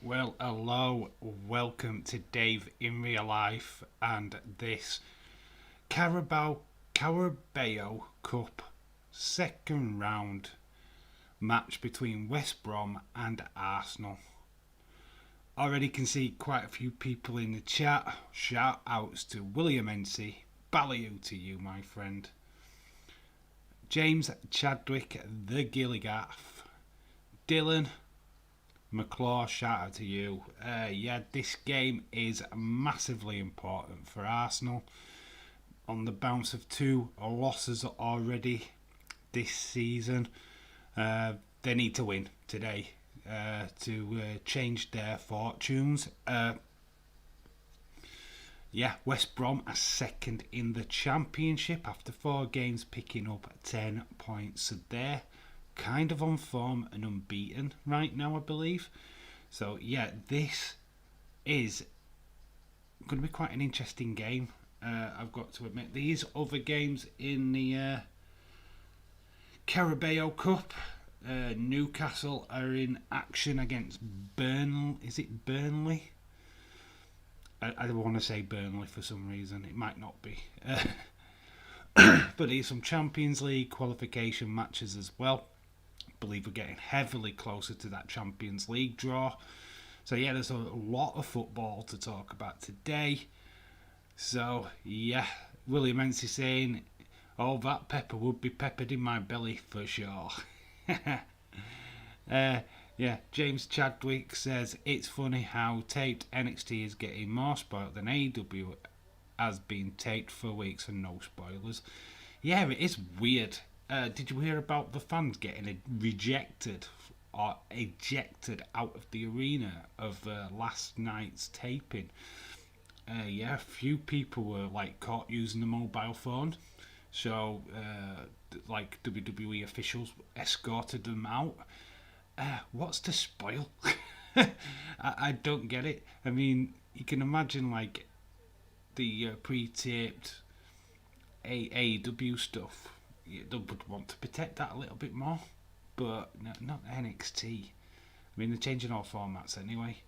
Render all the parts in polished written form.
Well, hello, welcome to Dave in Real Life and this Carabao Cup second round match between West Brom and Arsenal. Already can see quite a few people in the chat. Shout outs to William NC. Ballyoo to you, my friend. James Chadwick, the Gilligaff. Dylan McClaw, shout out to you. This game is massively important for Arsenal. On the bounce of two losses already this season, they need to win today to change their fortunes. West Brom are second in the Championship after 4 games, picking up 10 points. So they're kind of on form and unbeaten right now, I believe. So this is going to be quite an interesting game. I've got to admit, these other games in the Carabao Cup, Newcastle are in action against Burnley. Is it Burnley? I want to say Burnley for some reason. It might not be. But there's some Champions League qualification matches as well. Believe we're getting heavily closer to that Champions League draw. So there's a lot of football to talk about today. So William Ency saying, "Oh, that pepper would be peppered in my belly for sure." James Chadwick says it's funny how taped NXT is getting more spoiled than AEW has been taped for weeks and no spoilers. Yeah, it is weird. Did you hear about the fans getting rejected or ejected out of the arena of last night's taping? A few people were caught using the mobile phone, so WWE officials escorted them out. What's to spoil? I don't get it. I mean, you can imagine the pre-taped AEW stuff. They would want to protect that a little bit more, but no, not NXT. I mean, they're changing all formats anyway.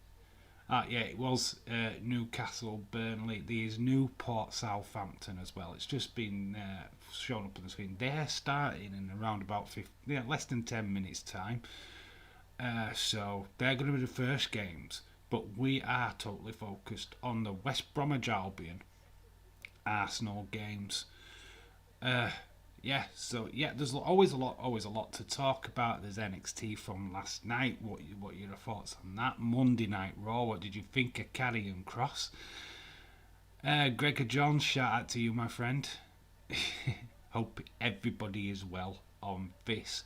It was Newcastle, Burnley. There's Newport, Southampton as well. It's just been shown up on the screen. They're starting in around about less than 10 minutes time. So they're going to be the first games, but we are totally focused on the West Bromwich Albion Arsenal games. There's always a lot to talk about. There's NXT from last night. What are your thoughts on that? Monday Night Raw. What did you think of Karrion Kross? Gregor John, shout out to you, my friend. Hope everybody is well on this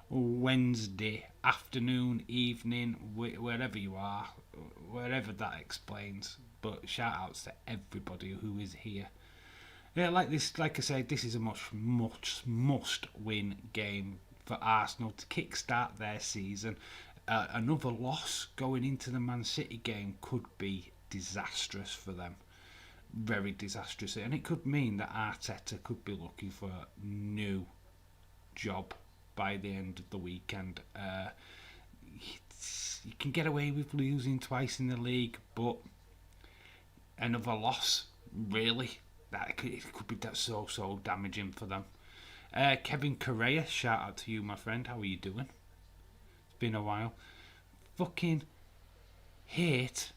Wednesday afternoon, evening, wherever you are, wherever that explains. But shout outs to everybody who is here. Like I said, this is a must-win game for Arsenal to kickstart their season. Another loss going into the Man City game could be disastrous for them. Very disastrous. And it could mean that Arteta could be looking for a new job by the end of the weekend. You can get away with losing twice in the league, but another loss, really? It could be so damaging for them. Kevin Correa, shout out to you, my friend. How are you doing? It's been a while. Fucking hate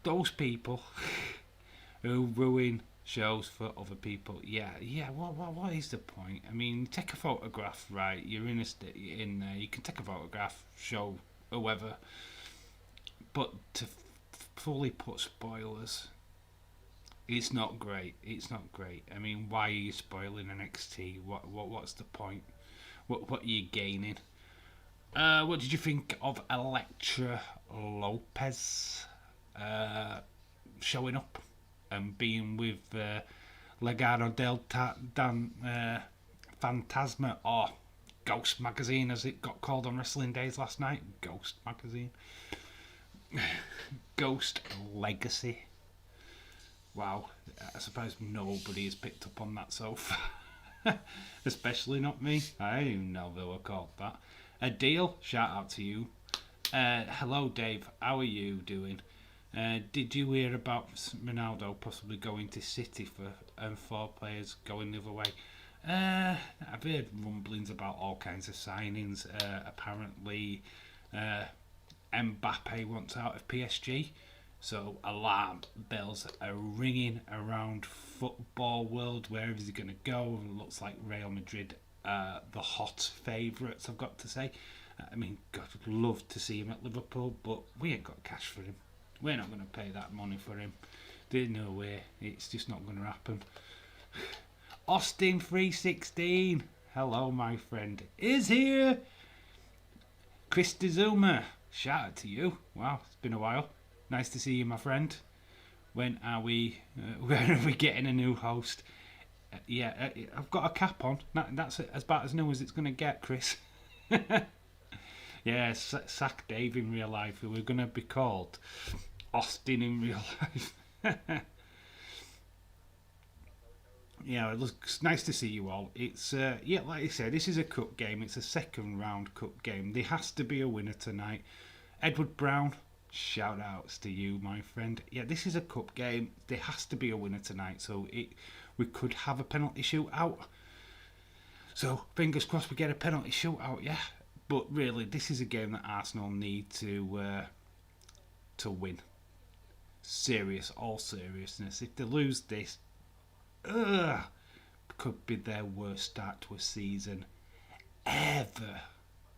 those people who ruin shows for other people. What is the point? I mean, take a photograph, right? You're in you can take a photograph, show whoever, but to fully put spoilers. It's not great. I mean, why are you spoiling NXT? What's the point? What are you gaining? What did you think of Elektra Lopez showing up and being with Legado del Fantasma, or Ghost Magazine as it got called on Wrestling Days last night? Ghost Magazine. Ghost Legacy. Wow, I suppose nobody has picked up on that so far. Especially not me. I didn't even know they were called that. A deal, shout out to you. Hello, Dave. How are you doing? Did you hear about Ronaldo possibly going to City for four players going the other way? I've heard rumblings about all kinds of signings. Apparently, uh, Mbappe wants out of PSG. So alarm bells are ringing around football world. Where is he going to go? Looks like Real Madrid, the hot favourites. I've got to say. I mean, God, I'd love to see him at Liverpool, but we ain't got cash for him. We're not going to pay that money for him. There's no way. It's just not going to happen. Austin 316. Hello, my friend. Is here. Chris DeZuma. Shout out to you. Wow, it's been a while. Nice to see you, my friend. When are we? When are we getting a new host? I've got a cap on. That's about as new as it's going to get, Chris. Yeah, sack Dave in real life. We're going to be called Austin in real life. Yeah, it looks nice to see you all. It's like I said, this is a cup game. It's a second round cup game. There has to be a winner tonight. Edward Brown, shout outs to you, my friend. Yeah, this is a cup game. There has to be a winner tonight. So we could have a penalty shootout. So fingers crossed we get a penalty shootout. Yeah, but really, this is a game that Arsenal need to win. All seriousness. If they lose this, could be their worst start to a season ever,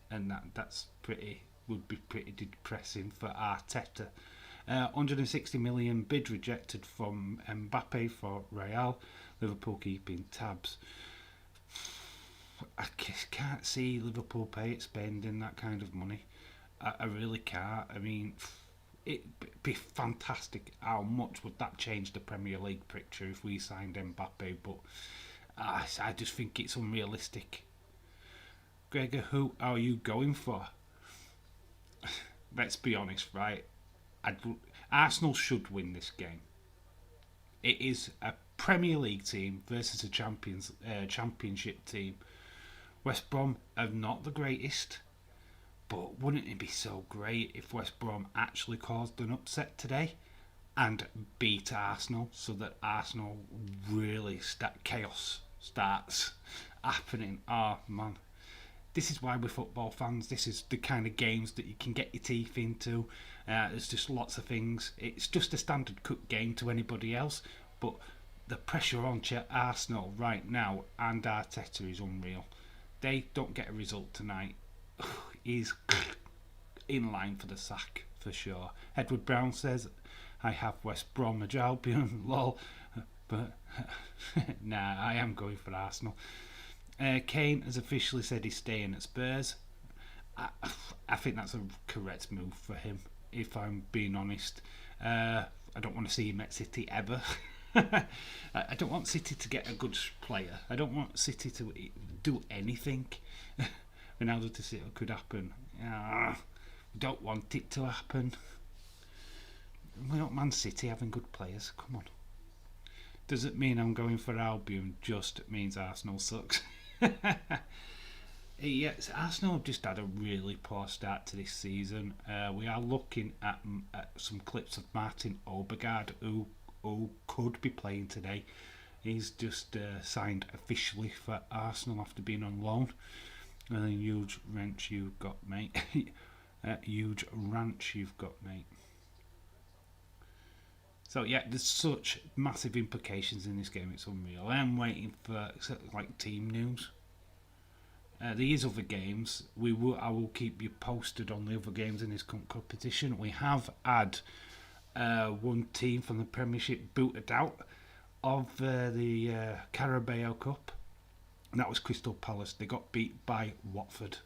and that's would be pretty depressing for Arteta. 160 million bid rejected from Mbappe for Real. Liverpool keeping tabs. I just can't see Liverpool spending that kind of money. I really can't. I mean, it'd be fantastic. How much would that change the Premier League picture if we signed Mbappe? But I just think it's unrealistic. Gregor, who are you going for? Let's be honest, right? Arsenal should win this game. It is a Premier League team versus a Championship team. West Brom are not the greatest, but wouldn't it be so great if West Brom actually caused an upset today and beat Arsenal, so that Arsenal really chaos starts happening? Oh man, this is why we're football fans. This is the kind of games that you can get your teeth into. There's just lots of things. It's just a standard cup game to anybody else, but the pressure on Arsenal right now and Arteta is unreal. They don't get a result tonight, he's in line for the sack for sure. Edward Brown says, I have West Brom and Albion, lol, but nah, I am going for Arsenal. Kane has officially said he's staying at Spurs. I think that's a correct move for him, if I'm being honest. I don't want to see him at City ever. I don't want City to get a good player. I don't want City to do anything. Ronaldo to City could happen. We don't want it to happen. We don't Man City having good players. Come on. Doesn't mean I'm going for Albion. Just means Arsenal sucks. Yes, Arsenal have just had a really poor start to this season. We are looking at some clips of Martin Odegaard, who could be playing today. He's just signed officially for Arsenal after being on loan. And then huge ranch you've got, mate. Huge ranch you've got, mate. So yeah, there's such massive implications in this game. It's unreal. I am waiting for like team news. There is other games. I will keep you posted on the other games in this competition. We have had one team from the Premiership booted out of the Carabao Cup, and that was Crystal Palace. They got beat by Watford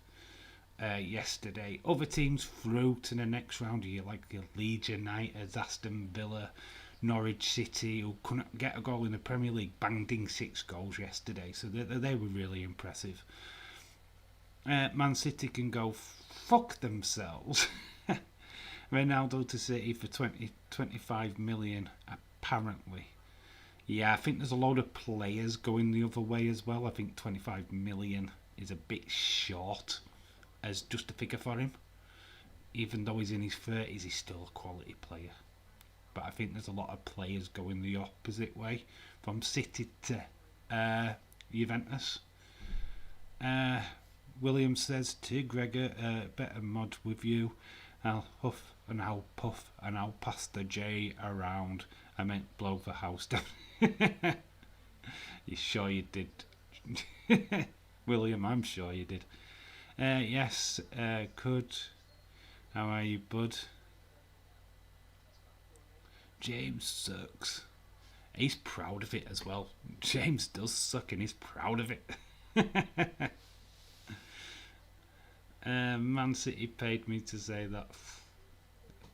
yesterday. Other teams through to the next round here, like the Leeds United, Aston Villa, Norwich City, who couldn't get a goal in the Premier League, banged in 6 goals yesterday. So they were really impressive. Man City can go fuck themselves. Ronaldo to City for 25 million, apparently. Yeah, I think there's a load of players going the other way as well. I think 25 million is a bit short as just a figure for him. even though he's in his 30s, he's still a quality player. But I think there's a lot of players going the opposite way, from City to Juventus. William says to Gregor, better mod with you. I'll huff and I'll puff and I'll pass the J around. I meant blow the house down. You sure you did? William, I'm sure you did. Yes, could. How are you, bud? James sucks. He's proud of it as well. James does suck and he's proud of it. Man City paid me to say that.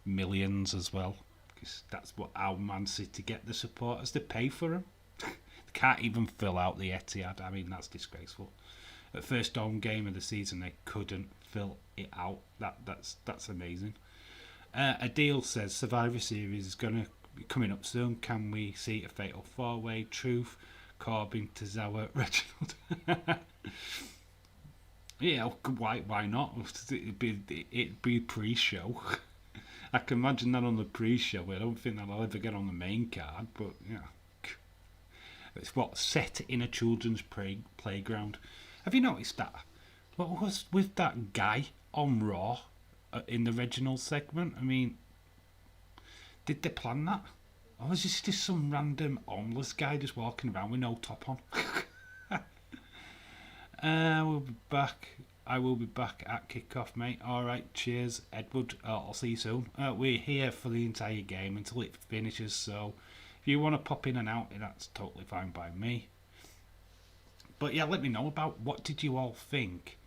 Millions as well. Because that's how Man City get the supporters to pay for them. They can't even fill out the Etihad. I mean, that's disgraceful. At first home game of the season, they couldn't fill it out. That's amazing. Adil says Survivor Series is going to be coming up soon. Can we see a fatal four-way? Truth, Corbyn, Tozawa, Reginald. Yeah, why not? It'd be pre-show. I can imagine that on the pre-show. I don't think that'll ever get on the main card, but yeah. It's set in a children's playground. Have you noticed that? What was with that guy on Raw in the Reginald segment? I mean, did they plan that? Or was this just some random homeless guy just walking around with no top on? We'll be back. I will be back at kickoff, mate. Alright, cheers, Edward. I'll see you soon. We're here for the entire game until it finishes, so if you want to pop in and out, that's totally fine by me. But yeah, let me know about what did you all think.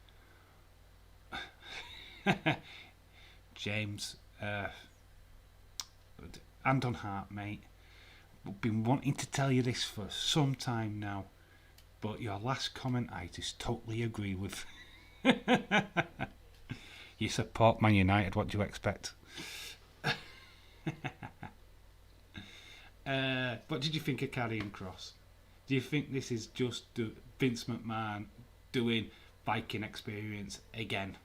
James, hand on heart, mate. I've been wanting to tell you this for some time now, but your last comment I just totally agree with. You support Man United, what do you expect? What did you think of Karrion Kross? Do you think this is just Vince McMahon doing Viking experience again?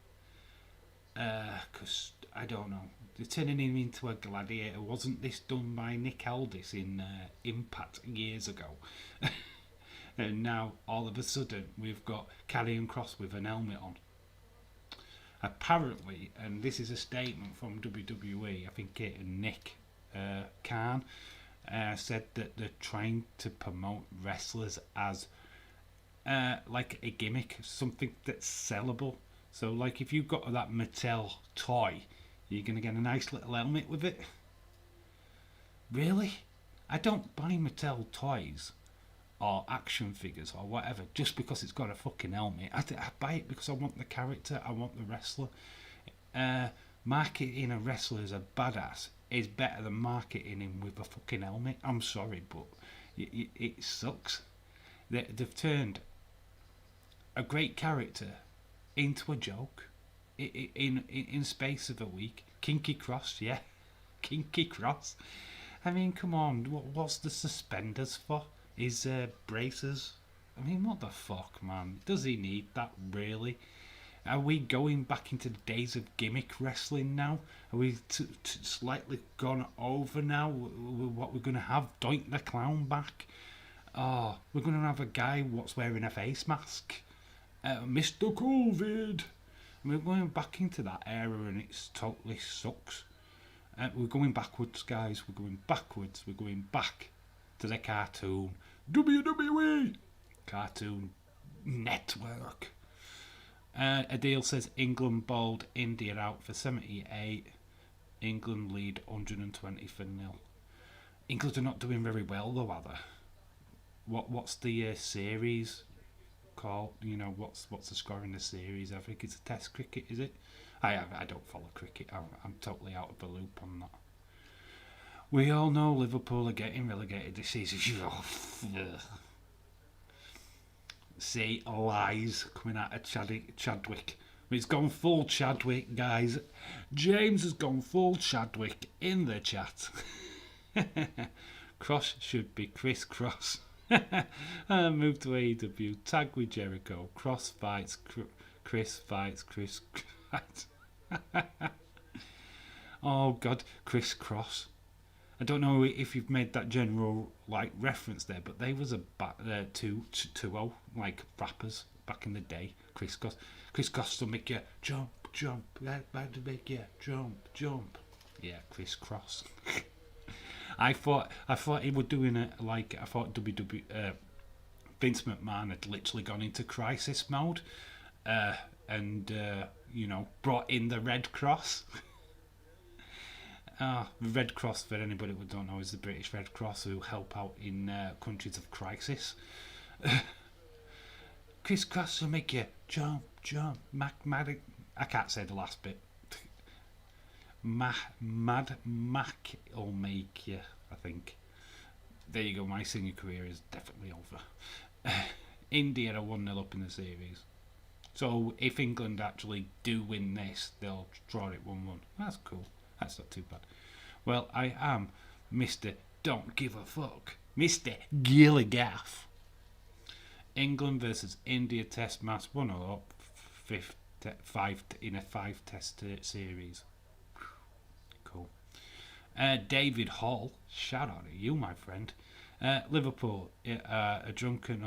Because I don't know. They're turning him into a gladiator. Wasn't this done by Nick Aldis in Impact years ago? And now all of a sudden we've got Karrion Kross with an helmet on. Apparently, and this is a statement from WWE, I think Nick Khan said that they're trying to promote wrestlers as like a gimmick, something that's sellable. So like if you've got that Mattel toy, you're going to get a nice little helmet with it. Really? I don't buy Mattel toys or action figures or whatever just because it's got a fucking helmet. I buy it because I want the character, I want the wrestler. Marketing a wrestler as a badass is better than marketing him with a fucking helmet. I'm sorry, but it sucks. They've turned a great character into a joke in space of a week. Kinky Cross, yeah. Kinky Cross. I mean, come on, what's the suspenders for? His braces? I mean, what the fuck, man? Does he need that, really? Are we going back into the days of gimmick wrestling now? Are we slightly gone over now? What we're going to have? Doink the Clown back? Oh, we're going to have a guy what's wearing a face mask? Mr. COVID! We're going back into that era and it totally sucks. We're going backwards, guys. We're going backwards. We're going back to the cartoon. WWE! Cartoon Network. Adil says England bowled India out for 78. England lead 120 for 0. England are not doing very well though, are they? What's the series called? You know, what's the score in the series? I think it's a Test cricket, is it? I don't follow cricket. I'm totally out of the loop on that. We all know Liverpool are getting relegated this season. See, lies coming out of Chadwick. It's gone full Chadwick, guys. James has gone full Chadwick in the chat. Cross should be Chris Cross. Move to AEW. Tag with Jericho. Cross fights. Chris fights. Chris fights. Oh God, Chris Cross. I don't know if you've made that general like reference there, but they was a two like rappers back in the day. Chris Cross to make you jump, jump, like to make you jump, jump. Yeah, Chris Cross. I thought he was doing it like I thought Vince McMahon had literally gone into crisis mode, and brought in the Red Cross. The Red Cross, for anybody who don't know, is the British Red Cross who help out in countries of crisis. Chris Cross will make you jump, jump. I can't say the last bit. Mad Mac will make you, I think. There you go, my singing career is definitely over. India are 1-0 up in the series. So if England actually do win this, they'll draw it 1-1. That's cool. That's not too bad. Well, I am Mr. Don't Give a Fuck. Mr. Gilligaff. England versus India test match 1-0 up, in a 5-test series. Cool. David Hall, shout out to you, my friend. Liverpool are drunken.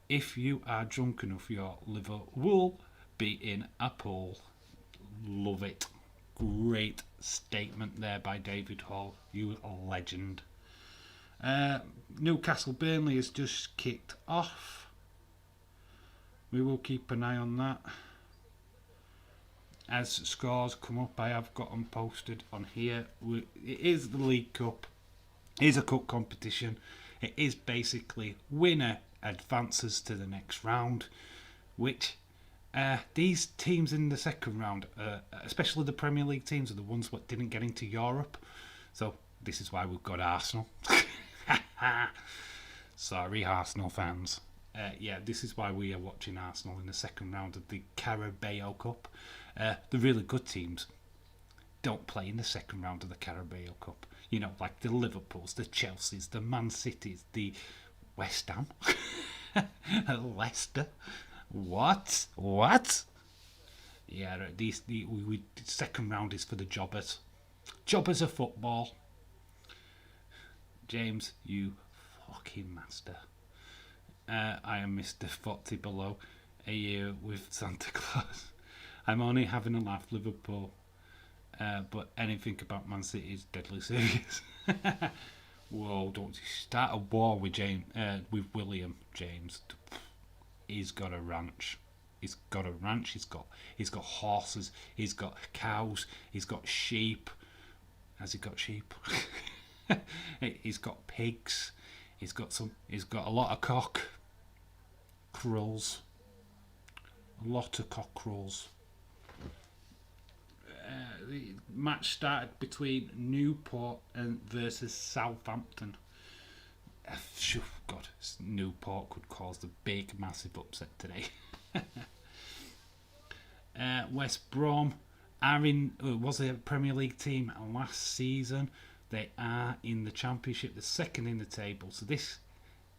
If you are drunk enough, your liver will be in a pool. Love it. Great statement there by David Hall. You legend. Newcastle Burnley has just kicked off. We will keep an eye on that. As scores come up, I have got them posted on here. It is the League Cup. It is a cup competition. It is basically winner advances to the next round, which these teams in the second round, especially the Premier League teams, are the ones that didn't get into Europe. So this is why we've got Arsenal. Sorry, Arsenal fans. This is why we are watching Arsenal in the second round of the Carabao Cup. The really good teams don't play in the second round of the Carabao Cup. You know, like the Liverpools, the Chelseas, the Man Cities, the West Ham, Leicester. What? Yeah, the second round is for the jobbers. Jobbers of football. James, you fucking master. I am Mr. 40 below a year with Santa Claus. I'm only having a laugh, Liverpool. But anything about Man City is deadly serious. Whoa, don't start a war with with William James. He's got a ranch. He's got horses, he's got cows, he's got sheep. Has he got sheep? He's got pigs. He's got a lot of cockerels. A lot of cockerels. The match started between Newport versus Southampton. God, Newport could cause the big, massive upset today. West Brom was a Premier League team last season. They are in the Championship, the second in the table. So this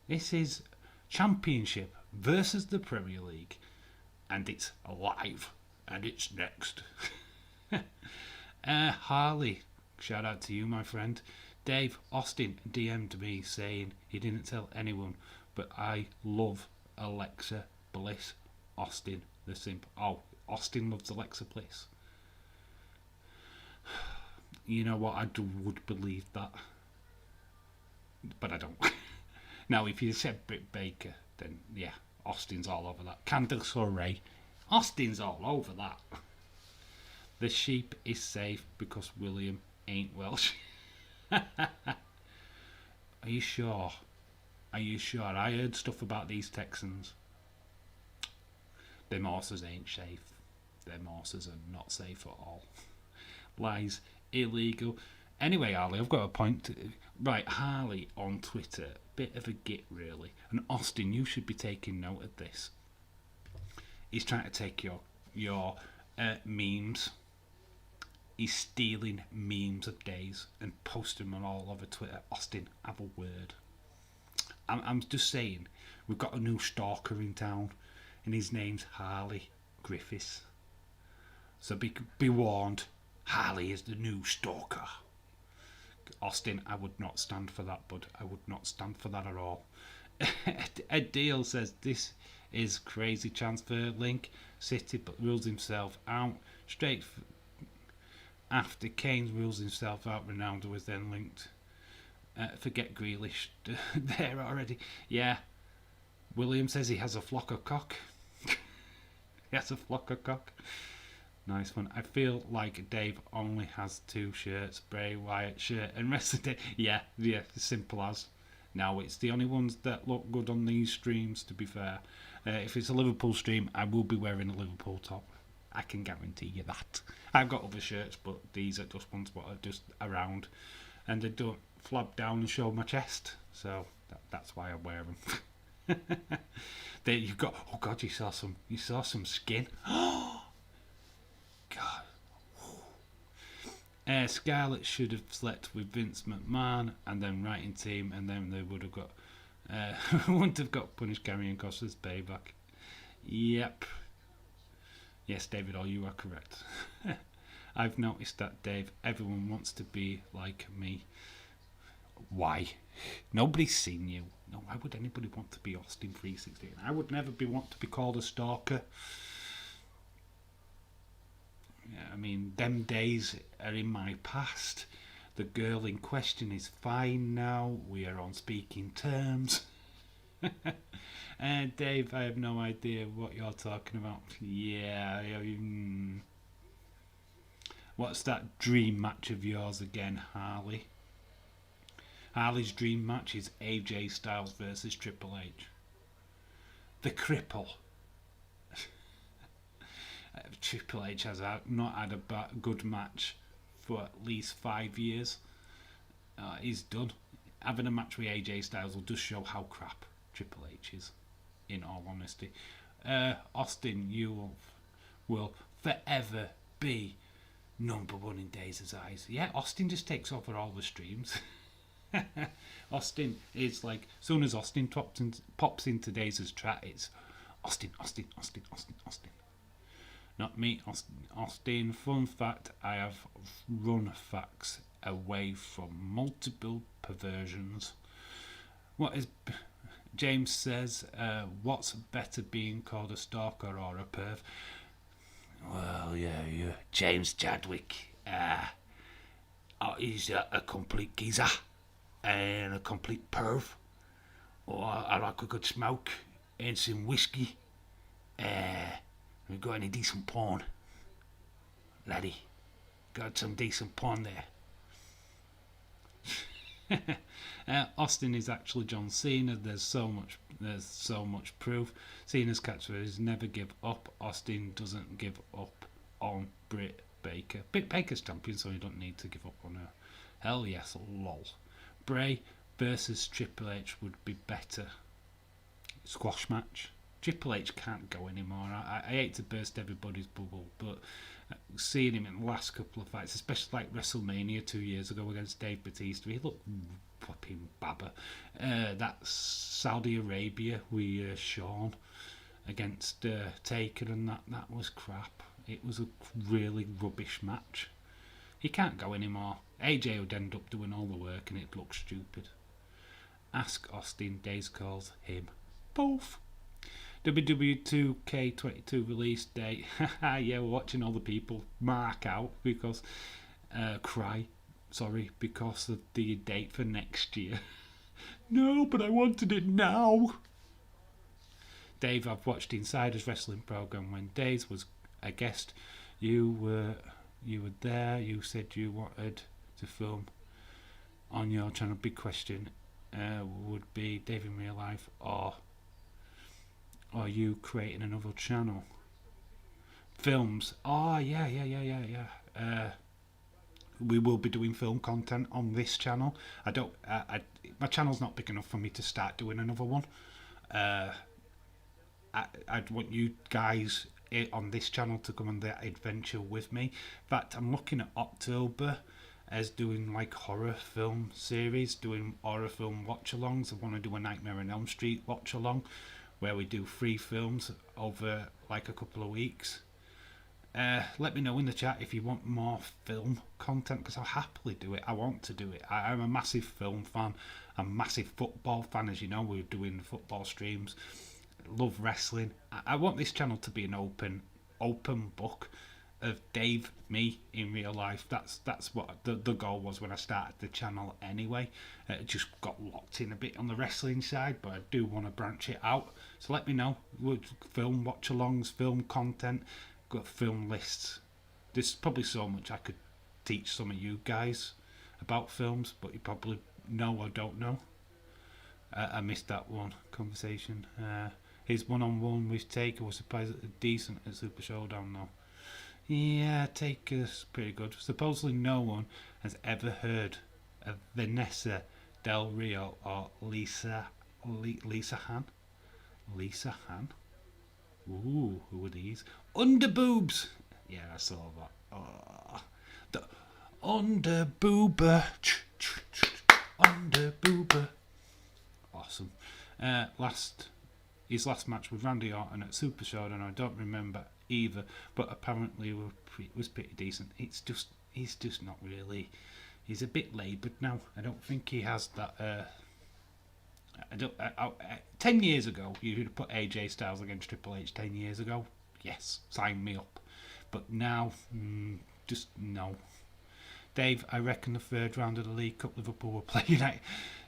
is Championship versus the Premier League, and it's alive, and it's next. Harley, shout out to you, my friend. Dave Austin DM'd me saying he didn't tell anyone, but I love Alexa Bliss. Austin, the simp. Oh, Austin loves Alexa Bliss. You know what? Would believe that, but I don't. Now, if you said Britt Baker, then yeah, Austin's all over that. Candice LeRae, Austin's all over that. The sheep is safe because William ain't Welsh. Are you sure? I heard stuff about these Texans. Them horses ain't safe. Them horses are not safe at all. Lies, illegal. Anyway, Harley, I've got a point. Right, Harley on Twitter, bit of a git really. And Austin, you should be taking note of this. He's trying to take your memes. He's stealing memes of days and posting them all over Twitter. Austin, have a word. I'm just saying, we've got a new stalker in town, and his name's Harley Griffiths. So be warned. Harley is the new stalker. Austin, I would not stand for that, bud. I would not stand for that at all. Ed Deal says this is crazy transfer link. City but rules himself out. Straight after Kane rules himself out, Ronaldo was then linked. Forget Grealish there already. Yeah. William says he has a flock of cock. He has a flock of cock. Nice one. I feel like Dave only has 2 shirts, Bray Wyatt shirt and rest of the day. Yeah, simple as. Now it's the only ones that look good on these streams, to be fair. If it's a Liverpool stream, I will be wearing a Liverpool top. I can guarantee you that. I've got other shirts, but these are just ones that are just around. And they don't flab down and show my chest. So that's why I wear them. There you've got, oh God, you saw some skin. God. Scarlett should have slept with Vince McMahon and then writing team, and then they would have got wouldn't have got punished carrying Costa's payback. Yep. Yes, David, you are correct. I've noticed that, Dave. Everyone wants to be like me. Why? Nobody's seen you. No, why would anybody want to be Austin 316? I would never want to be called a stalker. Yeah, I mean, them days are in my past. The girl in question is fine now. We are on speaking terms. Dave, I have no idea what you're talking about. Yeah. What's that dream match of yours again, Harley? Harley's dream match is AJ Styles versus Triple H. The cripple. Triple H has not had a good match for at least 5 years. He's done. Having a match with AJ Styles will just show how crap Triple H is, in all honesty. Austin, you will forever be number 1 in Daze's eyes. Yeah, Austin just takes over all the streams. Austin is like, as soon as Austin pops into Daze's chat, it's Austin. Not me, Austin. Fun fact, I have run facts away from multiple perversions. What is... James says, what's better, being called a stalker or a perv? Well, yeah. James Chadwick. He's a complete geezer and a complete perv. I like a good smoke and some whiskey. We got any decent porn, laddie? Got some decent porn there. Austin is actually John Cena. There's so much proof. Cena's catchphrase is never give up. Austin doesn't give up on Britt Baker. Britt Baker's champion, so you don't need to give up on her. Hell yes, lol. Bray versus Triple H would be better. Squash match. Triple H can't go anymore. I hate to burst everybody's bubble, but seeing him in the last couple of fights, especially like WrestleMania 2 years ago against Dave Bautista, he looked fucking babber. That's Saudi Arabia with Sean against Taker, and that was crap. It was a really rubbish match. He can't go anymore. AJ would end up doing all the work and it'd look stupid. Ask Austin. Daze calls him both. WWE 2K22 release date. Yeah, we're watching all the people mark out because because of the date for next year. No, but I wanted it now. Dave, I've watched Insider's wrestling program when Daze was a guest. You were there. You said you wanted to film on your channel. Big question would be Dave in real life or you creating another channel? Films. Oh, yeah. We will be doing film content on this channel. My channel's not big enough for me to start doing another one. I'd want you guys on this channel to come on that adventure with me. In fact, I'm looking at October as doing like horror film series, doing horror film watch-alongs. I want to do a Nightmare on Elm Street watch-along, where we do 3 films over like a couple of weeks. let me know in the chat if you want more film content, because I'll happily do it. I want to do it. I'm a massive film fan. I'm a massive football fan, as you know. We're doing football streams. Love wrestling. I want this channel to be an open book of Dave, me in real life. That's what the goal was when I started the channel anyway. It just got locked in a bit on the wrestling side, but I do want to branch it out. So let me know. Film watch-alongs, film content, got film lists. There's probably so much I could teach some of you guys about films, but you probably know or don't know. I missed that one conversation. His one-on-one with Taker was surprisingly decent at Super Showdown though. Yeah, Taker's pretty good. Supposedly no one has ever heard of Vanessa Del Rio or Lisa Han. Lisa Han? Ooh, who are these? Underboobs! Yeah, I saw that. Oh, the Underboober. Underboober. Awesome. His last match with Randy Orton at Super Showdown, I don't remember either, but apparently it was pretty decent. He's just not really. He's a bit laboured now. I don't think he has that. 10 years ago, you'd have put AJ Styles against Triple H 10 years ago. Yes, sign me up. But now, just no. Dave, I reckon the third round of the League Cup, Liverpool will play United.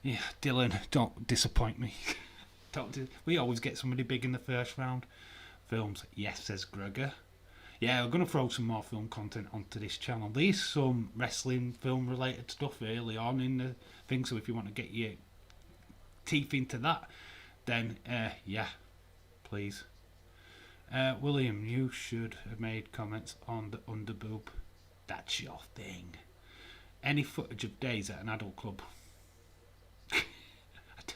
Yeah, Dylan, don't disappoint me. We always get somebody big in the first round. Films, yes, says Gregor. Yeah, we're going to throw some more film content onto this channel. There's some wrestling, film related stuff early on in the thing, so if you want to get your teeth into that, then yeah, please. William, you should have made comments on the underboob. That's your thing. Any footage of Days at an adult club? I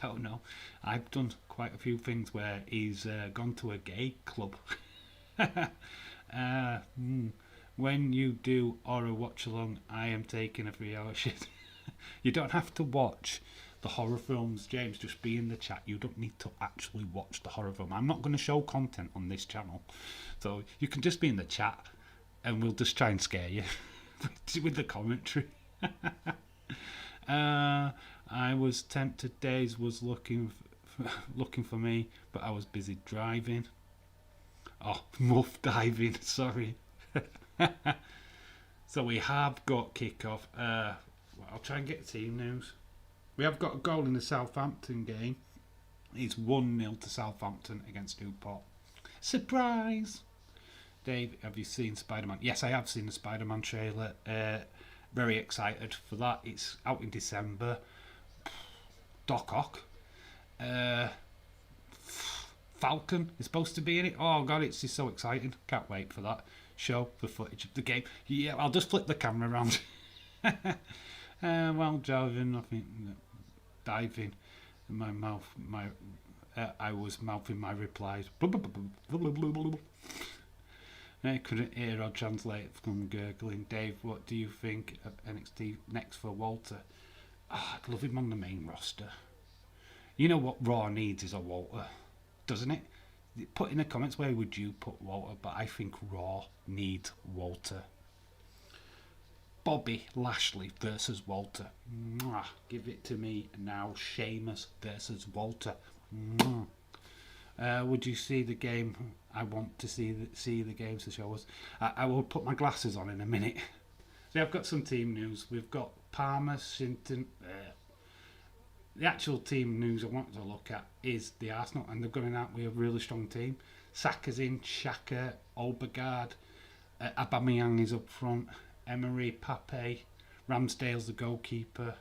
don't know. I've done quite a few things where he's gone to a gay club. When you do horror watch along, I am taking a 3-hour shit. You don't have to watch the horror films, James. Just be in the chat. You don't need to actually watch the horror film. I'm not going to show content on this channel, so you can just be in the chat and we'll just try and scare you with the commentary. I was tempted. Days was looking for me, but I was busy driving. Oh, muff diving, sorry. So we have got kick-off. I'll try and get team news. We have got a goal in the Southampton game. It's 1-0 to Southampton against Newport. Surprise! Dave, have you seen Spider-Man? Yes, I have seen the Spider-Man trailer. Very excited for that. It's out in December. Doc Ock. Falcon is supposed to be in it. Oh god, it's just so exciting. Can't wait for that. Show the footage of the game. Yeah, I'll just flip the camera around. Well, Jarvin, I think diving in my mouth. I was mouthing my replies. I couldn't hear or translate from gurgling. Dave, what do you think of NXT next for Walter? I'd love him on the main roster. You know what Raw needs is a Walter, doesn't it? Put in the comments where would you put Walter, but I think Raw needs Walter. Bobby Lashley versus Walter. Mwah. Give it to me now. Sheamus versus Walter. Would you see the game? I want to see the games to show us. I will put my glasses on in a minute. So I've got some team news. We've got Palmer, Shinton. The actual team news I want to look at is the Arsenal, and they're going out with a really strong team. Saka's in, Xhaka, Obergaard, Aubameyang is up front, Emery, Pape, Ramsdale's the goalkeeper,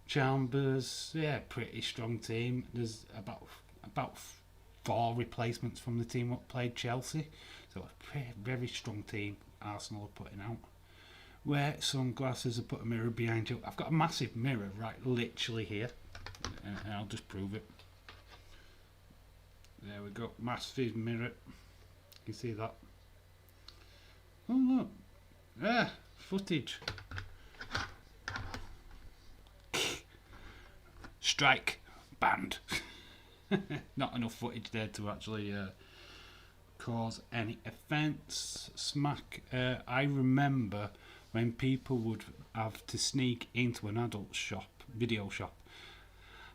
Chambers, yeah, pretty strong team. There's about 4 replacements from the team that played Chelsea, so a very strong team Arsenal are putting out. Wear sunglasses and put a mirror behind you. I've got a massive mirror right literally here, and I'll just prove it. There we go, massive mirror. You see that? Oh look, footage. Strike, banned. Not enough footage there to actually cause any offence. Smack. I remember when people would have to sneak into an adult shop, video shop,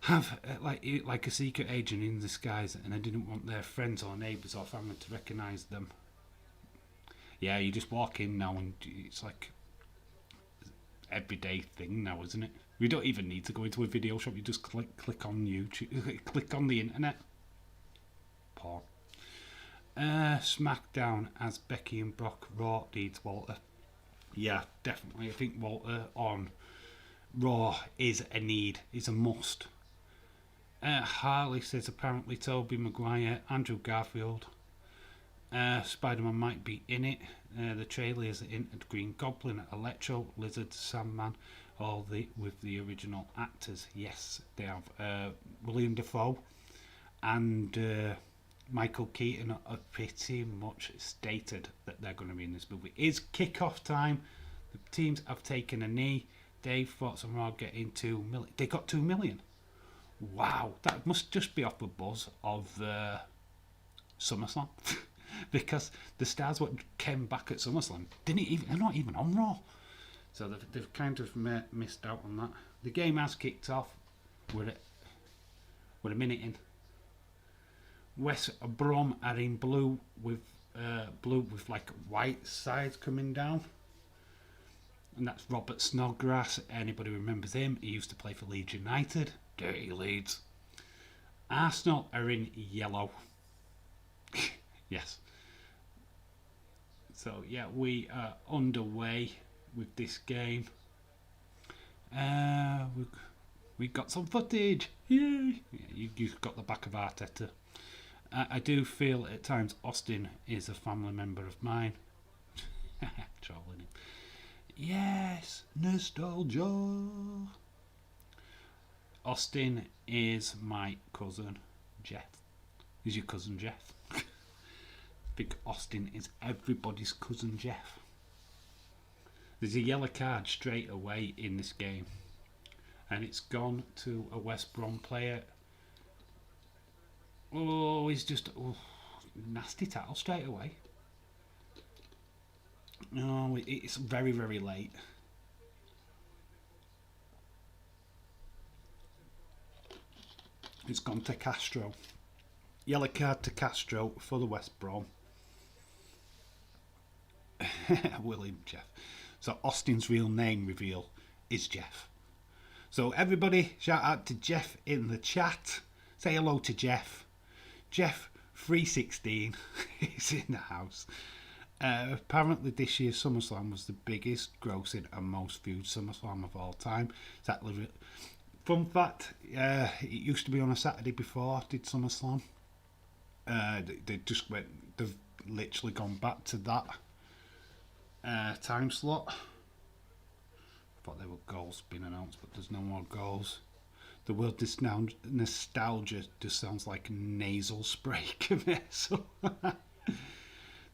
have like a secret agent in disguise, and I didn't want their friends or neighbours or family to recognise them. Yeah, you just walk in now and it's like everyday thing now, isn't it? We don't even need to go into a video shop. You just click on YouTube, click on the internet. Porn. SmackDown as Becky and Brock. Raw needs Walter. Yeah, definitely. I think Walter on Raw is a need, is a must. Harley says apparently Tobey Maguire, Andrew Garfield, Spider-Man might be in it. The trailer is in Green Goblin, Electro, Lizard, Sandman, all with the original actors. Yes, they have William Dafoe and Michael Keaton are pretty much stated that they're going to be in this movie. It's kick-off time. The teams have taken a knee. Dave thoughts on Raw getting 2 million. They got 2 million. Wow, that must just be off the buzz of SummerSlam. Because the stars what came back at SummerSlam they're not even on Raw. So they've kind of missed out on that. The game has kicked off. We're a minute in. West Brom are in blue with like white sides coming down. And that's Robert Snodgrass. Anybody remembers him? He used to play for Leeds United. Dirty Leeds. Arsenal are in yellow. Yes. So yeah, we are underway with this game. We got some footage. Yay! You've got the back of Arteta. I do feel at times Austin is a family member of mine. Trolling him. Yes, nostalgia. Austin is my cousin Jeff. Is your cousin Jeff? I think Austin is everybody's cousin Jeff. There's a yellow card straight away in this game, and it's gone to a West Brom player. Oh, he's just nasty tackle straight away. No, it's very, very late. It's gone to Castro. Yellow card to Castro for the West Brom. William Jeff. So Austin's real name reveal is Jeff. So everybody shout out to Jeff in the chat. Say hello to Jeff. Jeff 316 is in the house. Apparently this year's SummerSlam was the biggest grossing and most viewed SummerSlam of all time. Exactly. Fun fact, it used to be on a Saturday before I did SummerSlam. They've literally gone back to that time slot. I thought there were goals being announced, but there's no more goals. The word nostalgia just sounds like nasal spray. So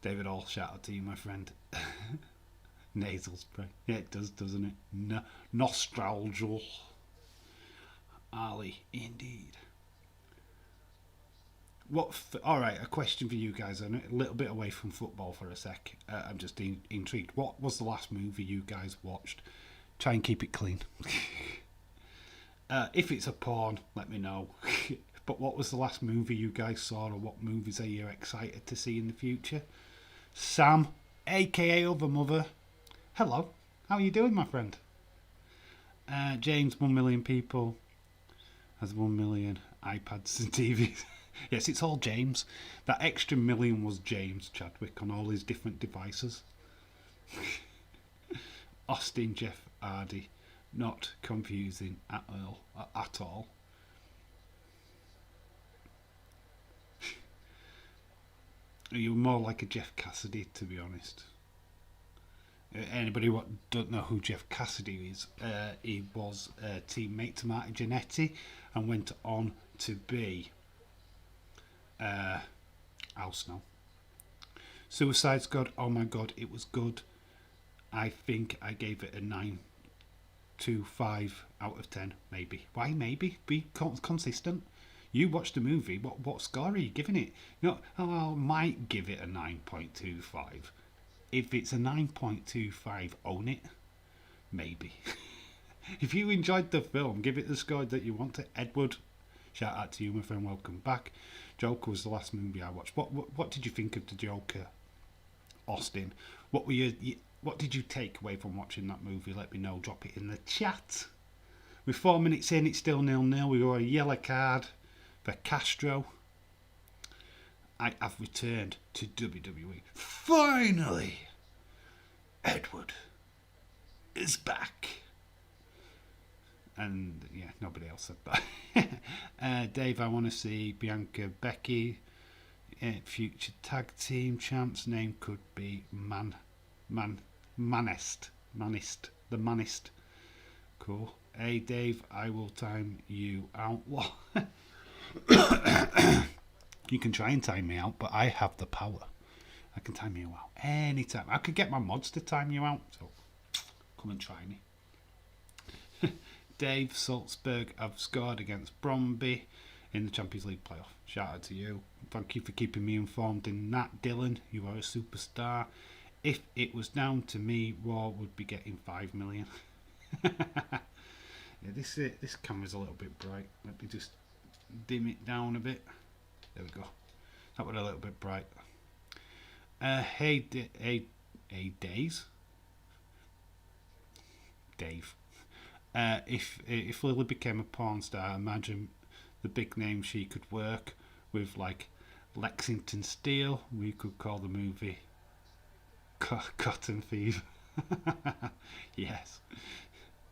David, all shout out to you, my friend. Nasal spray. Yeah, it does, doesn't it? Nostalgia. Ali, indeed. Alright, a question for you guys. I'm a little bit away from football for a sec. I'm just intrigued. What was the last movie you guys watched? Try and keep it clean. If it's a porn, let me know. But what was the last movie you guys saw, or what movies are you excited to see in the future? Sam, aka Other Mother. Hello, how are you doing, my friend? James, 1 million people has 1 million iPads and TVs. Yes, it's all James. That extra million was James Chadwick on all his different devices. Austin Jeff Hardy. Not confusing at all. You're more like a Jeff Cassidy, to be honest. Anybody who don't know who Jeff Cassidy is, he was a teammate to Marty Jannetty and went on to be Al Snow. Suicide Squad, oh my god, it was good. I think I gave it a 9.25 out of 10, maybe. Why maybe? Be consistent. You watched the movie. What score are you giving it? I might give it a 9.25. If it's a 9.25, own it. Maybe. If you enjoyed the film, give it the score that you want to. Edward, shout out to you, my friend. Welcome back. Joker was the last movie I watched. What did you think of the Joker, Austin? What did you take away from watching that movie? Let me know. Drop it in the chat. With 4 minutes in, it's still 0-0. We got a yellow card for Castro. I have returned to WWE. Finally, Edward is back. And yeah, nobody else said that. Dave, I want to see Bianca Becky, future tag team champs. Name could be Manist. The Manist. Cool. Hey Dave, I will time you out. What? You can try and time me out, but I have the power. I can time you out anytime. I could get my mods to time you out, so come and try me. Dave, Salzburg have scored against Bromby in the Champions League playoff. Shout out to you. Thank you for keeping me informed in that, Dylan. You are a superstar. If it was down to me, Raw would be getting 5 million. Yeah, this camera's a little bit bright. Let me just dim it down a bit. There we go. That was a little bit bright. Hey, Dave. If Lily became a porn star, imagine the big name she could work with, like Lexington Steel. We could call the movie Cotton Fever. Yes.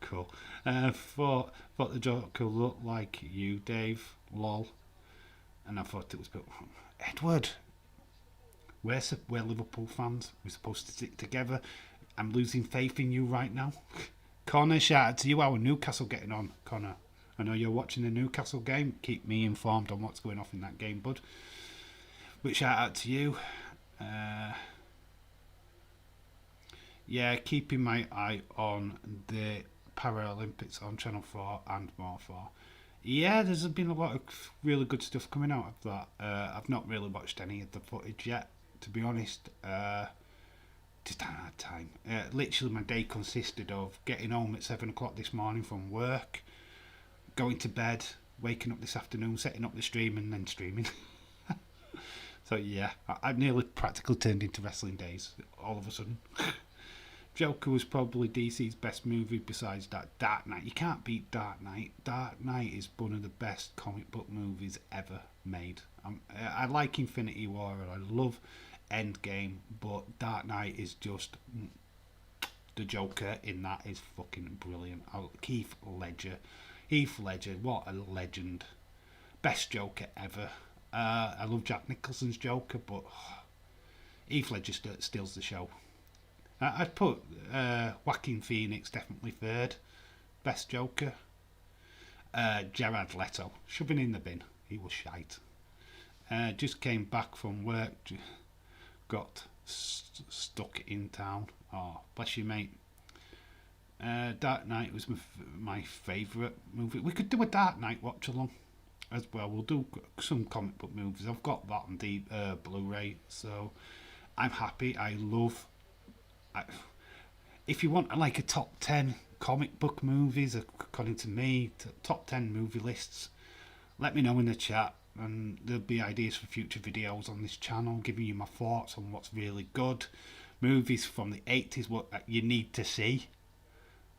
Cool. Thought the Joker looked like you, Dave. Lol. And I thought it was built. Edward, we're Liverpool fans. We're supposed to stick together. I'm losing faith in you right now. Connor, shout out to you. How are Newcastle getting on, Connor? I know you're watching the Newcastle game. Keep me informed on what's going on in that game, bud. But shout out to you. Yeah, keeping my eye on the Paralympics on Channel 4 and more 4. Yeah, there's been a lot of really good stuff coming out of that. I've not really watched any of the footage yet, to be honest. Just haven't had time. Literally, my day consisted of getting home at 7 o'clock this morning from work, going to bed, waking up this afternoon, setting up the stream, and then streaming. So yeah, I've nearly practically turned into wrestling days all of a sudden. Joker was probably DC's best movie besides that Dark Knight. You can't beat Dark Knight. Dark Knight is one of the best comic book movies ever made. I like Infinity War and I love Endgame, but Dark Knight is just... the Joker in that is fucking brilliant. Heath Ledger, what a legend. Best Joker ever. I love Jack Nicholson's Joker, but Heath Ledger steals the show. I'd put Joaquin Phoenix definitely third. Best Joker. Jared Leto, shoving in the bin. He was shite. Just came back from work. Got stuck in town. Oh, bless you, mate. Dark Knight was my favourite movie. We could do a Dark Knight watch along as well. We'll do some comic book movies. I've got that on the Blu-ray, so I'm happy. If you want like a top 10 comic book movies, according to me, top 10 movie lists, let me know in the chat, and there'll be ideas for future videos on this channel, giving you my thoughts on what's really good. Movies from the 80s, what you need to see,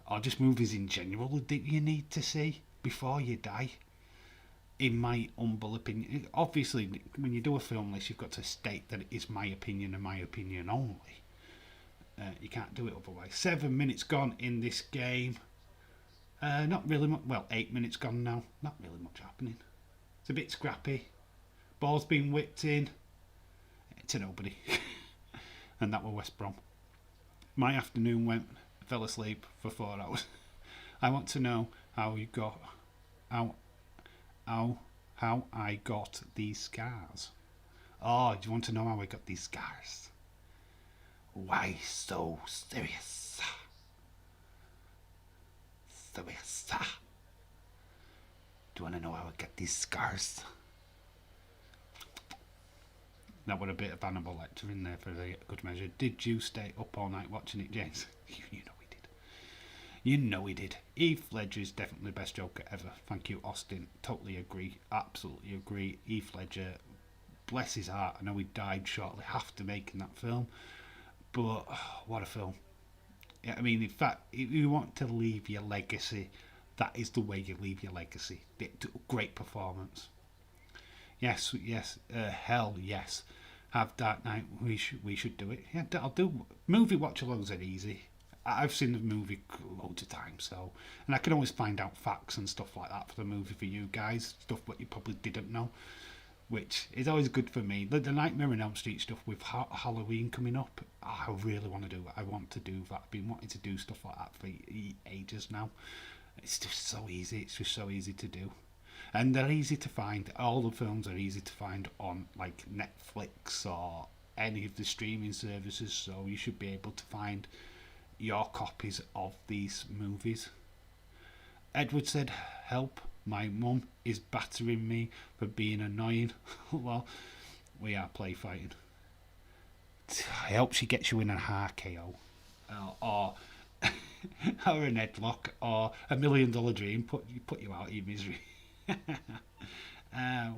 or just movies in general that you need to see before you die. In my humble opinion, obviously, when you do a film list, you've got to state that it is my opinion and my opinion only. You can't do it otherwise. 7 minutes gone in this game. Not really much. Well, 8 minutes gone now. Not really much happening. It's a bit scrappy. Ball's been whipped in to nobody. And that was West Brom. My afternoon went. I fell asleep for 4 hours. I want to know how you got how I got these scars. Oh, do you want to know how I got these scars? Why so serious? you want to know how I get these scars? That was a bit of Hannibal Lecter in there for a good measure. Did you stay up all night watching it, James? You know he did. You know he did. Heath Ledger is definitely the best Joker ever. Thank you, Austin. Totally agree. Absolutely agree. Heath Ledger, bless his heart. I know he died shortly after making that film. But what a film. Yeah, I mean, in fact, if you want to leave your legacy, that is the way you leave your legacy. Great performance. Yes, hell yes. Have Dark Knight. We should do it. Yeah, I'll do. Movie watch-alongs are easy. I've seen the movie loads of times, so, and I can always find out facts and stuff like that for the movie for you guys. Stuff what you probably didn't know, which is always good for me. The Nightmare on Elm Street stuff with Halloween coming up, I really want to do it. I want to do that. I've been wanting to do stuff like that for ages now. It's just so easy. It's just so easy to do. And they're easy to find. All the films are easy to find on like Netflix or any of the streaming services, so you should be able to find your copies of these movies. Edward said, help, my mum is battering me for being annoying. Well, we are play fighting. I hope she gets you in a RKO. Or or an headlock or $1 million dream, put you out of your misery.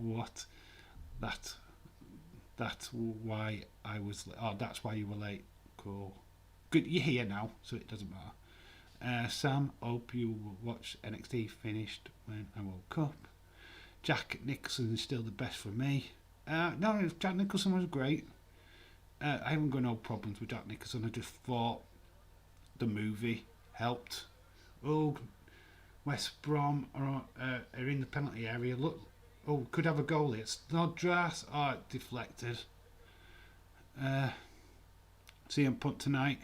What? That's why I was. Oh, that's why you were late. Cool. Good. You're here now, so it doesn't matter. Sam, hope you watched NXT finished when I woke up. Jack Nicholson is still the best for me. No, Jack Nicholson was great. I haven't got no problems with Jack Nicholson. I just thought the movie helped. Oh, West Brom are in the penalty area. Look, could have a goalie. It's not Snodgrass. Oh, it deflected. CM Punk tonight.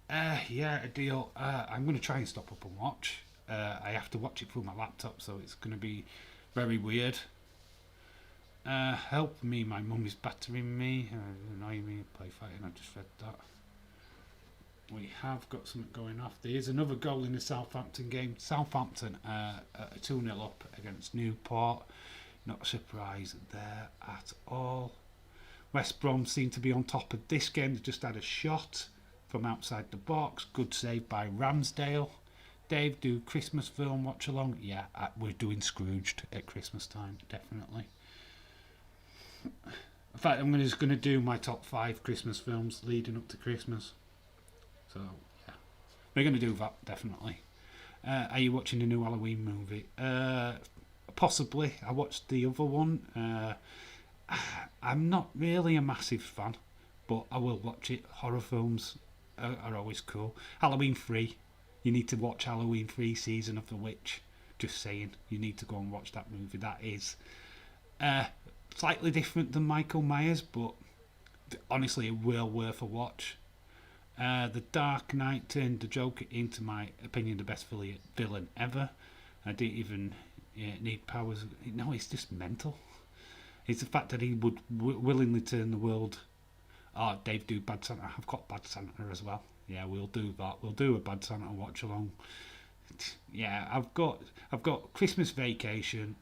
Yeah, a deal. I'm going to try and stop up and watch. I have to watch it through my laptop, so it's going to be very weird. Help me, my mum is battering me. Annoying me, play fighting. I just read that. We have got something going off. There is another goal in the Southampton game. Southampton 2-0 up against Newport. Not a surprise there at all. West Brom seem to be on top of this game. They just had a shot from outside the box. Good save by Ramsdale. Dave, do Christmas film watch along? Yeah, we're doing Scrooged at Christmas time, definitely. In fact, I'm just going to do my top 5 Christmas films leading up to Christmas. So, yeah. We're going to do that, definitely. Are you watching the new Halloween movie? Possibly. I watched the other one. I'm not really a massive fan, but I will watch it. Horror films are always cool. Halloween 3. You need to watch Halloween 3 Season of the Witch. Just saying. You need to go and watch that movie. That is slightly different than Michael Myers, but honestly, it will worth a watch. The Dark Knight turned the Joker into, my opinion, the best villain ever. I didn't even need powers. No, it's just mental. It's the fact that he would willingly turn the world. Oh, Dave, do Bad Santa. I've got Bad Santa as well. Yeah, we'll do that. We'll do a Bad Santa watch along. Yeah, I've got Christmas Vacation,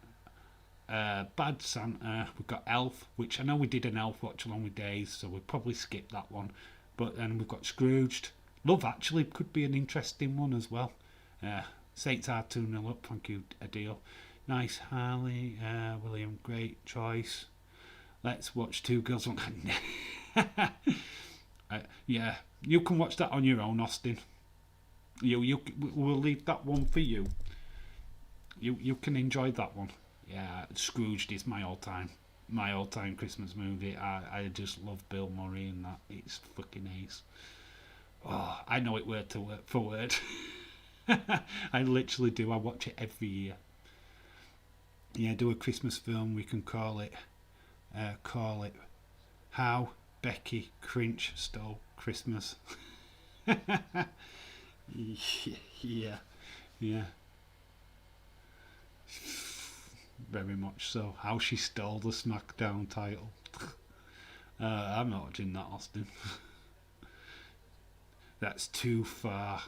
Bad Santa. We've got Elf, which I know we did an Elf watch along with Days, so we'll probably skip that one. But then we've got Scrooged. Love Actually could be an interesting one as well. Saints are 2-0 up. Thank you, Adil. Nice, Harley. William, great choice. Let's watch Two Girls One. Yeah, you can watch that on your own, Austin. We'll leave that one for you. You can enjoy that one. Yeah, Scrooged is my all-time Christmas movie. I just love Bill Murray and that. It's fucking ace. Oh, I know it word for word. I literally do. I watch it every year. Yeah, do a Christmas film. We can call it How Becky Cringe Stole Christmas. Yeah. Very much so. How she stole the SmackDown title. I'm not watching that, Austin. That's too far,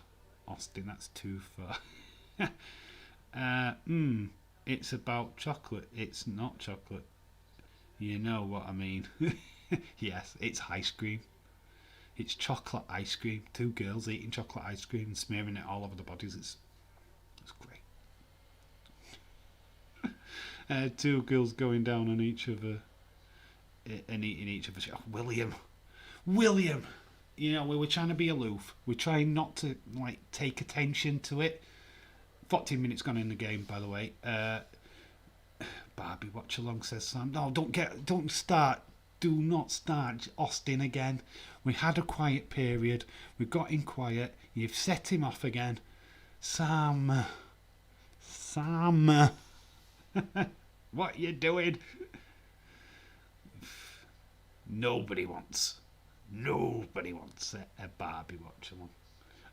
Austin. That's too far. It's about chocolate. It's not chocolate. You know what I mean. Yes, it's ice cream. It's chocolate ice cream. Two girls eating chocolate ice cream and smearing it all over their bodies. It's great. Two girls going down on each other and eating each other. Oh, William. You know, we were trying to be aloof. We're trying not to like take attention to it. 14 minutes gone in the game, by the way. Barbie watch along, says Sam. No, don't start. Do not start Austin again. We had a quiet period. We got in quiet. You've set him off again. Sam. What are you doing? Nobody wants a Barbie watch along.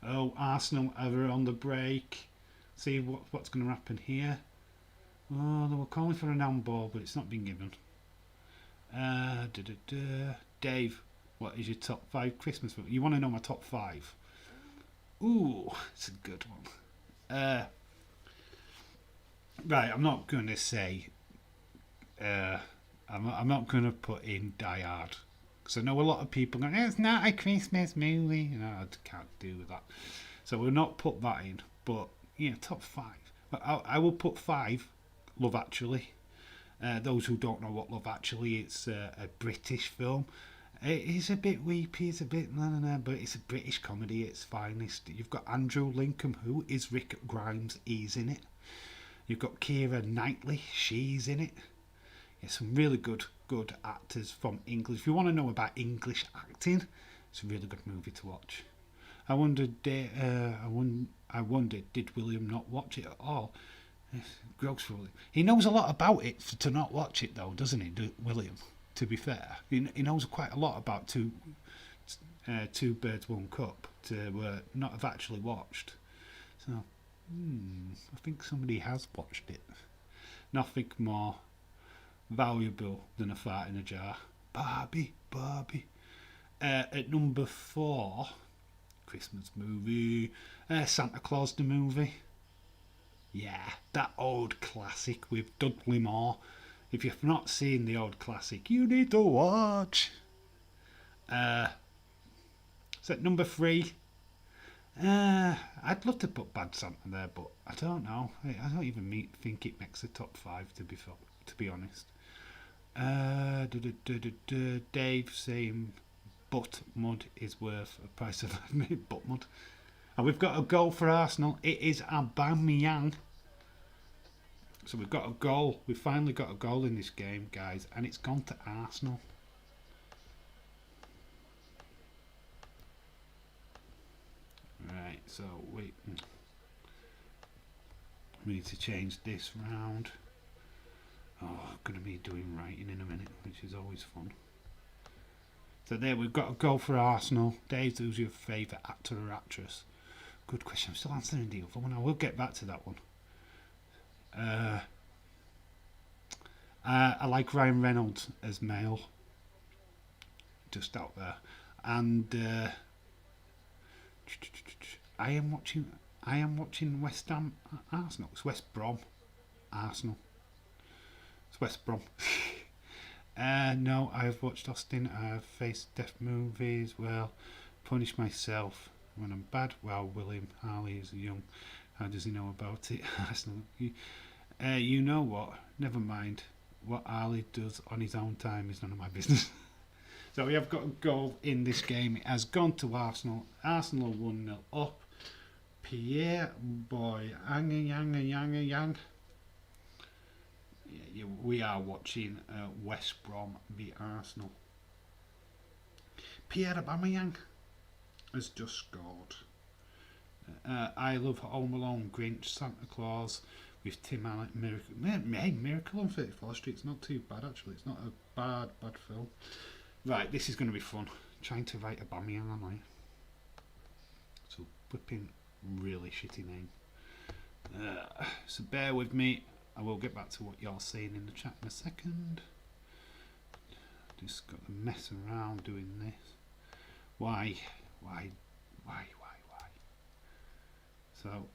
Oh, Arsenal are on the break. See what's going to happen here. Oh, they were calling for an handball, but it's not been given. Dave, what is your top 5 Christmas films? You want to know my top 5? Ooh, it's a good one. Right, I'm not going to say. I'm not going to put in Die Hard, because I know a lot of people going, it's not a Christmas movie. No, I can't do that. So we'll not put that in. But yeah, top 5. But I will put 5. Love Actually. Those who don't know what Love Actually, it's a British film. It is a bit weepy, it's a bit but it's a British comedy. It's finest. You've got Andrew Lincoln, who is Rick Grimes. He's in it. You've got Keira Knightley. She's in it. Yeah, some really good actors from England. If you want to know about English acting, it's a really good movie to watch. I wondered, did William not watch it at all? Gross for William. He knows a lot about it to not watch it, though, doesn't he, William? To be fair, he knows quite a lot about two birds, one cup to not have actually watched. So, I think somebody has watched it. Nothing more valuable than a fart in a jar. Barbie. At number 4, Christmas movie, Santa Claus the movie. Yeah, that old classic with Dudley Moore. If you've not seen the old classic, you need to watch. So at number 3, I'd love to put Bad Santa there, but I don't know. I don't even think it makes the top 5, to be honest. Dave saying butt mud is worth a price of butt mud. And we've got a goal for Arsenal. It is Aubameyang. So we've got a goal. We've finally got a goal in this game, guys, and it's gone to Arsenal. Right, so we need to change this round. Oh, I'm going to be doing writing in a minute, which is always fun. So there, we've got a goal for Arsenal. Dave, who's your favourite actor or actress? Good question. I'm still answering the other one. I will get back to that one. I like Ryan Reynolds as male. Just out there. And I am watching West Ham Arsenal. It's West Brom Arsenal. It's West Brom. No, I've watched Austin. I've faced death movies. Well, punish myself when I'm bad. Well, William Harley is young. How does he know about it? You know what? Never mind. What Harley does on his own time is none of my business. So we have got a goal in this game. It has gone to Arsenal. Arsenal 1-0 up. Pierre boy, yang. Yeah, we are watching West Brom v Arsenal. Pierre Aubameyang has just scored. I love Home Alone, Grinch, Santa Claus with Tim Allen. Miracle on 34th Street. It's not too bad, actually. It's not a bad film. Right, this is going to be fun. Trying to write Aubameyang, am I? So, whipping really shitty name. So bear with me. I will get back to what you're saying in the chat in a second. Just got to mess around doing this. Why? So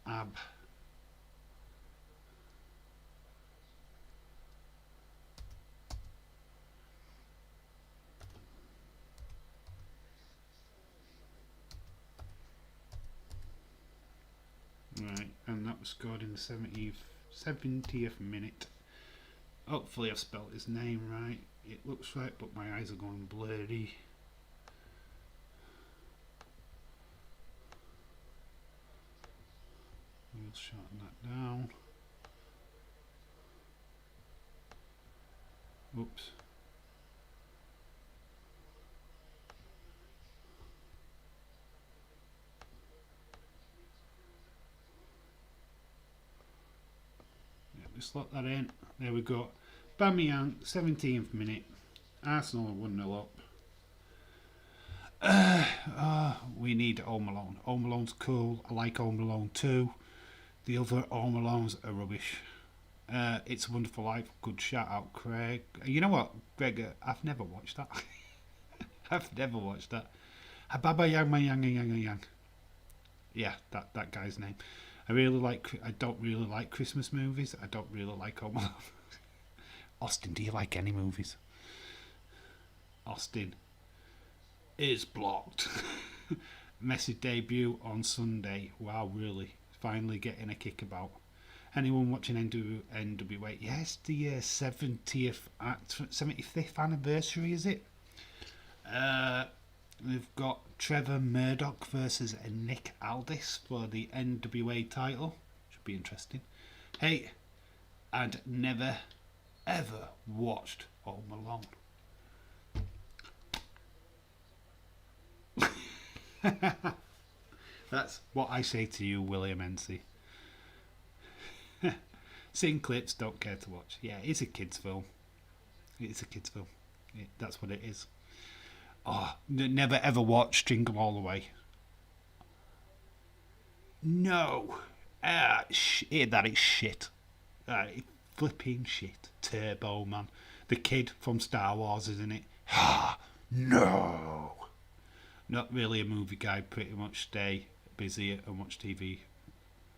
Right, and that was scored in the 70th minute. Hopefully I've spelled his name right. It looks right, but my eyes are going blurry. We'll shorten that down. Oops. Yeah, just lock that in. There we go. Bamiyang, 17th minute. Arsenal are 1-0 up. We need Home Alone. Home Alone's cool. I like Home Alone 2. The other Home Alones are rubbish. It's a Wonderful Life. Good shout out, Craig. You know what, Greg? I've never watched that. I've never watched that. Hababa Yang Yang Yang Yang. Yeah, that guy's name. I don't really like Christmas movies. I don't really like Home Alone. Austin, do you like any movies? Austin is blocked. Messi debut on Sunday. Wow, really? Finally getting a kick about. Anyone watching NWA? Yes, the 75th anniversary, is it? We've got Trevor Murdoch versus Nick Aldis for the NWA title. Should be interesting. Hey, I'd never ever watched Home Alone. That's what I say to you, William N.C. Seen clips, don't care to watch. Yeah, it's a kids' film. It's a kids' film. That's what it is. Oh, never ever watched Jingle All the Way. No. That is shit. Flipping shit. Turbo, man. The kid from Star Wars, isn't it? No. Not really a movie guy. Pretty much stay busy and watch TV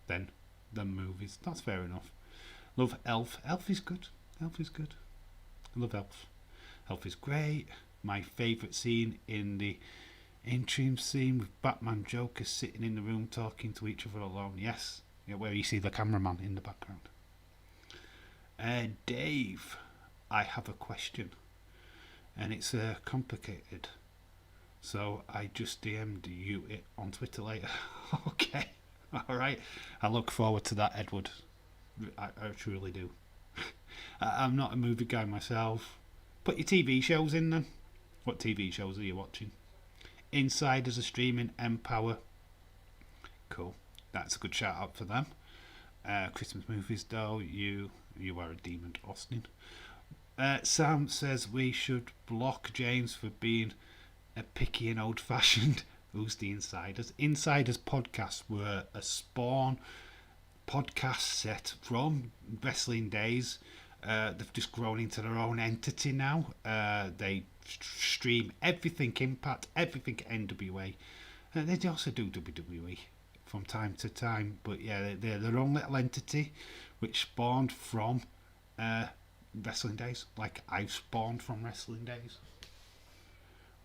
than movies. That's fair enough. Love Elf. Elf is good. Elf is good. I love Elf. Elf is great. My favourite scene in the interim scene with Batman Joker sitting in the room talking to each other alone. Yes. Yeah, where you see the cameraman in the background. Dave, I have a question. And it's complicated. So I just DM'd you it on Twitter later. Okay. Alright. I look forward to that, Edward. I truly do. I'm not a movie guy myself. Put your TV shows in then. What TV shows are you watching? Insiders are streaming Empower. Cool. That's a good shout out for them. Christmas movies though, you are a demon, Austin. Sam says we should block James for being a picky and old fashioned. Who's the Insiders? Insiders podcasts were a Spawn podcast set from wrestling days. They've just grown into their own entity now. They stream everything Impact, everything NWA. They also do WWE from time to time, but yeah, they're their own little entity which spawned from wrestling days, like I've spawned from wrestling days.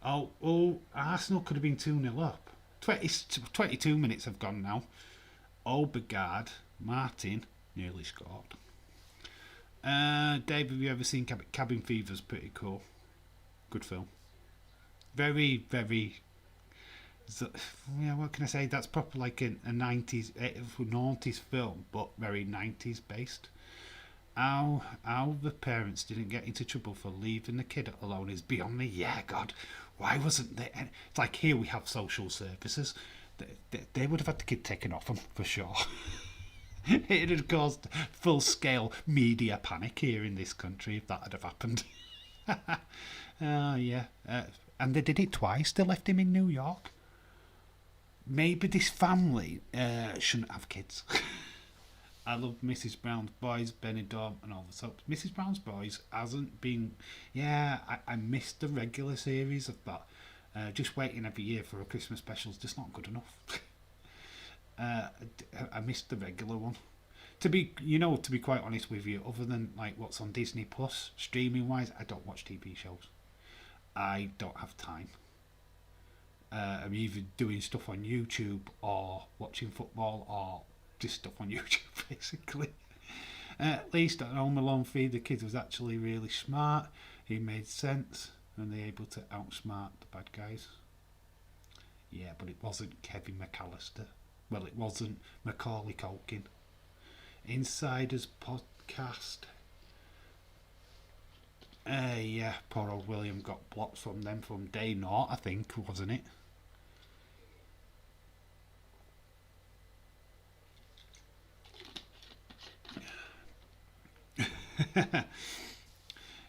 Oh, Arsenal could have been 2-0 up. 22 minutes have gone now. Obergard, Martin, nearly scored. Dave, have you ever seen Cabin Fever's pretty cool. Good film. Very, very... Yeah, what can I say? That's proper like a 90s film, but very 90s based. How the parents didn't get into trouble for leaving the kid alone is beyond me. Yeah, God, why wasn't there? It's like here we have social services. They would have had the kid taken off them for sure. It had caused full-scale media panic here in this country if that had have happened. Yeah. And they did it twice. They left him in New York. Maybe this family shouldn't have kids. I love Mrs. Brown's Boys, Benidorm and all the soaps. Mrs. Brown's Boys hasn't been... Yeah, I missed the regular series of that. Just waiting every year for a Christmas special is just not good enough. I missed the regular one. To be quite honest with you, other than like what's on Disney Plus, streaming wise, I don't watch TV shows. I don't have time. I'm either doing stuff on YouTube or watching football or just stuff on YouTube, basically. At least on Home Alone 3, the kid was actually really smart. He made sense, and they're able to outsmart the bad guys. Yeah, but it wasn't Kevin McAllister. Well, it wasn't Macaulay Culkin. Insiders podcast. Yeah, poor old William got blocked from them from day naught, I think, wasn't it?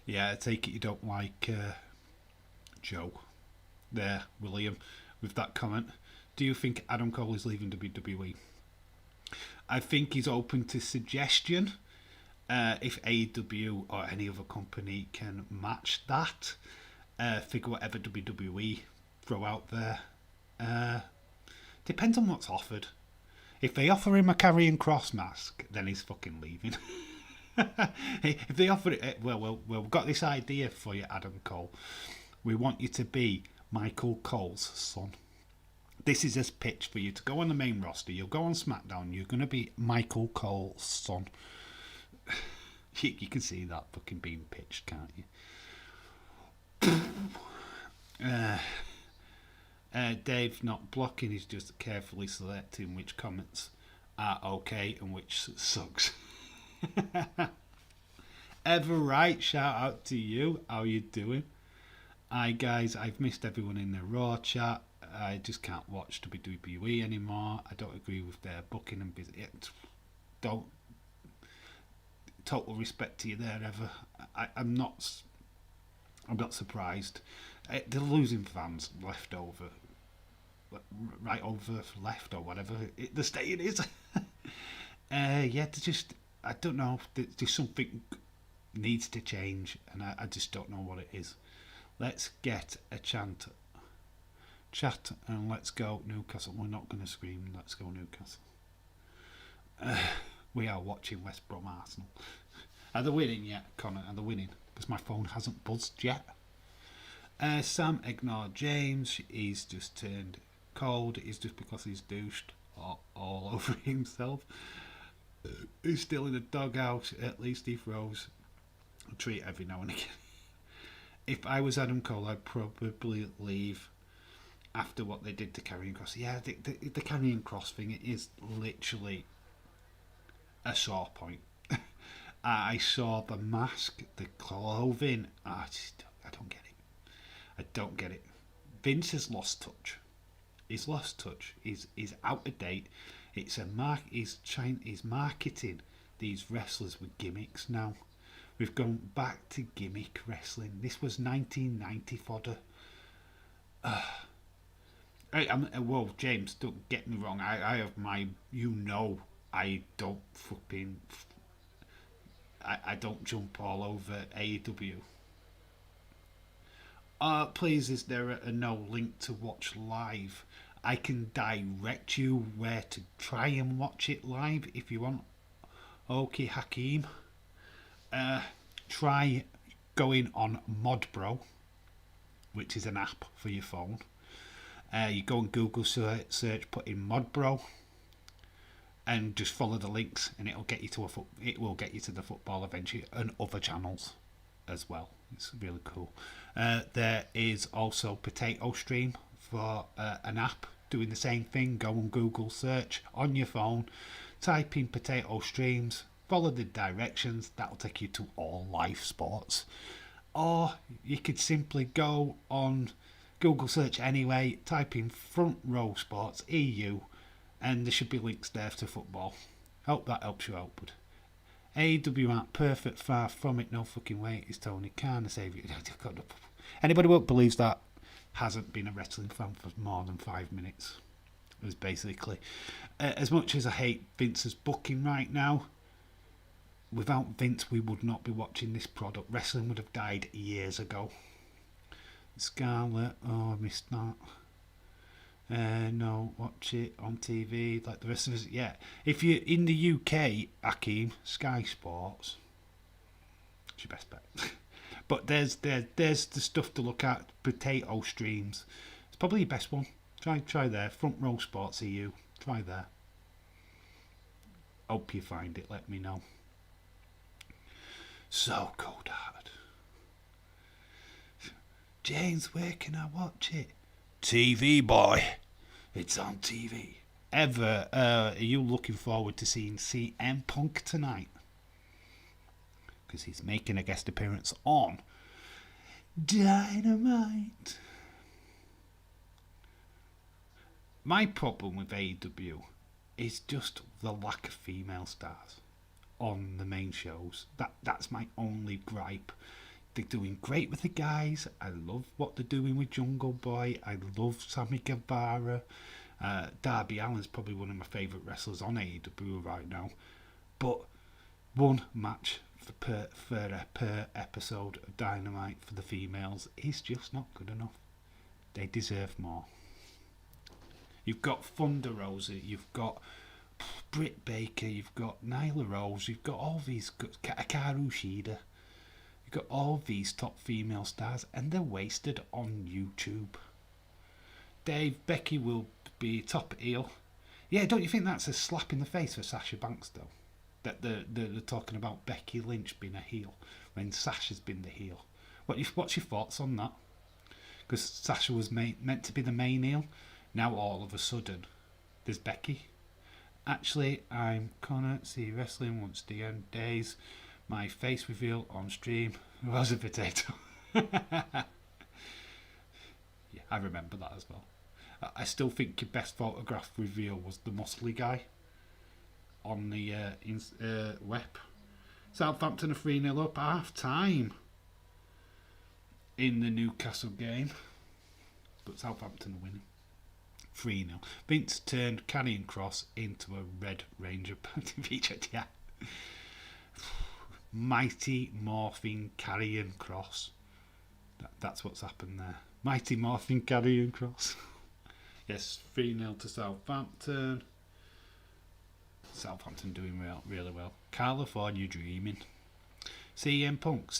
Yeah, I take it you don't like Joe there, William, with that comment. Do you think Adam Cole is leaving WWE? I think he's open to suggestion. If AEW or any other company can match that, figure whatever WWE throw out there. Depends on what's offered. If they offer him a Karrion Kross mask, then he's fucking leaving. If they offer it, well, we've got this idea for you, Adam Cole. We want you to be Michael Cole's son. This is his pitch for you to go on the main roster. You'll go on SmackDown. You're going to be Michael Cole's son. You can see that fucking being pitched, can't you? Dave not blocking, he's just carefully selecting which comments are okay and which sucks. Ever right, shout out to you. How you doing? Hi guys, I've missed everyone in the Raw chat. I just can't watch WWE anymore. I don't agree with their booking and business. Don't. Total respect to you there, Ever. I'm not surprised. They're losing fans left over, right over left or whatever the state is. Yeah, just I don't know. There's something needs to change, and I just don't know what it is. Let's get a chat and let's go Newcastle. We're not going to scream. Let's go Newcastle. We are watching West Brom Arsenal. Are they winning yet, Connor? Are they winning? Because my phone hasn't buzzed yet. Sam ignored James. He's just turned cold. It's just because he's douched all over himself. He's still in the doghouse. At least he throws a treat every now and again. If I was Adam Cole, I'd probably leave after what they did to Karrion Kross. Yeah, the Karrion Kross thing, it is literally a sore point. I saw the mask, the clothing. I don't get it. I don't get it. Vince has lost touch. He's lost touch. He's out of date. He's marketing these wrestlers with gimmicks now. We've gone back to gimmick wrestling. This was 1990 fodder. Well, James, don't get me wrong. I have my, I don't fucking, I don't jump all over AEW. Please, is there a no link to watch live? I can direct you where to try and watch it live if you want. Okay, Hakeem. Try going on Modbro, which is an app for your phone. You go on Google search, put in Modbro, and just follow the links, and it'll get you to the football eventually, and other channels as well. It's really cool. There is also Potato Stream for an app doing the same thing. Go on Google search on your phone, type in Potato Streams, follow the directions. That'll take you to all live sports. Or you could simply go on Google search anyway, type in Front Row Sports EU, and there should be links there to football. Hope that helps you out, bud. AEW aren't perfect, far from it, no fucking way. It's Tony Khan, a saviour. Anybody who believes that hasn't been a wrestling fan for more than 5 minutes. It was basically, as much as I hate Vince's booking right now, without Vince we would not be watching this product. Wrestling would have died years ago. Scarlet, oh, I missed that. No, watch it on TV like the rest of us. Yeah, if you're in the UK, Akeem, Sky Sports, it's your best bet. But there's the stuff to look at. Potato Streams, it's probably your best one. Try there. Front Row Sports EU. Try there. Hope you find it. Let me know. So cold-hearted. James, where can I watch it? TV, boy. It's on TV. Are you looking forward to seeing CM Punk tonight? Because he's making a guest appearance on Dynamite. My problem with AEW is just the lack of female stars on the main shows. That's my only gripe. They're doing great with the guys. I love what they're doing with Jungle Boy. I love Sammy Guevara. Darby Allin's probably one of my favourite wrestlers on AEW right now. But one match per episode of Dynamite for the females is just not good enough. They deserve more. You've got Thunder Rosa, you've got Britt Baker, you've got Nyla Rose, you've got all these, Hikaru Shida, you've got all these top female stars, and they're wasted on YouTube. Becky will be top heel. Yeah, don't you think that's a slap in the face for Sasha Banks, though? That they're talking about Becky Lynch being a heel when Sasha's been the heel. What's your thoughts on that? Because Sasha was meant to be the main heel. Now all of a sudden, there's Becky. Actually, I'm gonna see wrestling once the end days. My face reveal on stream was a potato. Yeah, I remember that as well. I still think your best photograph reveal was the muscly guy on the web. Southampton are 3-0 up half time in the Newcastle game, but Southampton are winning 3-0. Vince turned Karrion Kross into a Red Ranger featured. Yeah, Mighty Morphing Karrion Kross. That's what's happened there. Mighty Morphing Karrion Kross. Yes, 3-0 to Southampton. Southampton doing really well. California Dreaming. CM Punk.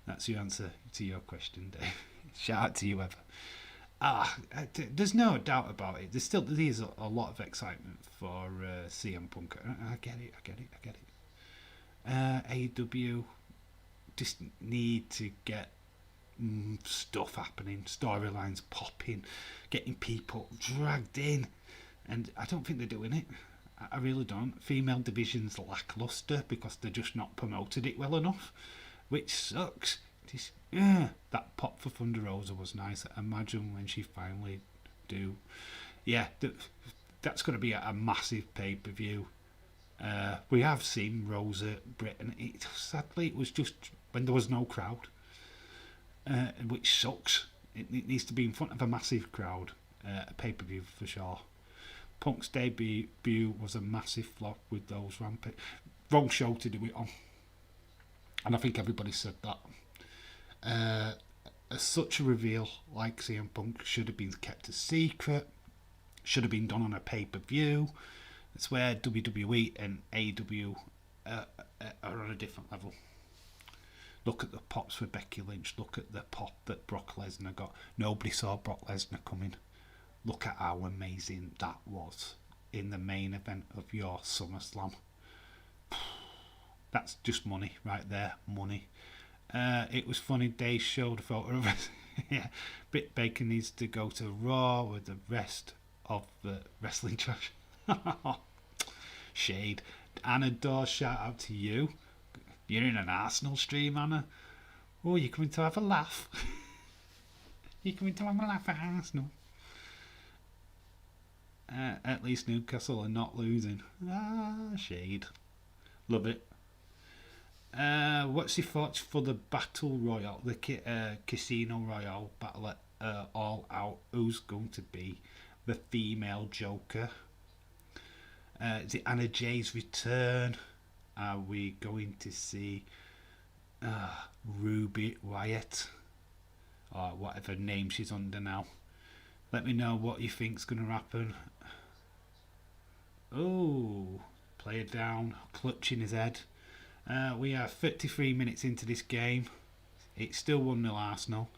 That's your answer to your question, Dave. Shout out to you, Ever. There's no doubt about it. There's a lot of excitement for CM Punk. I get it. AEW just need to get stuff happening, storylines popping, getting people dragged in, and I don't think they're doing it. I really don't. Female division's lackluster because they're just not promoted it well enough, which sucks. That pop for Thunder Rosa was nice. Imagine when she finally do. Yeah, that's going to be a massive pay-per-view. We have seen Rosa Britain. Sadly, it was just when there was no crowd, which sucks. It needs to be in front of a massive crowd. A pay-per-view for sure. Punk's debut was a massive flop with those rampage. Wrong show to do it on. And I think everybody said that. Such a reveal like CM Punk should have been kept a secret. Should have been done on a pay-per-view. It's where WWE and AEW are on a different level. Look at the pops for Becky Lynch. Look at the pop that Brock Lesnar got. Nobody saw Brock Lesnar coming. Look at how amazing that was in the main event of your SummerSlam. That's just money right there. Money. It was funny. They showed a photo of it. Yeah, Britt Baker needs to go to Raw with the rest of the wrestling trash. Shade. Anna Dawes, shout out to you. You're in an Arsenal stream, Anna. Oh, you're coming to have a laugh. You're coming to have a laugh at Arsenal. At least Newcastle are not losing. Shade. Love it. What's your thoughts for the Battle Royale, the Casino Royale battle at All Out? Who's going to be the female Joker? Is it Anna Jay's return? Are we going to see Ruby Wyatt? Or whatever name she's under now. Let me know what you think's going to happen. Oh, player down, clutching his head. We are 33 minutes into this game. It's still 1-0 Arsenal.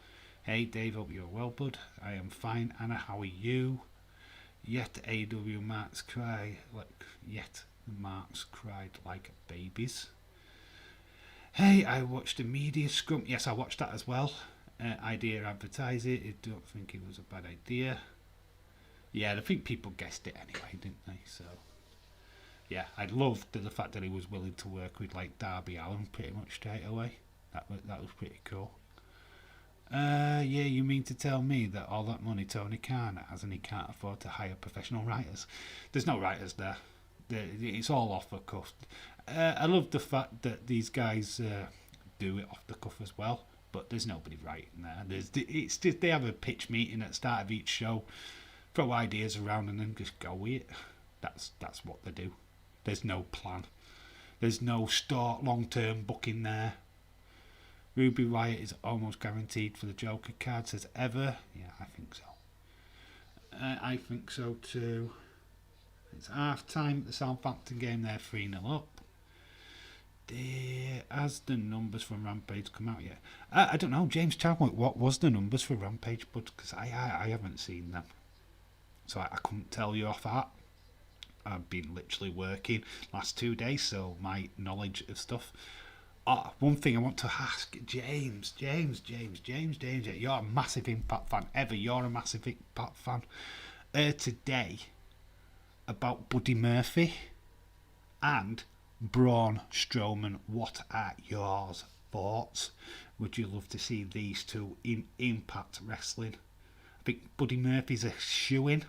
Hey Dave, hope you're well, bud. I am fine. Anna, how are you? Yet AW marks cry like yet the marks cried like babies. Hey, I watched a media scrum. Yes, I watched that as well. Idea advertise it. I don't think it was a bad idea. Yeah, I think people guessed it anyway, didn't they? So yeah, I loved the fact that he was willing to work with like Darby Allin pretty much straight away. That was pretty cool. Yeah, you mean to tell me that all that money Tony Khan has and he can't afford to hire professional writers? There's no writers there. It's all off the cuff. I love the fact that these guys do it off the cuff as well, but there's nobody writing there. It's just they have a pitch meeting at the start of each show, throw ideas around, and then just go with it. That's what they do. There's no plan. There's no long-term booking there. Ruby Riott is almost guaranteed for the Joker card, says Ever. Yeah, I think so. I think so too. It's half time at the Southampton game, they're 3-0 up. Has the numbers from Rampage come out yet? I don't know, James Chadwick, what was the numbers for Rampage? Because I haven't seen them. So I couldn't tell you off that. I've been literally working last 2 days, so my knowledge of stuff. One thing I want to ask James, you're a massive Impact fan. You're a massive Impact fan. Today, about Buddy Murphy and Braun Strowman. What are your thoughts? Would you love to see these two in Impact Wrestling? I think Buddy Murphy's a shoo-in.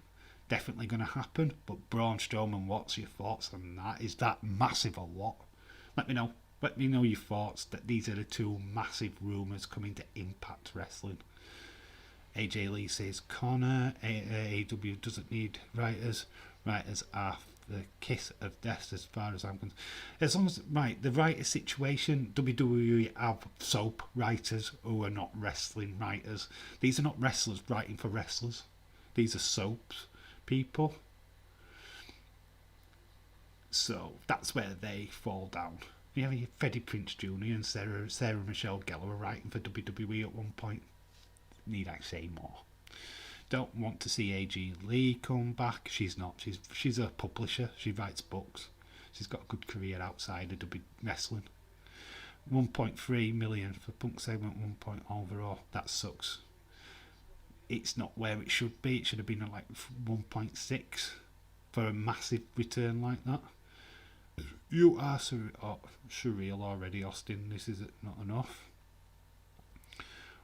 Definitely going to happen. But Braun Strowman, what's your thoughts on that? Is that massive or what? Let me know. Let me know your thoughts that these are the two massive rumours coming to Impact Wrestling. AJ Lee says Connor, AEW doesn't need writers. Writers are the kiss of death as far as I'm concerned. As long as, the writer situation, WWE have soap writers who are not wrestling writers. These are not wrestlers writing for wrestlers. These are soaps people. So that's where they fall down. You have Freddie Prinze Jr. and Sarah Michelle Gellar were writing for WWE at one point. Need I say more? Don't want to see AJ Lee come back. She's not. She's a publisher. She writes books. She's got a good career outside of wrestling. 1.3 million for Punk segment, 1 point overall. That sucks. It's not where it should be. It should have been at like 1.6 for a massive return like that. You are surreal already, Austin. This is not enough.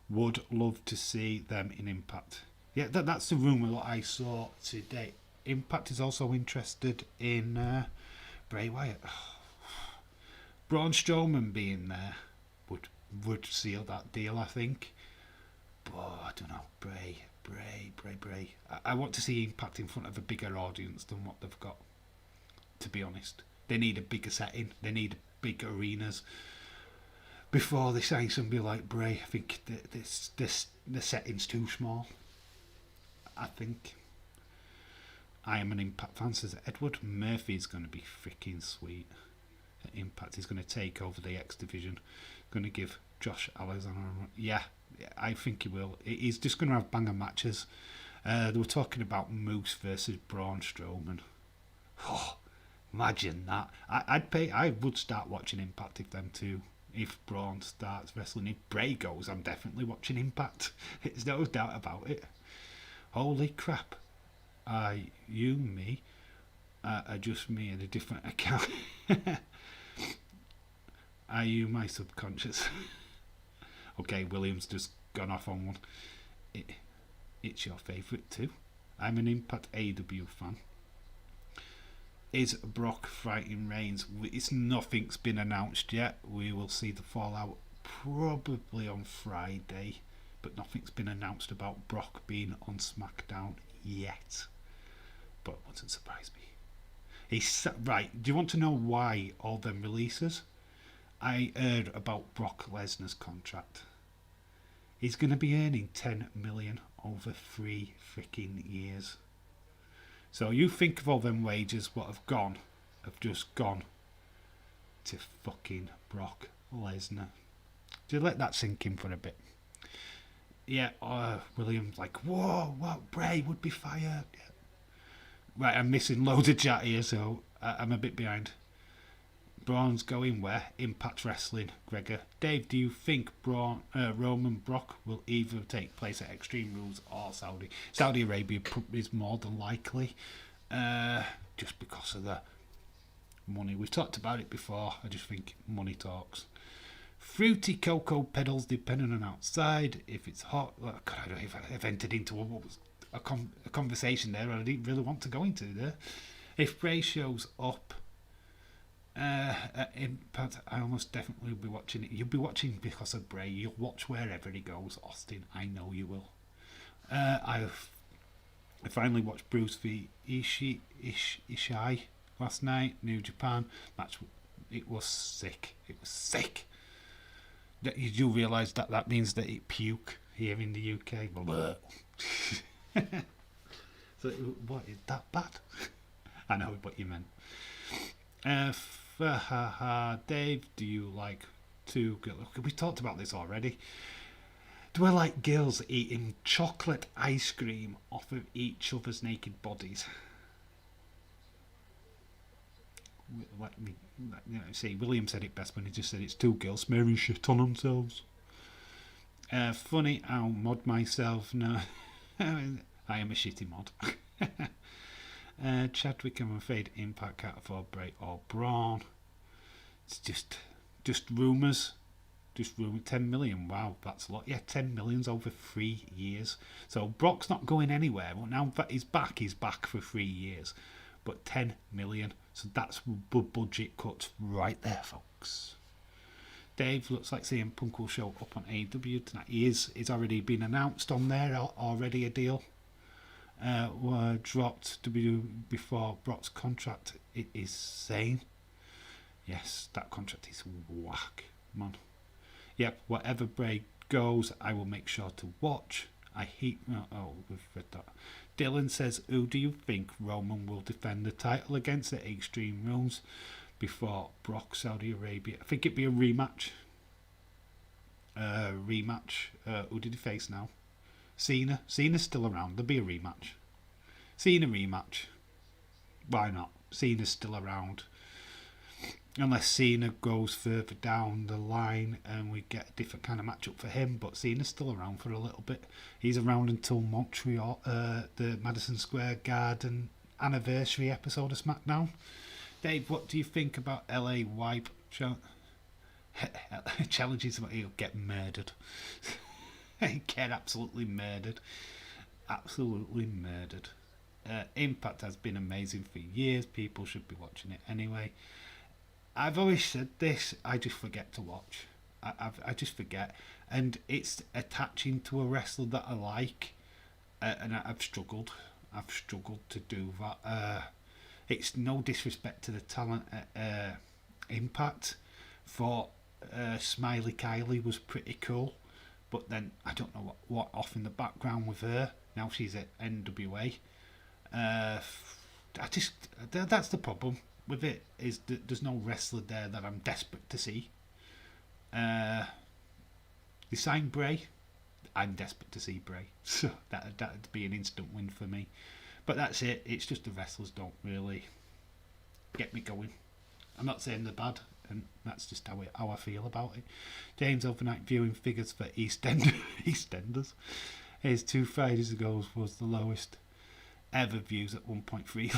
Would love to see them in Impact. Yeah, that's the rumour that I saw today. Impact is also interested in Bray Wyatt. Braun Strowman being there would seal that deal, I think. But I don't know. Bray. I want to see Impact in front of a bigger audience than what they've got, to be honest. They need a bigger setting. They need big arenas. Before they sign somebody like Bray, I think the setting's too small. I think. I am an Impact fan, says Edward. Murphy's going to be freaking sweet. Impact is going to take over the X Division. Going to give Josh Alexander a run. Yeah, I think he will. He's just going to have banger matches. They were talking about Moose versus Braun Strowman. Oh, imagine that. I would start watching Impact if them two. If Braun starts wrestling, if Bray goes, I'm definitely watching Impact. There's no doubt about it. Holy crap. Me? Are just me in a different account. Are you my subconscious? Okay, William's just gone off on one. It's your favourite too. I'm an Impact AW fan. Is Brock fighting Reigns? Nothing's been announced yet. We will see the fallout probably on Friday, but nothing's been announced about Brock being on SmackDown yet. But it wouldn't surprise me. Right, do you want to know why all them releases? I heard about Brock Lesnar's contract. He's going to be earning 10 million over 3 freaking years. So you think of all them wages what have just gone to fucking Brock Lesnar. Do you let that sink in for a bit? Yeah, William's like, whoa, what, Bray would be fired. Yeah. Right, I'm missing loads of chat here, so I'm a bit behind. Braun's going where? Impact Wrestling. Gregor. Dave, do you think Roman Brock will either take place at Extreme Rules or Saudi? Saudi Arabia is more than likely. Just because of the money. We've talked about it before. I just think money talks. Fruity cocoa pedals depending on outside. If it's hot, God, I don't know if I've entered into a conversation there I didn't really want to go into there. If Bray shows up Impact, I almost definitely will be watching it. You'll be watching because of Bray. You'll watch wherever he goes, Austin. I know you will. I finally watched Bruce v Ishii last night. New Japan match. It was sick. It was sick. You do realise that means that it puke here in the UK. So what is that bad? I know what you meant. Dave, do you like to? We talked about this already. Do I like girls eating chocolate ice cream off of each other's naked bodies? Let me see. William said it best when he just said it's two girls smearing shit on themselves. Funny, I'll mod myself. No, I am a shitty mod. Chadwick, I'm afraid Impact can't afford Bray or Braun. It's just rumours. Just rumour. 10 million. Wow, that's a lot. Yeah, 10 million's over 3 years. So Brock's not going anywhere. Well, now that he's back for 3 years. But 10 million. So that's budget cuts right there, folks. Dave, looks like CM Punk will show up on AEW tonight. He's already been announced on there. Already a deal. Were dropped before Brock's contract. It is sane. Yes, that contract is whack, man. Yep, whatever Bray goes, I will make sure to watch. I hate. Oh, we've read that. Dylan says, who do you think Roman will defend the title against at Extreme Rules before Brock, Saudi Arabia? I think it'd be a rematch. Who did he face now? Cena. Cena's still around. There'll be a rematch. Cena rematch. Why not? Cena's still around. Unless Cena goes further down the line and we get a different kind of matchup for him, but Cena's still around for a little bit. He's around until Montreal, the Madison Square Garden anniversary episode of SmackDown. Dave, what do you think about LA Wipe challenges? He'll get murdered. Get absolutely murdered. Absolutely murdered. Impact has been amazing for years. People should be watching it anyway. I've always said this. I just forget to watch. I just forget, and it's attaching to a wrestler that I like, and I've struggled. I've struggled to do that. It's no disrespect to the talent at Impact. For Smiley Kylie was pretty cool, but then I don't know what off in the background with her. Now she's at NWA. That's the problem with it, is that there's no wrestler there that I'm desperate to see. They signed Bray. I'm desperate to see Bray, so that'd be an instant win for me. But that's it. It's just the wrestlers don't really get me going. I'm not saying they're bad, and that's just how I feel about it. James, overnight viewing figures for EastEnders. His 2 Fridays ago was the lowest ever views at 1.3.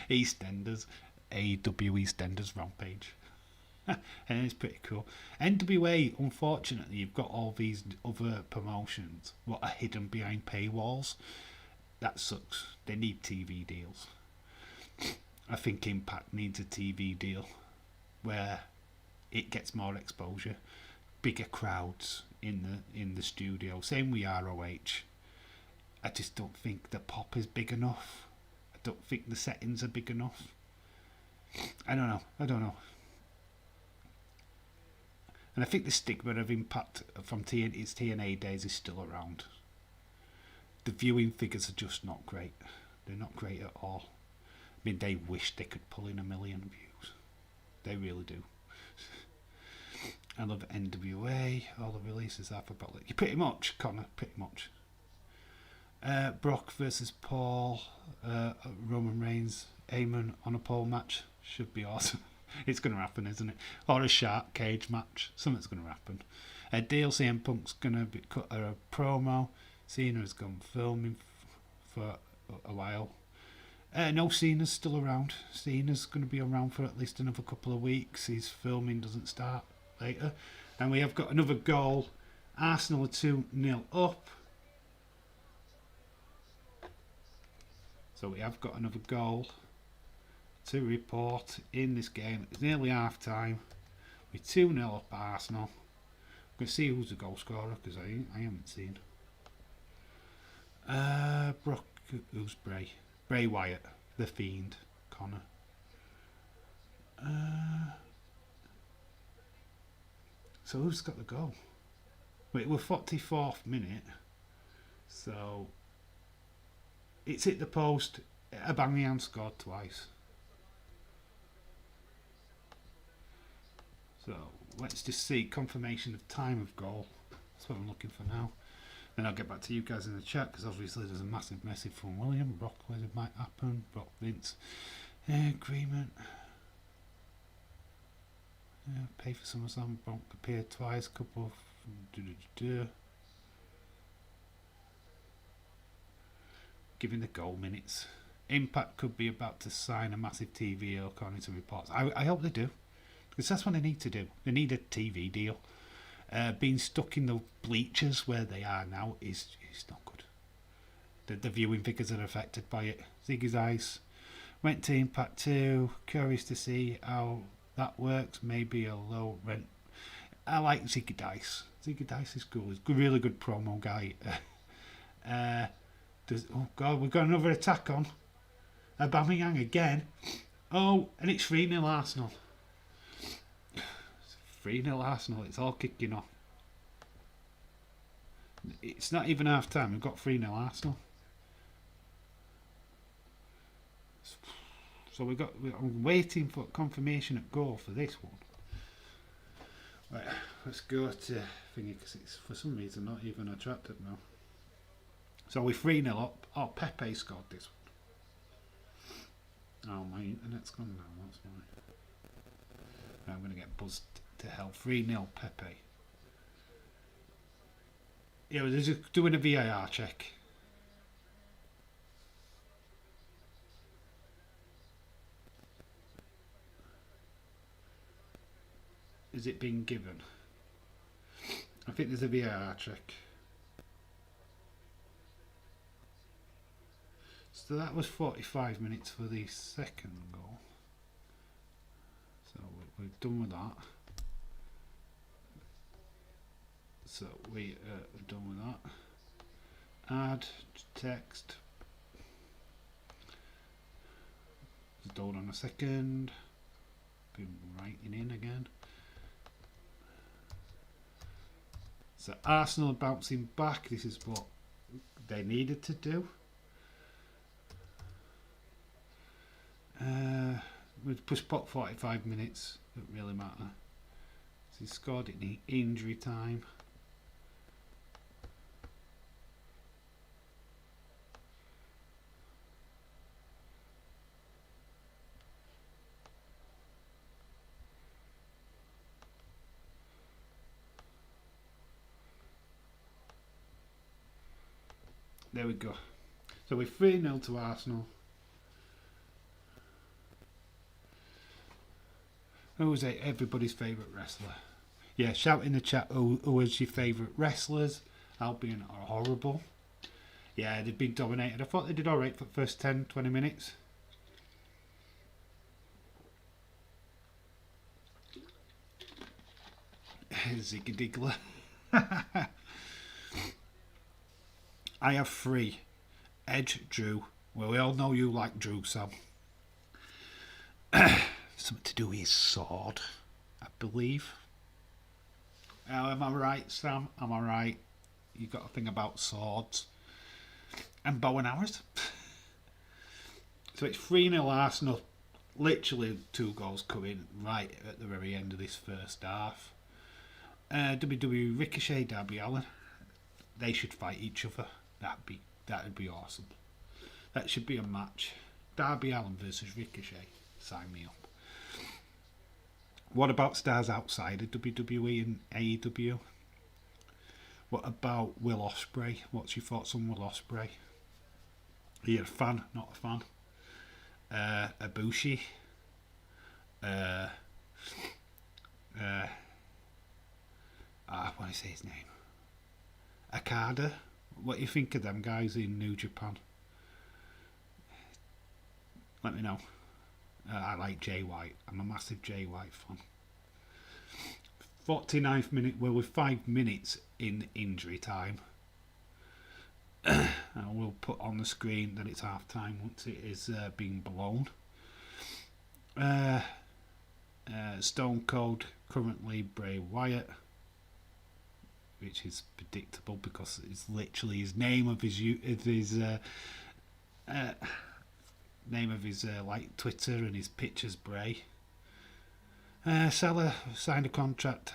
EastEnders, AEW EastEnders Rampage. And it's pretty cool. NWA, unfortunately, you've got all these other promotions what are hidden behind paywalls. That sucks. They need TV deals. I think Impact needs a TV deal where it gets more exposure, bigger crowds in the studio. Same with ROH. I just don't think the pop is big enough. I don't think the settings are big enough. I don't know. And I think the stigma of Impact from its TNA days is still around. The viewing figures are just not great. They're not great at all. I mean, they wish they could pull in 1 million views. They really do. I love NWA. All the releases I've about. Pretty much, Connor. Pretty much. Brock versus Paul, Roman Reigns, Eamon on a pole match. Should be awesome. It's going to happen, isn't it? Or a shark cage match. Something's going to happen. DLC and Punk's going to cut a promo. Cena's gone filming for a while. No, Cena's still around. Cena's going to be around for at least another couple of weeks. His filming doesn't start later. And we have got another goal. Arsenal are 2-0 up. So we have got another goal to report in this game. It's nearly half time. We're 2-0 up Arsenal. I'm going to see who's the goal scorer because I haven't seen. Brock, who's Bray? Bray Wyatt, the Fiend, Connor. So who's got the goal? Wait, we're 44th minute. So it's hit the post. Aubameyang scored twice. So let's just see confirmation of time of goal. That's what I'm looking for now. Then I'll get back to you guys in the chat because obviously there's a massive message from William. Brock, whether it might happen. Brock, Vince. Agreement. Pay for SummerSlam. Brock appeared twice. Couple of... Giving the goal minutes. Impact could be about to sign a massive TV deal according to reports. I hope they do. Because that's what they need to do. They need a TV deal. Being stuck in the bleachers where they are now is not good. The viewing figures are affected by it. Ziggy Dice went to Impact 2. Curious to see how that works. Maybe a low rent. I like Ziggy Dice. Ziggy Dice is cool. He's a really good promo guy. Oh God, we've got another attack on. Aubameyang again. Oh, and it's 3-0 Arsenal. 3-0 Arsenal, it's all kicking off. It's not even half time, we've got 3-0 Arsenal. So I'm waiting for confirmation at goal for this one. Right, let's go to thingy because it's for some reason not even attracted now. So we're 3-0 up. Oh, Pepe scored this one. Oh, my internet's gone now, that's why. I'm going to get buzzed to hell. 3-0 Pepe. Yeah, we're just doing a VAR check. Is it being given? I think there's a VAR check. So that was 45 minutes for the second goal. So we're done with that. So we are done with that. Add text. Just hold on a second. Been writing in again. So Arsenal are bouncing back. This is what they needed to do. We've pushed pot 45 minutes. Doesn't really matter. So he scored it in injury time. There we go. So we're 3-0 to Arsenal. Who was it? Everybody's favourite wrestler. Yeah, shout in the chat who was your favourite wrestlers. Albion are horrible. Yeah, they've been dominated. I thought they did alright for the first 10-20 minutes. Ziggy Diggler. I have 3. Edge, Drew. Well, we all know you like Drew, Sam. Something to do with his sword, I believe. Am I right, Sam? Am I right? You got a thing about swords and bow and arrows. So it's 3-0 Arsenal. Literally 2 goals coming right at the very end of this first half. WWE Ricochet, Darby Allin. They should fight each other. That'd be That would be awesome. That should be a match. Darby Allin versus Ricochet. Sign me up. What about stars outside of WWE and AEW? What about Will Ospreay? What's your thoughts on Will Ospreay? Are you a fan? Not a fan? Ibushi? What I say his name? Okada? What do you think of them guys in New Japan? Let me know. I like Jay White. I'm a massive Jay White fan. 49th minute. Well, with 5 minutes in injury time. I will put on the screen that it's half time once it is being blown. Stone Cold currently Bray Wyatt, which is predictable because it's literally his name of his like Twitter, and his picture's Bray. Seller signed a contract.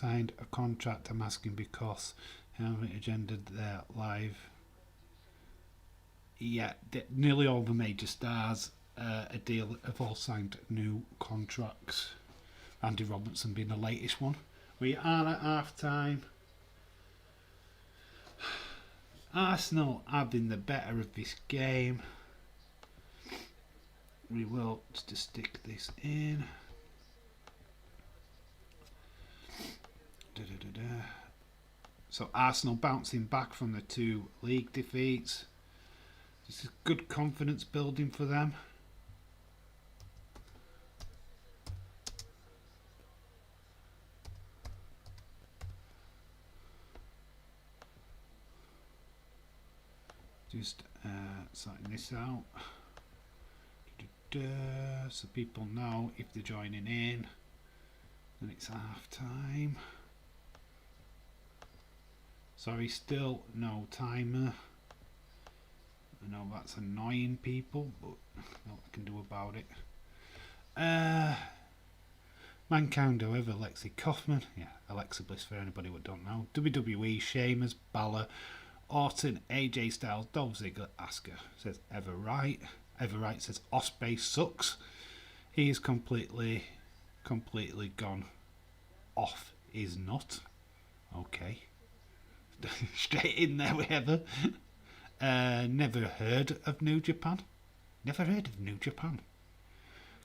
I'm asking because haven't agendaed their live. Yeah, nearly all the major stars a deal have all signed new contracts. Andy Robertson being the latest one. We are at half time. Arsenal having the better of this game. We will just stick this in. So Arsenal bouncing back from the 2 league defeats. This is good confidence building for them. Just sorting this out. So people know if they're joining in, then it's half time. Sorry, still no timer. I know that's annoying people, but what I can do about it. Mankind, however, Alexi Kaufman. Yeah, Alexa Bliss for anybody who don't know. WWE, Sheamus, Balor, Orton, AJ Styles, Dolph Ziggler, Asuka. Says Everright. Everright says Ospreay sucks. He is completely gone off his nut. Okay. Straight in there with Heather. Never heard of New Japan. Never heard of New Japan.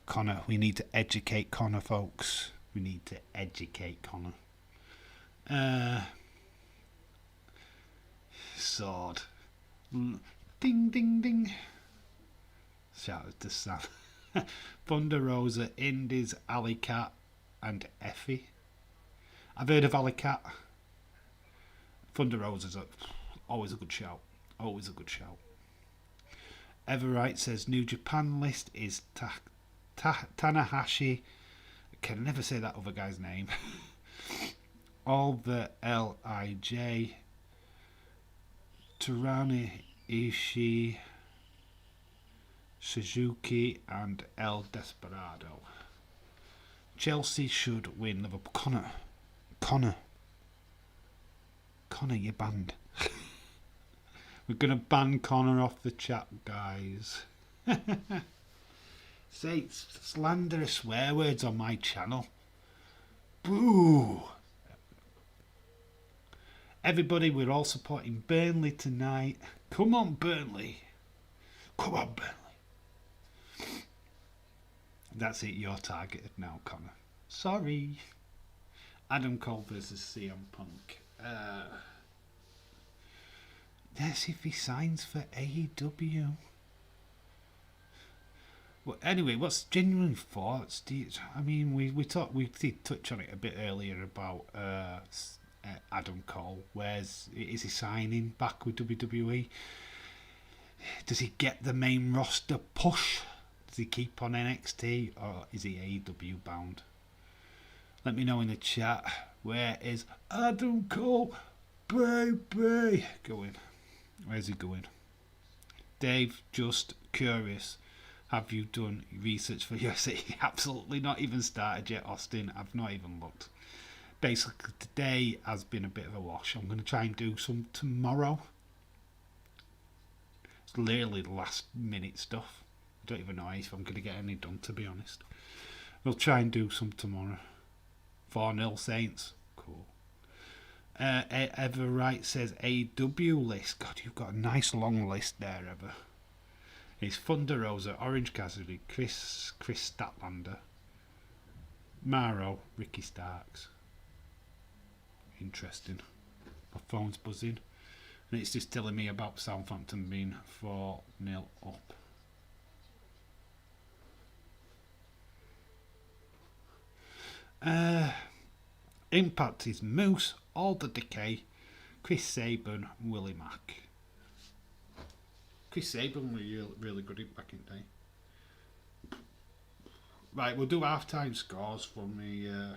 Connor, we need to educate Connor, folks. We need to educate Connor. Sword. Ding, ding, ding. Shout out to Sam. Thunder Rosa, Indies, Alley Cat, and Effie. I've heard of Alley Cat. Thunder Rosa's always a good shout. Always a good shout. Everright says New Japan list is Tanahashi. I can never say that other guy's name. All the LIJ. Tarani Ishii, Suzuki, and El Desperado. Chelsea should win Liverpool. Connor, you're banned. We're going to ban Connor off the chat, guys. Say slanderous swear words on my channel. Boo! Everybody, we're all supporting Burnley tonight. Come on, Burnley. Come on, Burnley. That's it, you're targeted now, Connor. Sorry. Adam Cole versus CM Punk. Let's see if he signs for AEW. Well, anyway, what's genuine thoughts? I mean, we did touch on it a bit earlier about Adam Cole. Is he signing back with WWE? Does he get the main roster push? Does he keep on NXT, or is he AEW bound? Let me know in the chat. Where is Adam Cole, baby, going? Where's he going? Dave, just curious. Have you done research for USA? Absolutely not even started yet, Austin. I've not even looked. Basically, today has been a bit of a wash. I'm going to try and do some tomorrow. It's literally last minute stuff. I don't even know if I'm going to get any done, to be honest. We'll try and do some tomorrow. 4-0 Saints. Cool. Everright says AW list. God, you've got a nice long list there, Ever. It's Thunder Rosa, Orange Cassidy, Chris Statlander, Maro, Ricky Starks. Interesting. My phone's buzzing. And it's just telling me about Southampton being 4-0 up. Impact is Moose, Alder Decay, Chris Saban, Willie Mack. Chris Saban was really good back in the day. Right, we'll do half-time scores from the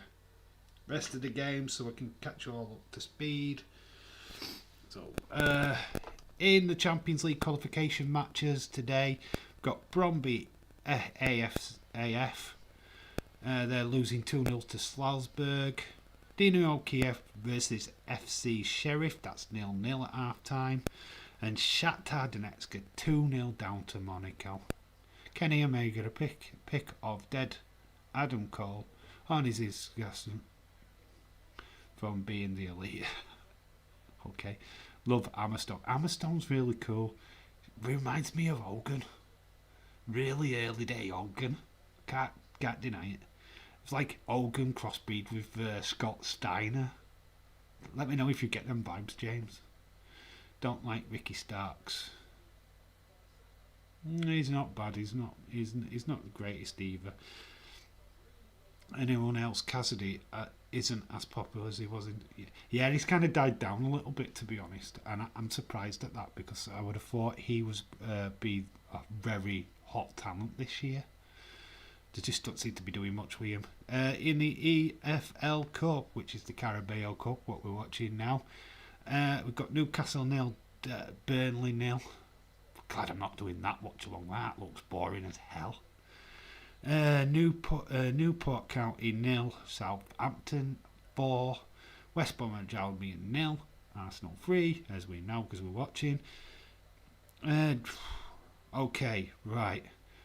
rest of the game so I can catch you all up to speed. So, in the Champions League qualification matches today, we've got Bromby AF. They're losing 2-0 to Salzburg. Dynamo Kiev versus FC Sheriff. That's 0-0 at half-time. And Shakhtar Donetsk 2-0 down to Monaco. Kenny Omega a pick of Dead Adam Cole on his disgusting from being the elite. Okay. Love Ammerstone. Ammerstone's really cool. Reminds me of Hogan. Really early day Hogan. Can't deny it. It's like Hogan crossbreed with Scott Steiner. Let me know if you get them vibes, James. Don't like Ricky Starks. He's not bad. He's not the greatest either. Anyone else? Cassidy isn't as popular as he was in. Yeah, he's kind of died down a little bit, to be honest, and I'm surprised at that because I would have thought he was be a very hot talent this year. They just don't seem to be doing much with him. In the EFL Cup, which is the Carabao Cup, what we're watching now, we've got Newcastle 0, Burnley 0. Glad I'm not doing that much along that. Looks boring as hell. Newport County 0, Southampton 4, West Brom and Arsenal 0, Arsenal 3, as we know because we're watching. Okay, right.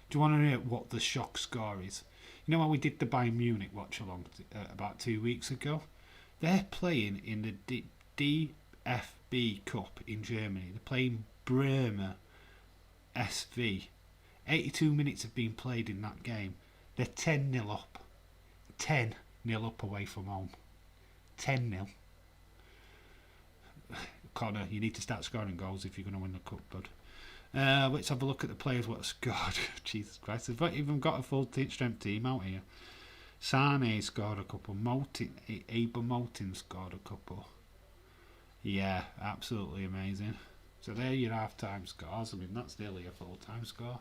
Do you want to know what the shock score is? You know how we did the Bayern Munich watch along about 2 weeks ago? They're playing in the DFB Cup in Germany. They're playing Bremer SV. 82 minutes have been played in that game. They're 10-0 up. 10-0 up away from home. 10-0. Connor, you need to start scoring goals if you're going to win the cup, bud. Let's have a look at the players what have scored. Jesus Christ, they've not even got a full strength team out here. Sane scored a couple. Motin scored a couple. Yeah, absolutely amazing. So there are your half-time scores. I mean, that's nearly a full-time score.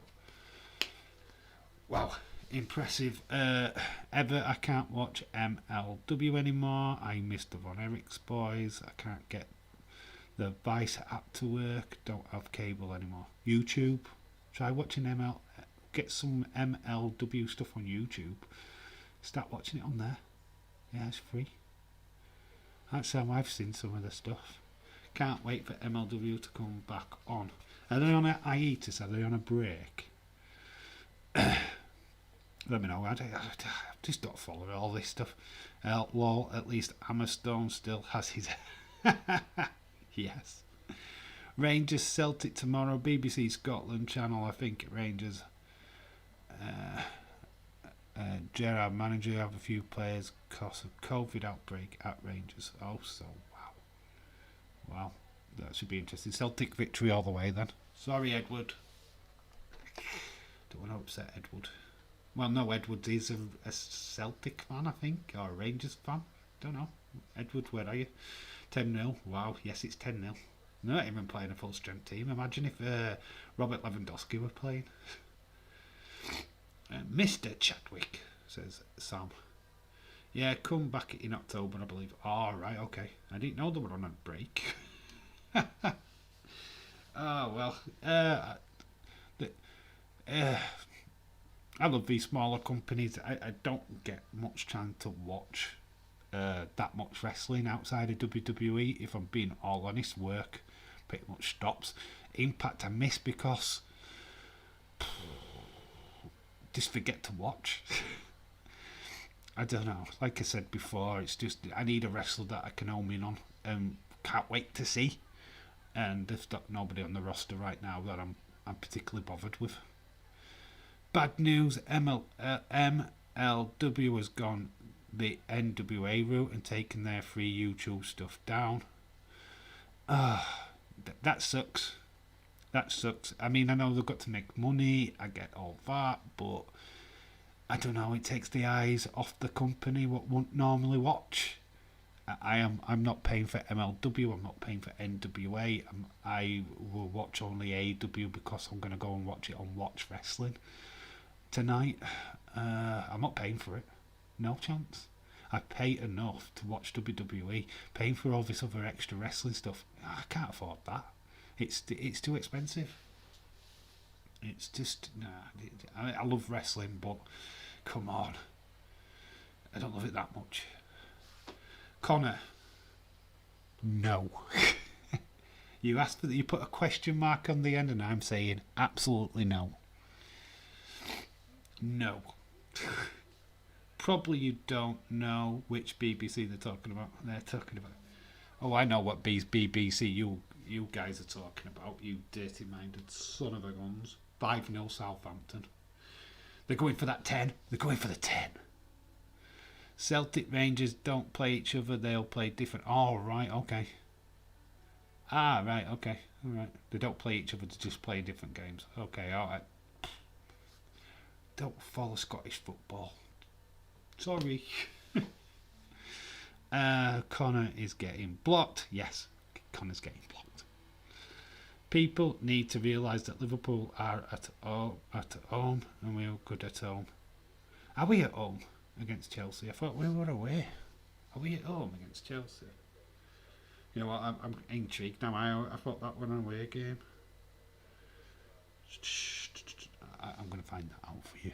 Wow, impressive. Ever, I can't watch MLW anymore. I missed the Von Erichs boys. I can't get the Vice app to work. Don't have cable anymore. YouTube. Try watching get some MLW stuff on YouTube. Start watching it on there. Yeah, it's free. That's how I've seen some of the stuff. Can't wait for MLW to come back on. Are they on a hiatus? Are they on a break? Let me know. I just don't follow all this stuff. Lol, at least Hammerstone still has his... Yes. Rangers Celtic tomorrow. BBC Scotland channel, I think, at Rangers. Gerard manager have a few players because of COVID outbreak at Rangers. Oh, so wow, that should be interesting. Celtic victory all the way then. Sorry, Edward. Don't want to upset Edward. Well, no, Edward is a Celtic fan, I think, or a Rangers fan. Don't know. Edward, where are you? 10-0. Wow, yes, it's 10-0. They're not even playing a full strength team. Imagine if Robert Lewandowski were playing. Mr. Chadwick, says Sam. Yeah, come back in October, I believe. Oh, right, okay. I didn't know they were on a break. Oh, well. I love these smaller companies. I don't get much time to watch that much wrestling outside of WWE. If I'm being all honest, work pretty much stops. Impact I miss because just forget to watch. I don't know. Like I said before, it's just I need a wrestler that I can home in on and can't wait to see. And there's nobody on the roster right now that I'm particularly bothered with. Bad news: MLW has gone the NWA route and taken their free YouTube stuff down. That sucks. That sucks. I mean, I know they've got to make money. I get all that, but I don't know. It takes the eyes off the company what won't normally watch. I'm not paying for MLW. I'm not paying for NWA. I will watch only AEW because I'm going to go and watch it on Watch Wrestling tonight. I'm not paying for it. No chance. I pay enough to watch WWE. Paying for all this other extra wrestling stuff, I can't afford that. It's too expensive. It's just I love wrestling, but come on, I don't love it that much. Connor, no. You asked for that. You put a question mark on the end, and I'm saying absolutely no. No. Probably you don't know which BBC they're talking about. Oh, I know what BBC you guys are talking about. You dirty-minded son of a guns. 5-0 Southampton. They're going for that 10. They're going for the 10. Celtic Rangers don't play each other. They'll play different. Oh, right, okay. Right, okay. All right. They don't play each other. They just play different games. Okay, all right. Don't follow Scottish football. Sorry. Connor is getting blocked. Yes, Connor's getting blocked. People need to realise that Liverpool are at home and we are good at home. Are we at home against Chelsea? I thought we were away. Are we at home against Chelsea? You know what? I'm intrigued now. I thought that was an away game. I'm going to find that out for you.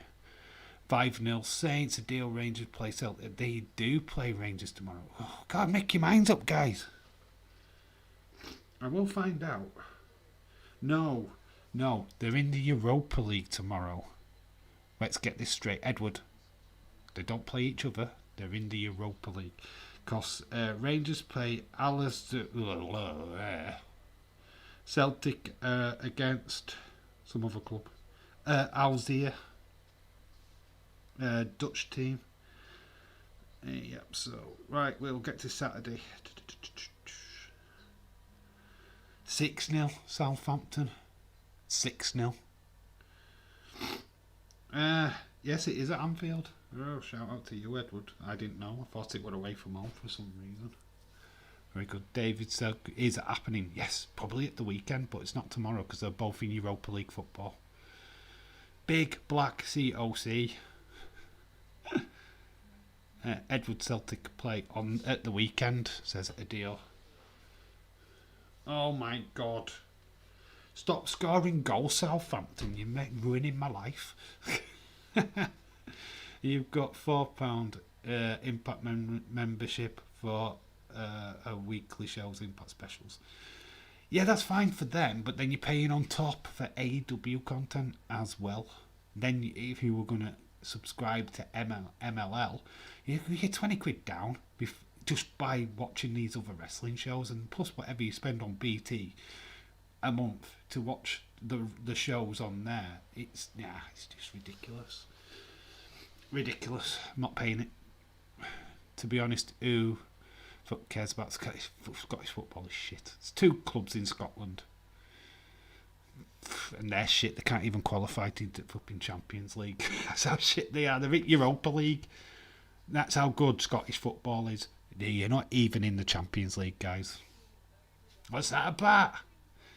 5-0 Saints. Deal Rangers play Celtic. They do play Rangers tomorrow. Oh, God, make your minds up, guys. I will find out. No, they're in the Europa League tomorrow. Let's get this straight. Edward, they don't play each other. They're in the Europa League. Because Rangers play Celtic against some other club. Alzira. Dutch team. Yep, so, right, we'll get to Saturday. 6-0 Southampton. 6-0. Yes, it is at Anfield. Oh, shout out to you, Edward. I didn't know. I thought it were away from home for some reason. Very good. David said, is it happening? Yes, probably at the weekend, but it's not tomorrow because they're both in Europa League football. Big Black COC. Edward Celtic play on at the weekend, says Adil. Oh my God. Stop scoring goals, Southampton. You're ruining my life. You've got £4 Impact membership for a weekly shows, Impact specials. Yeah, that's fine for them, but then you're paying on top for AEW content as well. Then if you were going to subscribe to MLL, you get 20 quid down just by watching these other wrestling shows, and plus whatever you spend on BT a month to watch the shows on there. It's just ridiculous. I'm not paying it. To be honest, who fuck cares about Scottish football? Is shit. There's 2 clubs in Scotland, and they're shit. They can't even qualify to the fucking Champions League. That's how shit they are. They're in Europa League. That's how good Scottish football is. You're not even in the Champions League, guys. What's that about?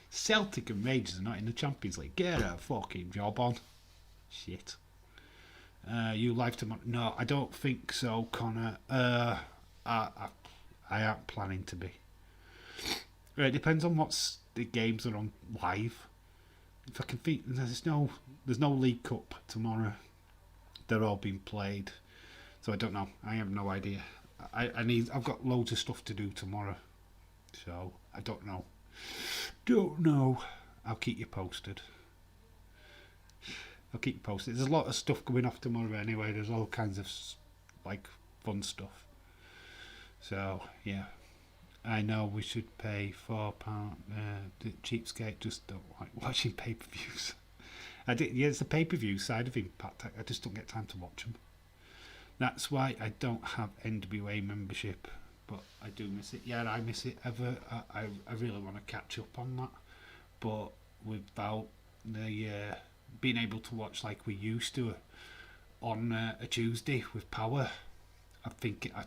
Celtic and Rangers are not in the Champions League. Get a fucking job on. Shit. You live tomorrow? No, I don't think so, Connor. I aren't planning to be. It depends on what's the games are on live. If I can think, there's no League Cup tomorrow. They're all being played, so I don't know. I have no idea. I've got loads of stuff to do tomorrow, so I don't know. I'll keep you posted. There's a lot of stuff going off tomorrow anyway. There's all kinds of like fun stuff. So yeah, I know we should pay £4. The cheapskate just don't like watching pay-per-views. It's the pay-per-view side of Impact. I just don't get time to watch them. That's why I don't have NWA membership, but I do miss it. Yeah, I miss it. I really want to catch up on that, but without the being able to watch like we used to on a Tuesday with Power. I think I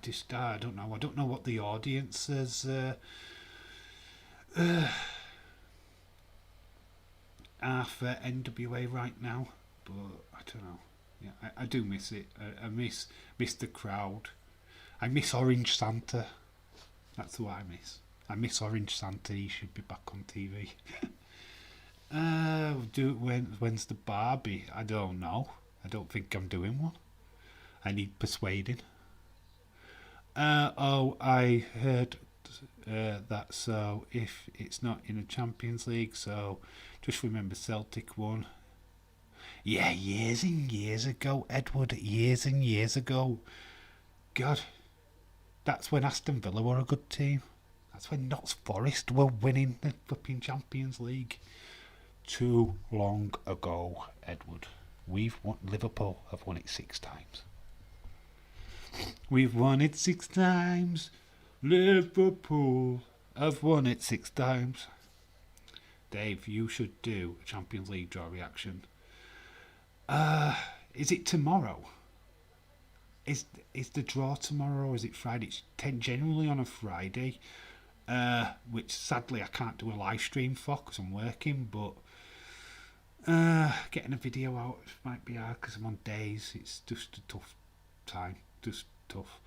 don't know. I don't know what the audience is are for NWA right now, but I don't know. Yeah, I do miss it. I miss the crowd. I miss Orange Santa. That's what I miss. I miss Orange Santa. He should be back on TV. When's the Barbie? I don't know. I don't think I'm doing one. I need persuading. I heard that, so if it's not in the Champions League, so just remember Celtic won. Yeah, years and years ago, Edward, years and years ago. God, that's when Aston Villa were a good team. That's when Notts Forest were winning the flipping Champions League. Too long ago, Edward. Liverpool have won it 6 times. We've won it 6 times. Liverpool have won it 6 times. Dave, you should do a Champions League draw reaction. Is it tomorrow? Is the draw tomorrow or is it Friday? It's generally on a Friday, which sadly I can't do a live stream for because I'm working, but getting a video out might be hard because I'm on days. It's just a tough time. Just tough.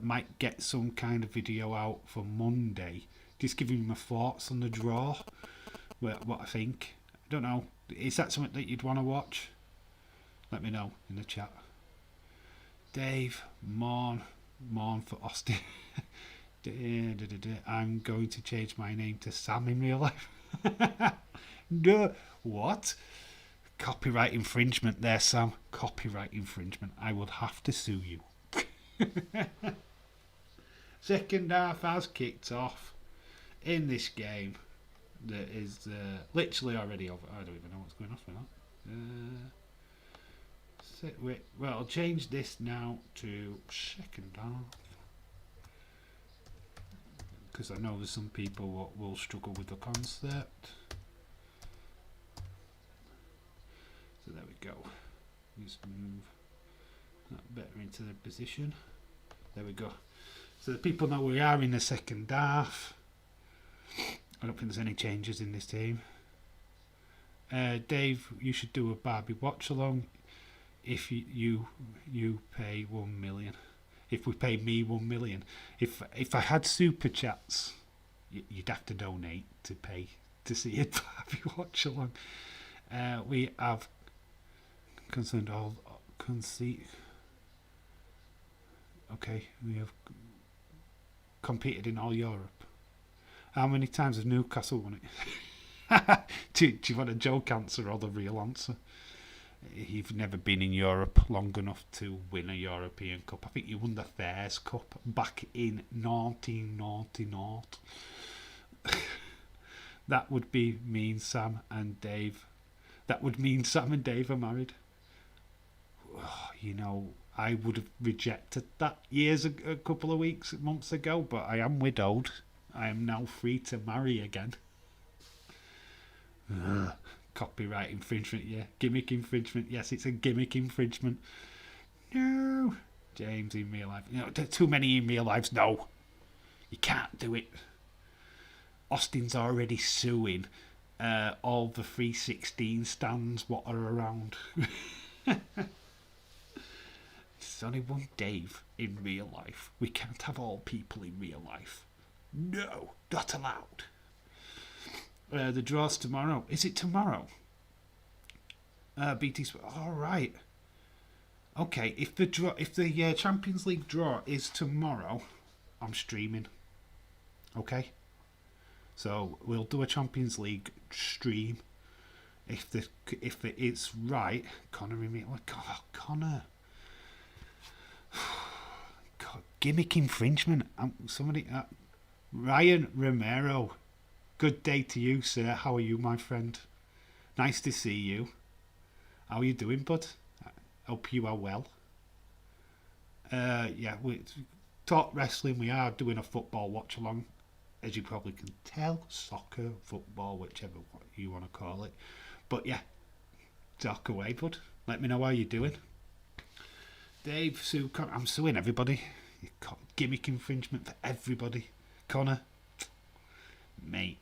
Might get some kind of video out for Monday, just giving my thoughts on the draw, what I think. I don't know. Is that something that you'd want to watch? Let me know in the chat. Dave, mourn for Austin. I'm going to change my name to Sam in real life. No, what? Copyright infringement there, Sam. Copyright infringement. I would have to sue you. Second half has kicked off in this game that is literally already over. I don't even know what's going on for that. Well, I'll change this now to second half because I know there's some people will struggle with the concept. So there we go. Just move that better into the position. There we go. So the people know we are in the second half. I don't think there's any changes in this team. Dave, you should do a Barbie watch along if you pay 1 million. If we pay me 1 million. If I had super chats, you'd have to donate to pay to see a Barbie watch along. We have concerned all conceit. Okay, we have competed in all Europe. How many times has Newcastle won it? do you want a joke answer or the real answer? You've never been in Europe long enough to win a European Cup. I think you won the Fairs Cup back in 1999. That would be mean Sam and Dave. That would mean Sam and Dave are married. Oh, you know, I would have rejected that a couple of months ago, but I am widowed. I am now free to marry again. Copyright infringement, yeah. Gimmick infringement, yes, it's a gimmick infringement. No. James in real life. You know, too many in real lives. No. You can't do it. Austin's already suing all the 316 stands what are around. There's only one Dave in real life. We can't have all people in real life. No, not allowed. The draw's tomorrow. Is it tomorrow? BT's. All right. Okay. If the Champions League draw is tomorrow, I'm streaming. Okay. So we'll do a Champions League stream if it's right. Connor, God, Connor. God, gimmick infringement. Somebody, Ryan Romero. Good day to you, sir. How are you, my friend? Nice to see you. How are you doing, bud? Hope you are well. Yeah, we talk wrestling. We are doing a football watch along, as you probably can tell. Soccer, football, whichever you want to call it. But yeah, talk away, bud. Let me know how you're doing. Dave, Sue, Connor, I'm suing everybody. Gimmick infringement for everybody. Connor, mate.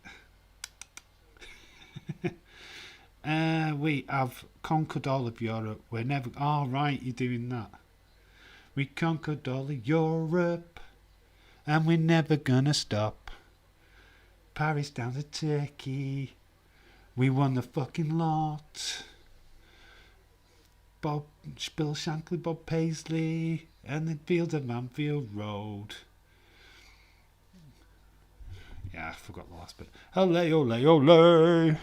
We have conquered all of Europe. We're never. All right, you're doing that. We conquered all of Europe, and we're never gonna stop. Paris down to Turkey. We won the fucking lot. Bill Shankly, Bob Paisley, and the fields of Manfield Road. Yeah, I forgot the last bit. Ole, ole, ole.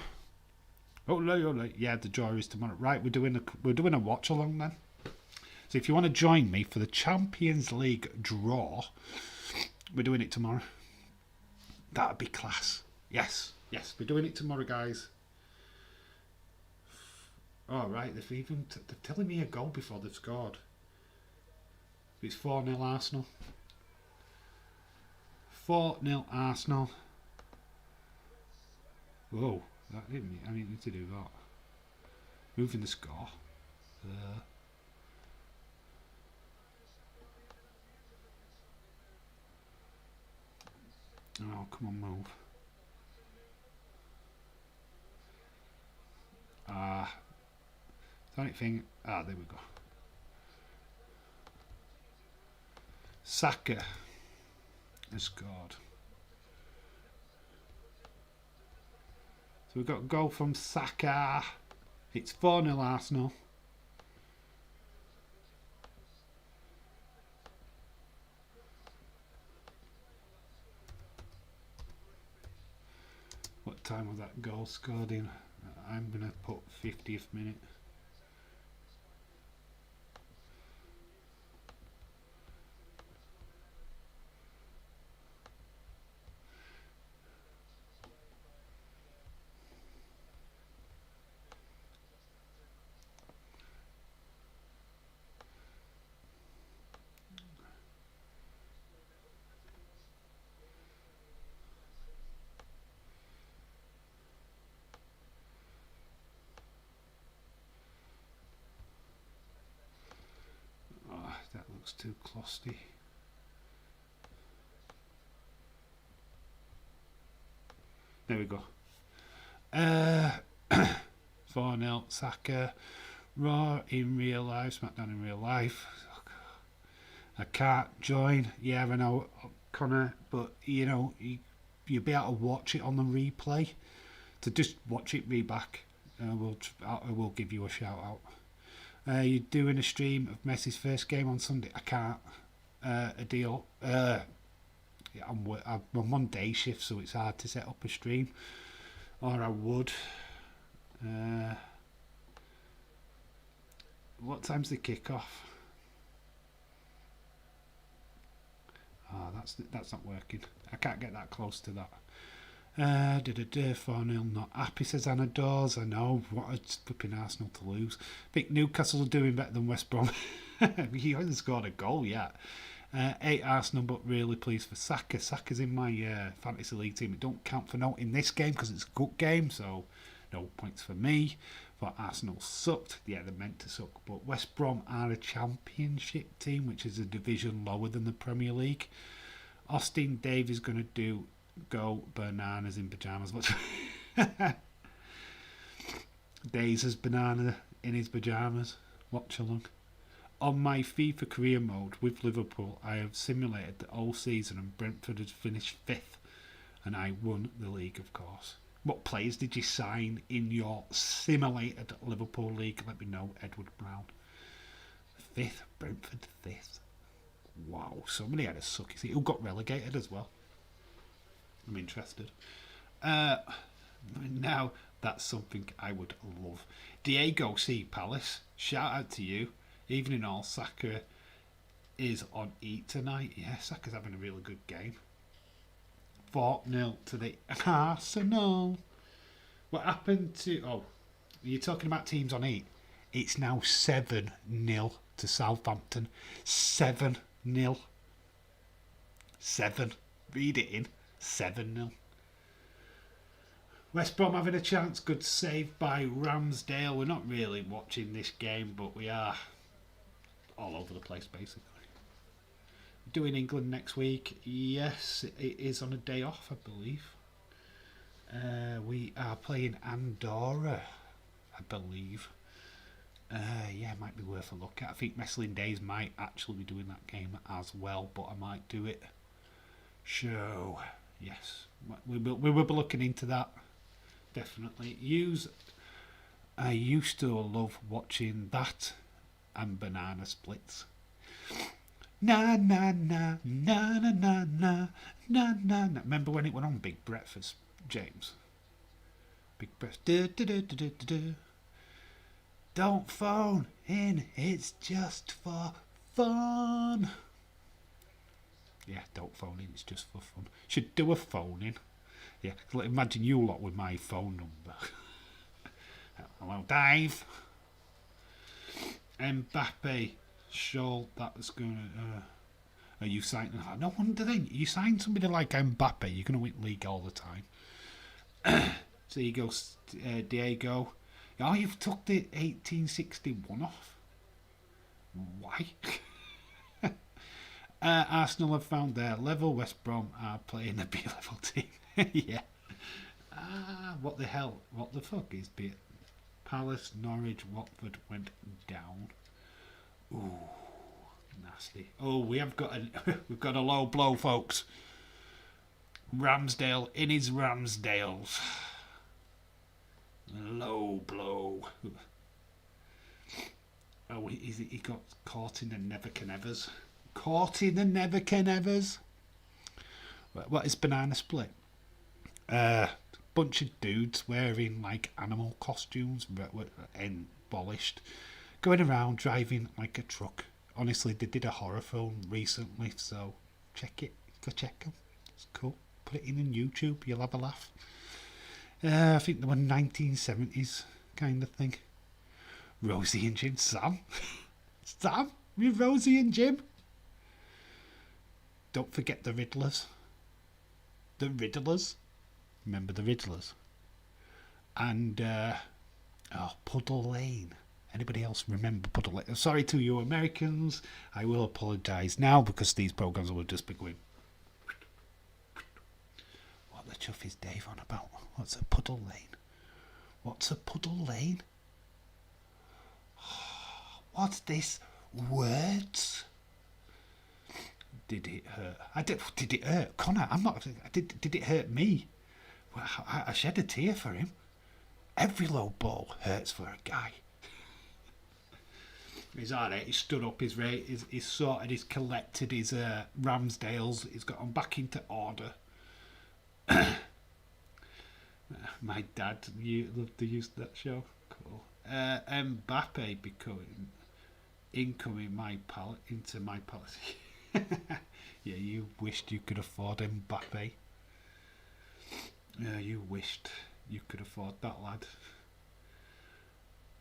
Ole, ole. Yeah, the draw is tomorrow. Right, we're doing a watch along then. So if you want to join me for the Champions League draw, we're doing it tomorrow. That'd be class. Yes, we're doing it tomorrow, guys. All right, they're telling me a goal before they've scored. It's 4-0 Arsenal. 4-0 Arsenal. Whoa, that didn't. I didn't need to do that. Moving the score. Oh, come on, move. The only thing. There we go. Saka has scored. So we've got a goal from Saka. It's 4-0 Arsenal. What time was that goal scored in? I'm going to put 50th minute. That looks too closty. There we go. 4-0 Saka. Raw in real life, SmackDown in real life. I can't join. Yeah, I know, Connor, but you know, you'll be able to watch it on the replay. To just watch it back, I will give you a shout out. You're doing a stream of Messi's first game on Sunday. I can't. A deal. I'm on day shift, so it's hard to set up a stream. Or I would. What time's the kickoff? That's not working. I can't get that close to that. 4-0 not happy, says Anna Dawes. I know, what a flipping Arsenal to lose. I think Newcastle are doing better than West Brom. He hasn't scored a goal yet. 8 Arsenal, but really pleased for Saka. Saka's in my fantasy league team. It don't count for no in this game because it's a good game, so no points for me. But Arsenal sucked. Yeah, they're meant to suck. But West Brom are a championship team, which is a division lower than the Premier League. Austin Dave is going to go bananas in pyjamas. Days as banana in his pyjamas. Watch along. On my FIFA career mode with Liverpool, I have simulated the whole season and Brentford had finished 5th and I won the league, of course. What players did you sign in your simulated Liverpool league? Let me know, Edward Brown. 5th, Brentford 5th. Wow, somebody had a sucky season. Who got relegated as well? I'm interested. Now, that's something I would love. Diego C. Palace, shout out to you. Evening all, Saka is on E tonight. Yeah, Saka's having a really good game. 4-0 to the Arsenal. What happened to... Oh, you're talking about teams on E. It's now 7-0 to Southampton. 7-0. 7. Read it in. 7-0. West Brom having a chance. Good save by Ramsdale. We're not really watching this game, but we are all over the place, basically. Doing England next week. Yes, it is on a day off, I believe. We are playing Andorra, I believe. Yeah, it might be worth a look at. I think Wrestling Days might actually be doing that game as well, but I might do it. So, yes, we will be looking into that. Definitely. I used to love watching that and banana splits. Na na na na na na na na na. Remember when it went on Big Breakfast, James? Big Breakfast. Du, du, du, du, du, du. Don't phone in, it's just for fun. Yeah, don't phone in, it's just for fun. Should do a phone in. Yeah, imagine you lot with my phone number. Hello, Dave. Mbappe. Sure, that's going to... Are you signed... No wonder then. You sign somebody like Mbappe, you're going to win league all the time. So you go, Diego. Oh, you've took the 1861 off. Why? Arsenal have found their level. West Brom are playing a B-level team. Yeah. What the hell? What the fuck is B? Palace, Norwich, Watford went down. Ooh, nasty. Oh, we've got a low blow, folks. Ramsdale in his Ramsdales. Low blow. Oh, he got caught in the never-can-evers. Caught in the never-can-evers. What is banana split? Bunch of dudes wearing like animal costumes and polished, going around driving like a truck. Honestly, they did a horror film recently, so check it. Go check them. It's cool. Put it in on YouTube. You'll have a laugh. I think they were 1970s kind of thing. Rosie and Jim. Sam? Sam? With Rosie and Jim? Don't forget the Riddlers. The Riddlers? Remember the Riddlers? And, Puddle Lane. Anybody else remember Puddle Lane? Sorry to you Americans. I will apologise now because these programmes will just be going... What the chuff is Dave on about? What's a Puddle Lane? What's a Puddle Lane? What's this? Words? Did it hurt? Did it hurt? Connor, I'm not... Did it hurt me? Well, I shed a tear for him. Every low ball hurts for a guy. He's alright, he's stood up, he's sorted, he's collected his Ramsdales, he's got them back into order. My dad loved to use that show. Cool. Mbappe becoming incoming into my policy. Yeah, you wished you could afford Mbappe. Yeah, you wished you could afford that lad.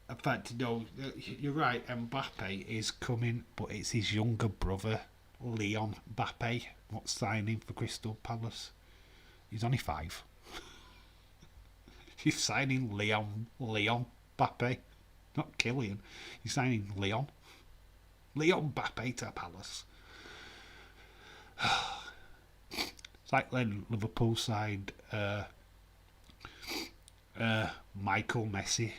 In fact, no, you're right, Mbappe is coming, but it's his younger brother, Leon Mbappe, what's signing for Crystal Palace. He's only 5. He's signing Leon Mbappe, not Killian. He's signing Leon Mbappe to Palace. It's like when Liverpool signed Michael Messi.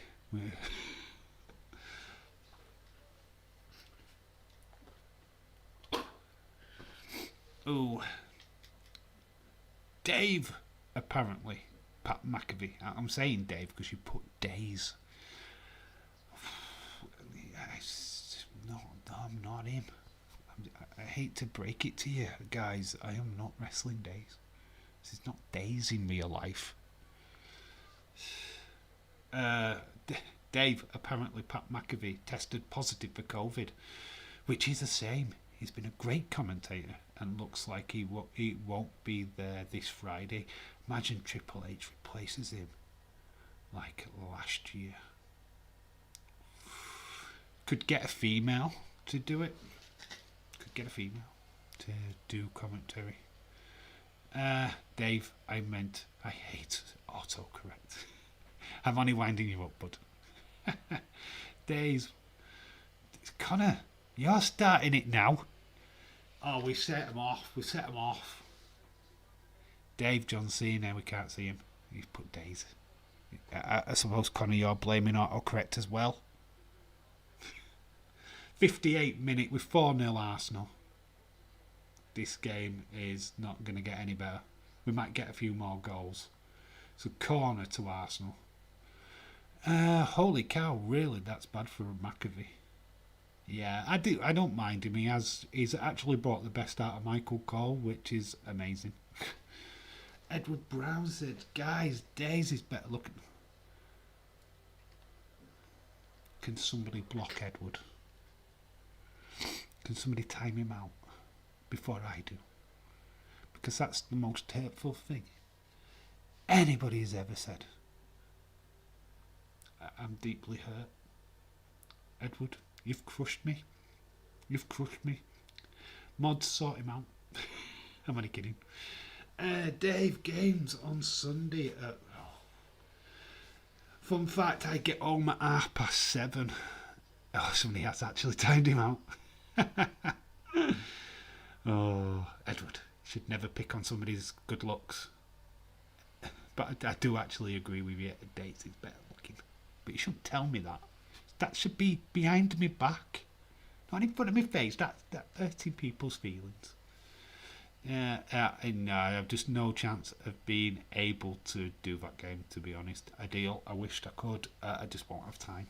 Oh, Dave, apparently, Pat McAfee. I'm saying Dave because you put days. No, I'm not him. I hate to break it to you guys. I am not Wrestling Days. This is not Days in real life. Uh, Dave, apparently Pat McAfee tested positive for COVID, which is the same. He's been a great commentator and looks like he won't be there this Friday. Imagine Triple H replaces him like last year. Could get a female to do it. Could get a female to do commentary. Dave, I hate autocorrect. I'm only winding you up, bud. Dave, Connor, you're starting it now. Oh, we set him off. Dave John Cena, we can't see him. He's put Days. I suppose, Connor, you're blaming autocorrect as well. 58 minute with 4-0 Arsenal. This game is not going to get any better. We might get a few more goals. It's a corner to Arsenal. Holy cow, really? That's bad for McAfee. Yeah, I don't mind him. He's actually brought the best out of Michael Cole, which is amazing. Edward Brown said, guys, Daisy's better looking. Can somebody block Edward? Can somebody time him out before I do? Because that's the most hurtful thing anybody has ever said. I'm deeply hurt. Edward, you've crushed me. You've crushed me. Mods, sort him out. I'm only kidding. Dave, games on Sunday. Fun fact, I get home at 7:30. Oh, somebody has actually timed him out. Oh, Edward, should never pick on somebody's good looks. But I do actually agree with you. Dates is better looking. But you shouldn't tell me that. That should be behind my back, not in front of my face. That's hurting people's feelings. Yeah, and I have just no chance of being able to do that game, to be honest. Ideal. I wished I could. I just won't have time.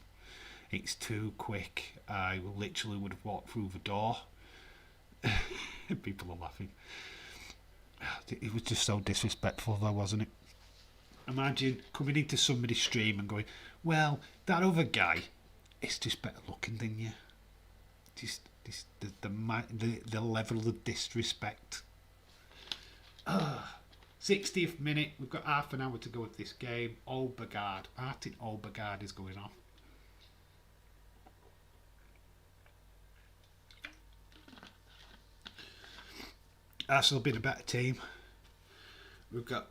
It's too quick. I literally would have walked through the door. People are laughing. It was just so disrespectful though, wasn't it? Imagine coming into somebody's stream and going, well, that other guy is just better looking than you. Just the level of disrespect. 60th minute. We've got half an hour to go with this game. Obergard. Martin Obergard is going on. Arsenal been a better team. We've got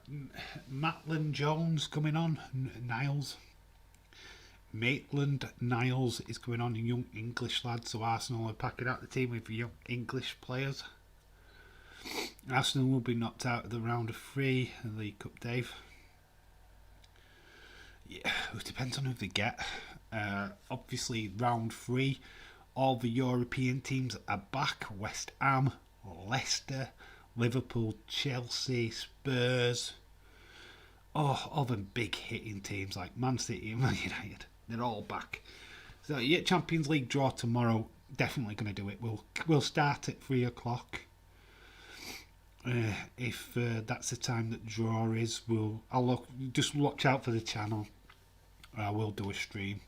Maitland Jones coming on. Niles. Maitland Niles is going on. A young English lad. So Arsenal are packing out the team with young English players. Arsenal will be knocked out of the round of 3 in the League Cup, Dave. Yeah, it depends on who they get. Obviously, round 3, all the European teams are back. West Ham, Leicester, Liverpool, Chelsea, Spurs. Oh, all them big hitting teams like Man City and Man United. They're all back. So, yeah, Champions League draw tomorrow. Definitely going to do it. We'll start at 3 o'clock. If that's the time that draw is, I'll just watch out for the channel. I will do a stream,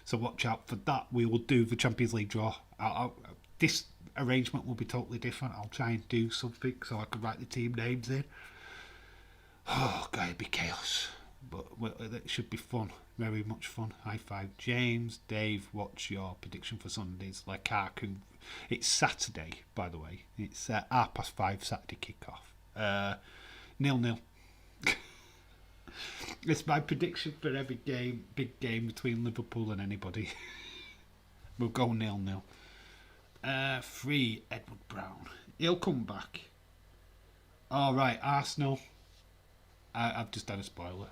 so watch out for that. We will do the Champions League draw. This arrangement will be totally different. I'll try and do something so I can write the team names in. Oh god, it'd be chaos, but it should be fun. Very much fun. High five, James. Dave, what's your prediction for Sunday's Lukaku? It's Saturday, by the way. It's 5:30 Saturday kickoff. 0-0. It's my prediction for every game, big game between Liverpool and anybody. We'll go 0-0. 3, Edward Brown. He'll come back. All right, Arsenal. I've just had a spoiler.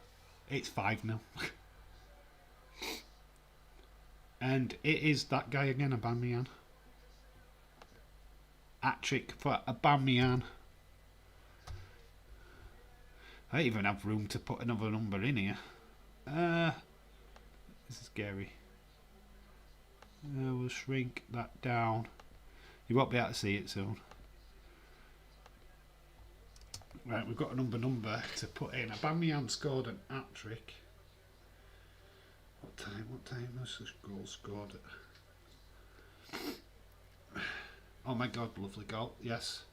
It's 5-0. And it is that guy again, Aubameyang. Hat-trick for Aubameyang. I don't even have room to put another number in here. This is scary. We'll shrink that down. You won't be able to see it soon. Right, we've got a number to put in. Aubameyang scored an hat-trick. What time was this goal scored at? Oh my god, lovely goal, yes.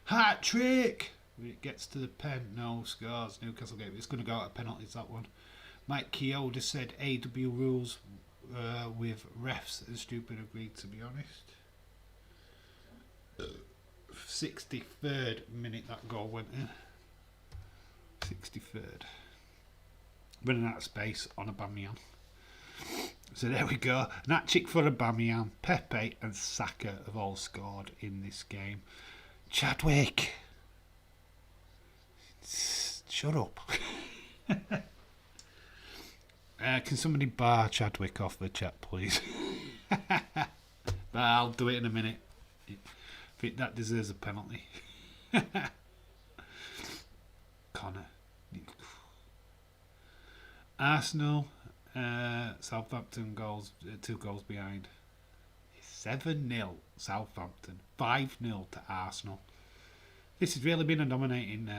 Hat-trick! It gets to the pen, no, scores, Newcastle game. It's going to go out of penalties, that one. Mike Keoda said AW rules with refs are stupid, agreed, to be honest. 63rd minute that goal went in. 63rd. Running out of space on Aubameyang. So there we go. An hat-trick for Aubameyang. Pepe and Saka have all scored in this game. Chadwick. Shut up. Can somebody bar Chadwick off the chat, please? I'll do it in a minute. That deserves a penalty. Connor. Arsenal, Southampton goals, 2 goals behind. 7-0 Southampton, 5-0 to Arsenal. This has really been a dominating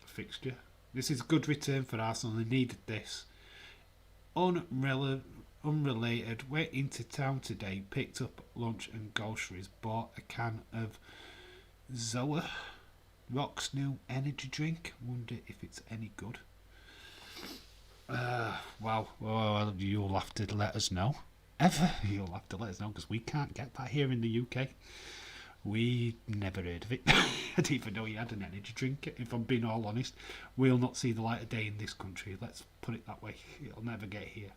fixture. This is a good return for Arsenal. They needed this. Unrelated, went into town today, picked up lunch and groceries, bought a can of Zoa, Rock's new energy drink. Wonder if it's any good. Wow. Well, you'll have to let us know. You'll have to let us know, because we can't get that here in the UK. We never heard of it. I didn't even know he had an energy drink, if I'm being all honest. We'll not see the light of day in this country. Let's put it that way. It'll never get here.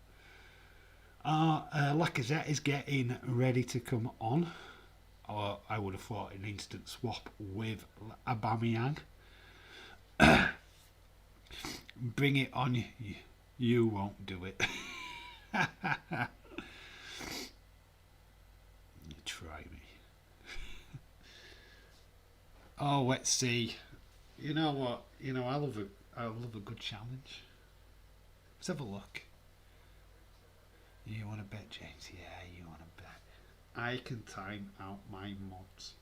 Lacazette is getting ready to come on. Or I would have thought an instant swap with Aubameyang. Bring it on. You won't do it. You try me. Oh, let's see. You know what? I love a good challenge. Let's have a look. You want to bet, James? Yeah, you want to bet. I can time out my mods.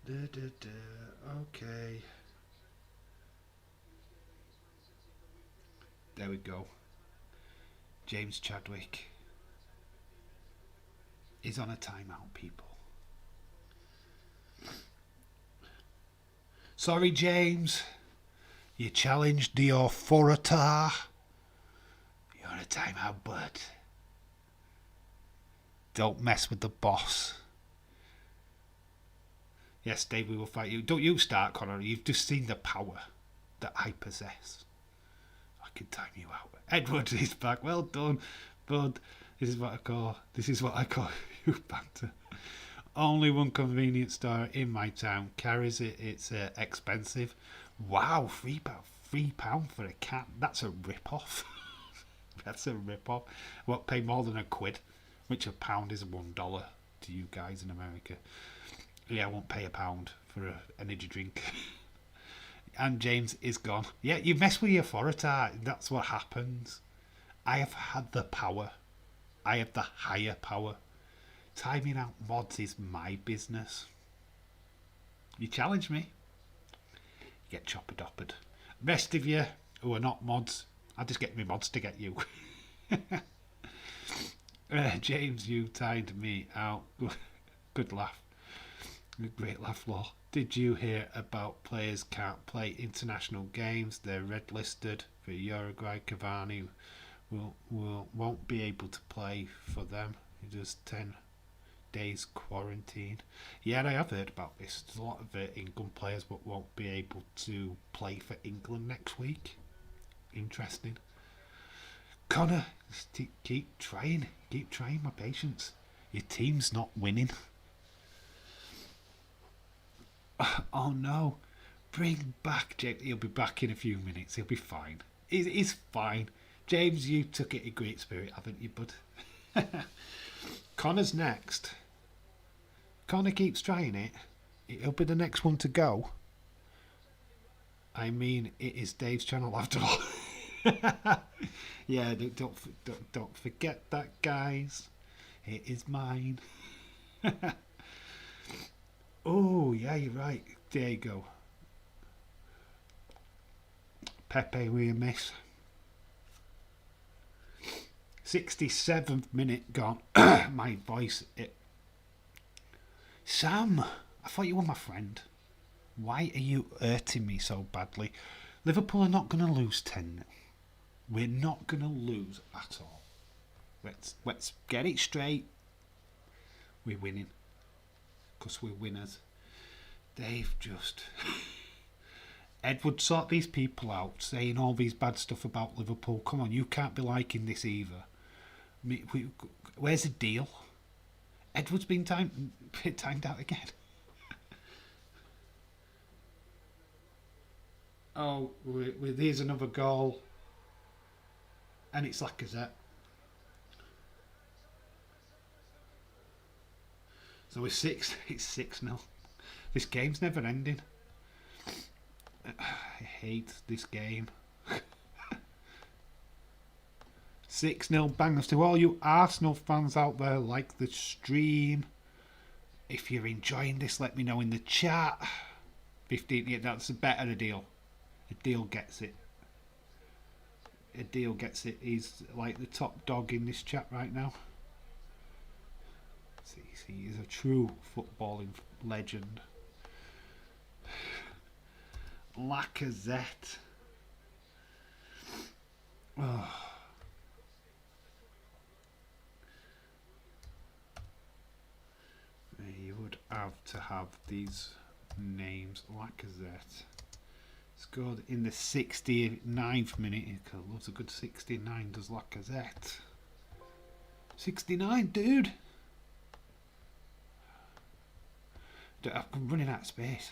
Okay. There we go. James Chadwick is on a timeout, people. Sorry, James. You challenged the authority. You're on a timeout, bud. Don't mess with the boss. Yes, Dave, we will fight you. Don't you start, Connor. You've just seen the power that I possess. I can time you out. Edward is back. Well done, bud. This is what I call you banter. Only one convenience store in my town carries it. It's expensive. Wow, £3 for a can. That's a rip-off. That's a rip-off. What, pay more than £1, which a pound is $1 to you guys in America. Yeah, I won't pay £1 for an energy drink. And James is gone. Yeah, you mess with your authority. That's what happens. I have had the power. I have the higher power. Timing out mods is my business. You challenge me, you get chopper-doppered. Rest of you who are not mods, I'll just get my mods to get you. James, you timed me out. Good laugh. Great laugh, Law. Did you hear about players can't play international games? They're red listed for Uruguay. Cavani won't be able to play for them. He does 10 days quarantine. Yeah, I have heard about this. There's a lot of England players but won't be able to play for England next week. Interesting. Connor, keep trying my patience. Your team's not winning. Oh no, bring back James. He'll be back in a few minutes. He'll be fine. He's fine. James, you took it in great spirit, haven't you, bud? Connor's next. Connor keeps trying it. It'll be the next one to go. I mean, it is Dave's channel after all. Yeah, don't forget that, guys. It is mine. Oh, yeah, you're right. There you go. Pepe, we a miss. 67th minute gone. My voice. Sam, I thought you were my friend. Why are you hurting me so badly? Liverpool are not going to lose 10-0. We're not going to lose at all. Let's get it straight. We're winning. Because we're winners. They've just... Edward, sort these people out, saying all these bad stuff about Liverpool. Come on, you can't be liking this either. Where's the deal? Edward's been timed out again. Oh, here's another goal. And it's Lacazette. So it's 6-0. This game's never ending. I hate this game. 6-0 bangers to all you Arsenal fans out there. Like the stream. If you're enjoying this, let me know in the chat. 15, yeah, that's a better deal. A deal gets it. A deal gets it. He's like the top dog in this chat right now. See, he's a true footballing legend. Lacazette. Oh. You would have to have these names. Lacazette scored in the 69th minute. Loves a good 69, does Lacazette. 69, dude. I'm running out of space.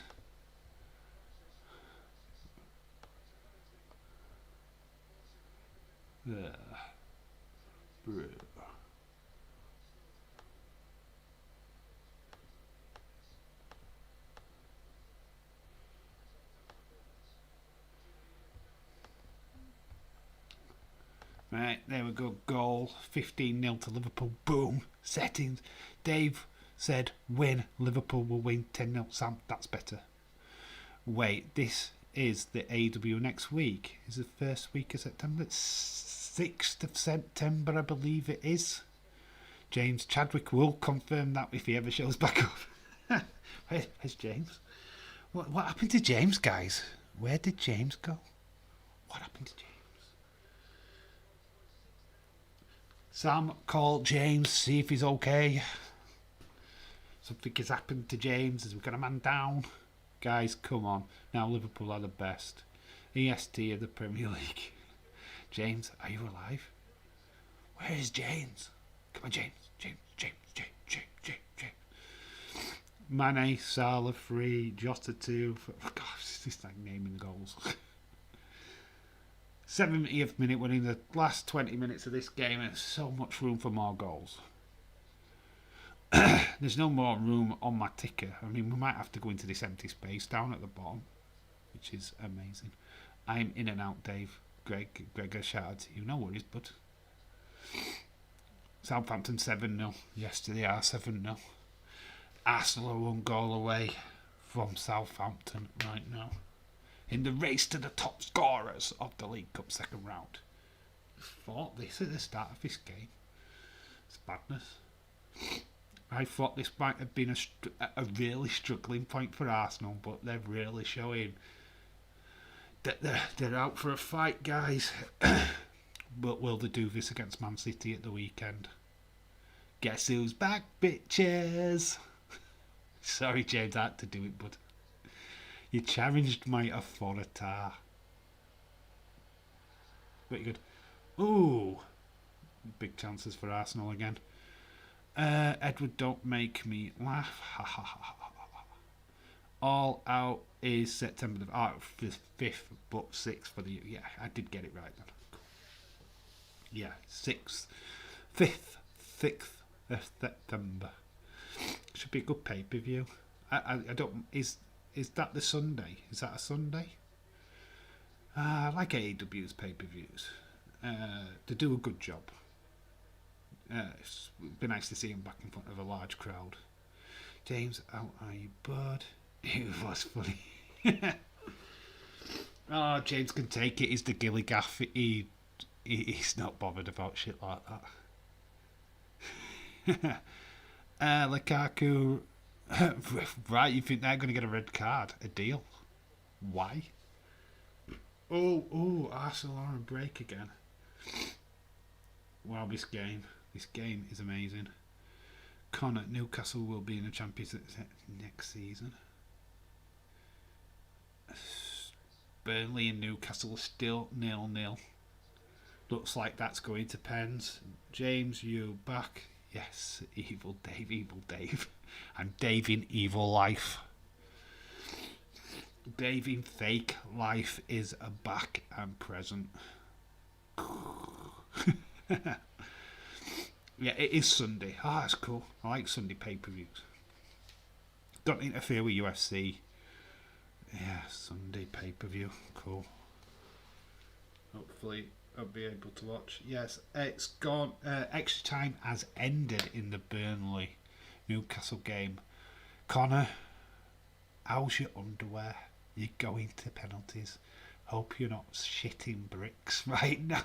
Right, there we go. Goal. 15-0 to Liverpool. Boom. Settings. Dave said win. Liverpool will win 10-0. Sam, that's better. Wait, this is the AW next week. Is the first week of September? It's 6th of September, I believe it is. James Chadwick will confirm that if he ever shows back up. Where's James? What happened to James, guys? Where did James go? What happened to James? Sam, call James, see if he's okay. Something has happened to James as we got a man down. Guys, come on. Now Liverpool are the best. EST of the Premier League. James, are you alive? Where is James? Come on, James. James. Mane, Salah 3, Jota 2. Gosh, this is like naming goals. 70th minute, we're in the last 20 minutes of this game, and there's so much room for more goals. There's no more room on my ticker. I mean, we might have to go into this empty space down at the bottom, which is amazing. I'm in and out, Dave. Greg, a shout out to you. No worries, bud. Southampton 7-0. Yes, they are 7-0. Arsenal are 1 goal away from Southampton right now, in the race to the top scorers of the League Cup second round. Thought this at the start of this game. It's madness. I thought this might have been a really struggling point for Arsenal, but they're really showing that they're out for a fight, guys. But will they do this against Man City at the weekend? Guess who's back, bitches? Sorry, James, I had to do it, but you challenged my authority. Very good. Ooh. Big chances for Arsenal again. Edward, don't make me laugh. All out is September the 5th, but 6th for the... Yeah, I did get it right then. Yeah, 6th. 6th of September. Should be a good pay-per-view. I don't... Is that the Sunday? Is that a Sunday? I like AEW's pay-per-views. They do a good job. It'd be nice to see him back in front of a large crowd. James, how are you, bud? It was funny. Oh, James can take it. He's the gilly gaff. He's not bothered about shit like that. Lukaku. Right, you think they're going to get a red card? A deal? Why? Oh, Arsenal are on break again. Wow, this game is amazing. Connor, Newcastle will be in the Champions League next season. Burnley and Newcastle are still 0-0. Looks like that's going to pens. James, you back? Yes, Evil Dave. I'm Dave in Evil Life. Dave in Fake Life is back and present. Yeah, it is Sunday. Ah, that's cool. I like Sunday pay-per-views. Don't interfere with UFC. Yeah, Sunday pay-per-view. Cool. Hopefully I'll be able to watch. Yes, it's gone. Extra time has ended in the Burnley Newcastle game. Connor, how's your underwear? You're going to penalties. Hope you're not shitting bricks right now.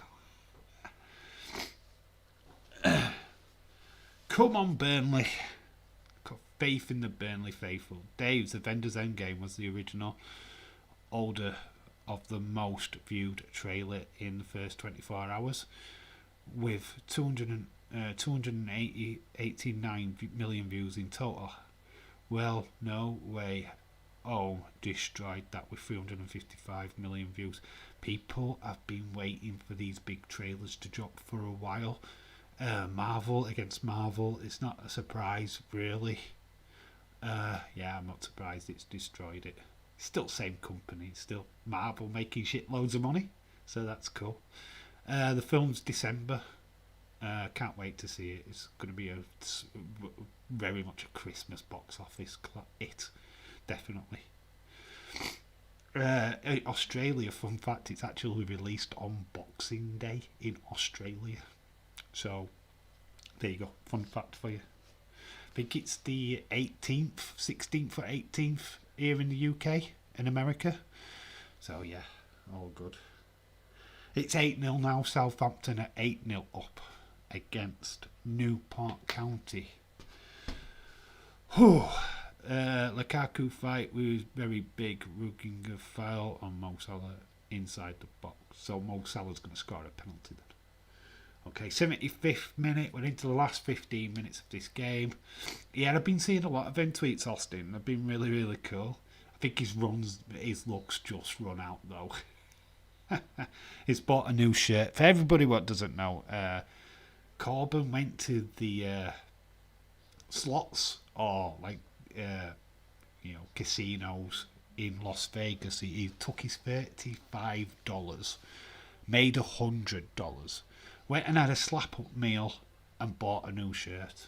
Come on, Burnley. Got faith in the Burnley faithful. Dave's Avengers Endgame was the original order of the most viewed trailer in the first 24 hours, with 289 million views in total. Well, no way. Oh, destroyed that with 355 million views. People have been waiting for these big trailers to drop for a while. Marvel against Marvel, it's not a surprise really. Yeah, I'm not surprised it's destroyed it. Still same company, still Marvel making shitloads of money, so that's cool. The film's December. Can't wait to see it. It's going to be very much a Christmas box office hit, definitely. Australia, fun fact, it's actually released on Boxing Day in Australia. So, there you go. Fun fact for you. I think it's the 18th, 16th or 18th here in the UK, in America. So, yeah, all good. It's 8-0 now. Southampton are 8-0 up against Newport County. Lukaku fight with very big Ruginger foul on Mo Salah inside the box. So, Mo Salah's going to score a penalty then. Okay, 75th minute. We're into the last 15 minutes of this game. Yeah, I've been seeing a lot of them tweets, Austin. They've been really, really cool. I think his looks just run out, though. He's bought a new shirt. For everybody what doesn't know, Corbyn went to the slots or, casinos in Las Vegas. He took his $35, made $100. Went and had a slap-up meal and bought a new shirt.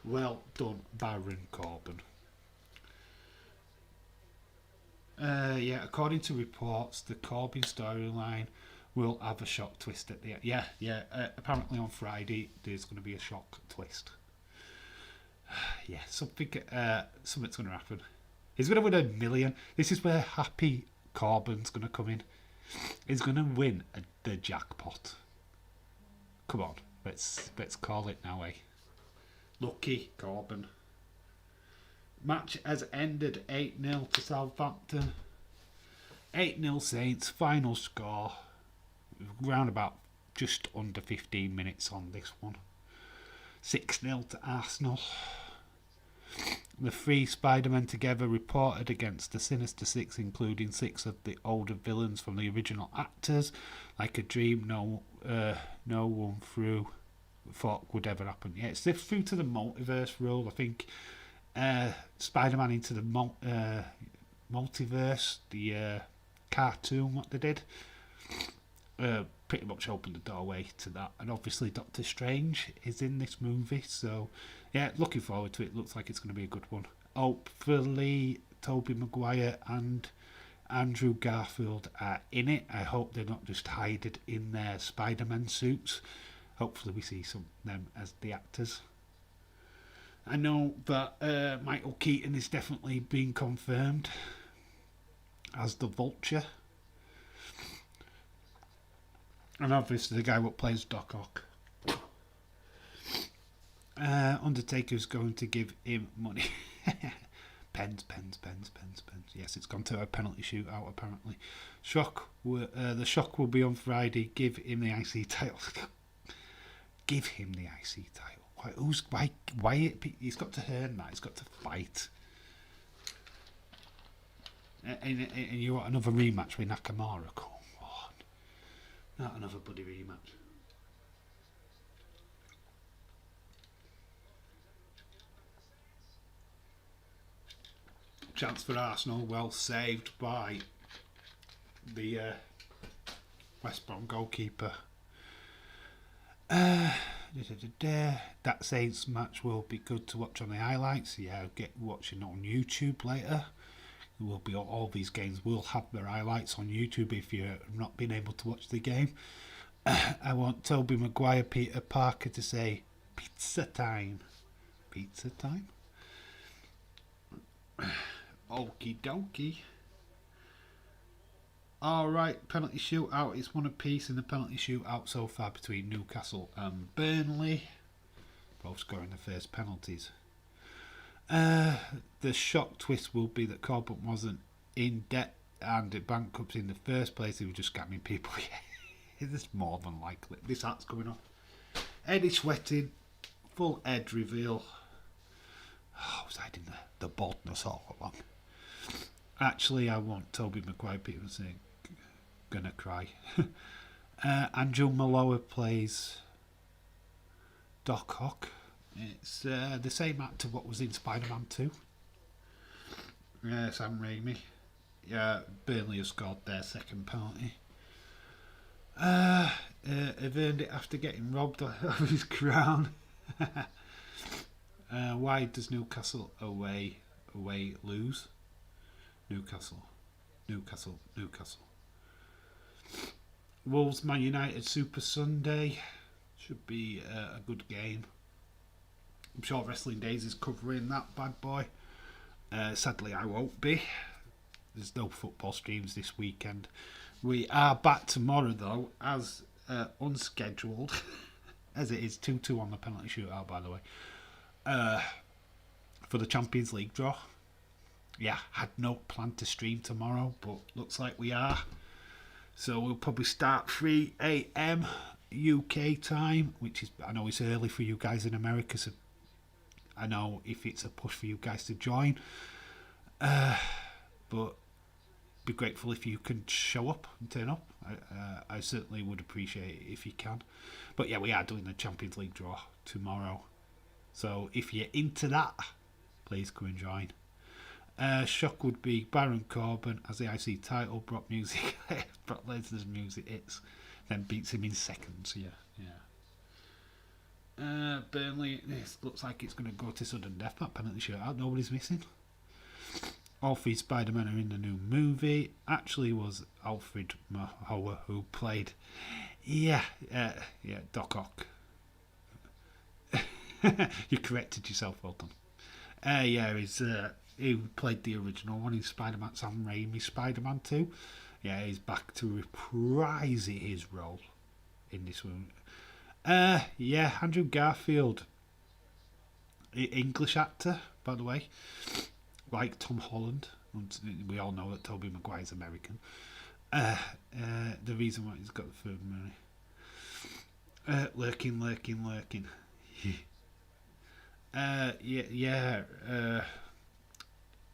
Well done, Baron Corbyn. According to reports, the Corbyn storyline will have a shock twist at the end. Apparently on Friday there's going to be a shock twist. Something's going to happen. He's going to win $1 million. This is where Happy Corbyn's going to come in. He's going to win the jackpot. Come on, let's call it now, eh? Lucky Corbyn. Match has ended 8-0 to Southampton. 8-0 Saints. Final score. Round about just under 15 minutes on this one. 6-0 to Arsenal. The three Spider-Men together reported against the Sinister Six, including 6 of the older villains from the original actors. Like a dream no one thought would ever happen. Yeah, it's through to the multiverse rule. I think Spider-Man into the multiverse, the cartoon, what they did, pretty much opened the doorway to that. And obviously Doctor Strange is in this movie, so yeah, looking forward to it. Looks like it's going to be a good one. Hopefully Tobey Maguire and Andrew Garfield are in it. I hope they're not just hiding in their Spider-Man suits. Hopefully we see some of them as the actors. I know that Michael Keaton is definitely being confirmed as the Vulture. And obviously the guy what plays Doc Ock. Undertaker's going to give him money. Pens. Yes, it's gone to a penalty shootout apparently. The shock will be on Friday. Give him the IC title. Give him the IC title. Why? He's got to earn that. He's got to fight. And you want another rematch with Nakamura? Come on, not another bloody rematch. Chance for Arsenal, well saved by the West Brom goalkeeper. That Saints match will be good to watch on the highlights. Yeah, get watching on YouTube later. There will be all these games will have their highlights on YouTube if you're not been able to watch the game. I want Toby Maguire, Peter Parker to say pizza time. Pizza time? Okie dokie. Alright, penalty shootout. It's one apiece in the penalty shootout so far between Newcastle and Burnley. Both scoring the first penalties. The shock twist will be that Corbett wasn't in debt and bankruptcy in the first place. He was just scamming people. It's more than likely. This hat's coming off. Eddie sweating. Full head reveal. I was hiding the baldness all along. Actually, I want Toby Maguire. People saying, gonna cry. Andrew Maloa plays Doc Ock. It's the same actor what was in Spider-Man 2. Sam Raimi. Burnley have scored their second penalty. Have earned it after getting robbed of his crown. Why does Newcastle away lose? Newcastle. Wolves Man United Super Sunday should be a good game. I'm sure Wrestling Days is covering that bad boy. Sadly, I won't be. There's no football streams this weekend. We are back tomorrow though, as unscheduled, as it is 2-2 on the penalty shootout, by the way. For the Champions League draw. Yeah, had no plan to stream tomorrow, but looks like we are. So we'll probably start 3 a.m. UK time, which is, I know it's early for you guys in America, so I know if it's a push for you guys to join. But be grateful if you can show up and turn up. I certainly would appreciate it if you can. But yeah, we are doing the Champions League draw tomorrow. So if you're into that, please come and join. Shock would be Baron Corbin as the IC title. Brock Lesnar's music hits, then beats him in seconds. Burnley, this looks like it's going to go to sudden death. That penalty shootout, nobody's missing. All three Spider-Men are in the new movie. Actually, was Alfred Mahler who played. Doc Ock. You corrected yourself, well done. He played the original one in Spider-Man, Sam Raimi Spider-Man 2. Yeah, he's back to reprise his role in this one. Andrew Garfield. English actor, by the way. Like Tom Holland. We all know that Tobey Maguire's American. The reason why he's got the third money. Lurking.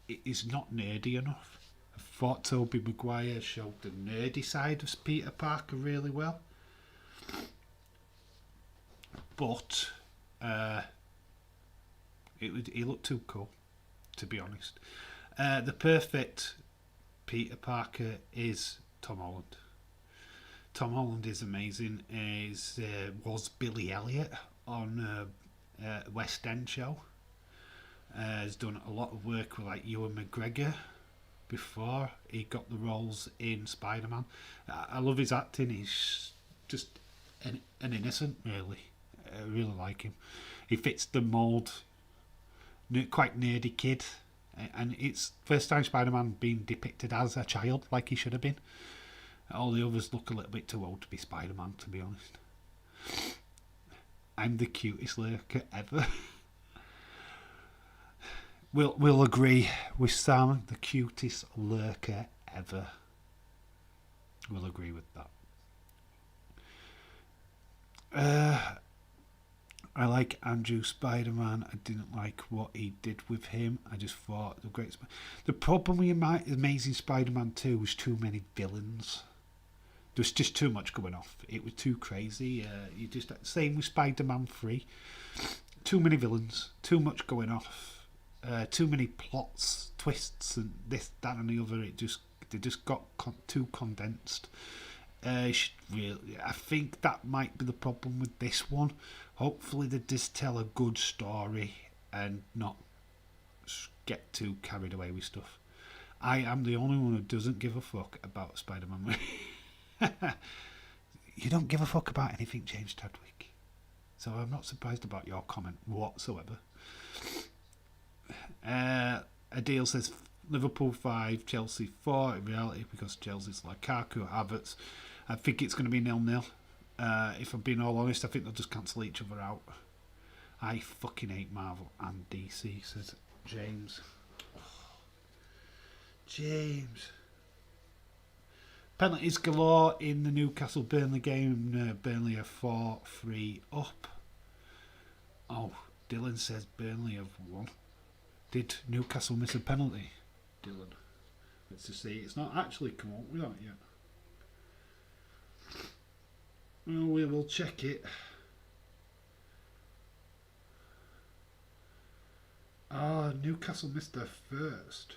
It is not nerdy enough. I thought Tobey Maguire showed the nerdy side of Peter Parker really well. But he looked too cool, to be honest. The perfect Peter Parker is Tom Holland. Tom Holland is amazing. Was Billy Elliot on West End show. Has done a lot of work with like Ewan McGregor before he got the roles in Spider-Man. I love his acting. He's just an innocent, really. I really like him. He fits the mould quite nerdy kid. And it's first time Spider-Man being depicted as a child, like he should have been. All the others look a little bit too old to be Spider-Man, to be honest. I'm the cutest lurker ever. We'll agree with Sam, the cutest lurker ever. We'll agree with that. I like Andrew Spider-Man. I didn't like what he did with him. I just thought the problem with Amazing Spider-Man 2 was too many villains. There was just too much going off. It was too crazy. Same with Spider-Man 3. Too many villains. Too much going off. Too many plots, twists, and this, that, and the other. They just got too condensed. I think that might be the problem with this one. Hopefully they just tell a good story and not get too carried away with stuff. I am the only one who doesn't give a fuck about Spider-Man movie. You don't give a fuck about anything, James Chadwick. So I'm not surprised about your comment whatsoever. Adil says Liverpool 5, Chelsea 4 in reality because Chelsea's Lukaku, Havertz. I think it's going to be 0-0. If I'm being all honest, I think they'll just cancel each other out. I fucking hate Marvel and DC, says James. James. Penalties galore in the Newcastle-Burnley game. Burnley are 4-3 up. Oh, Dylan says Burnley have won. Did Newcastle miss a penalty? Dylan. Let's just see. It's not actually come up with that yet. Well, we will check it. Newcastle missed their first.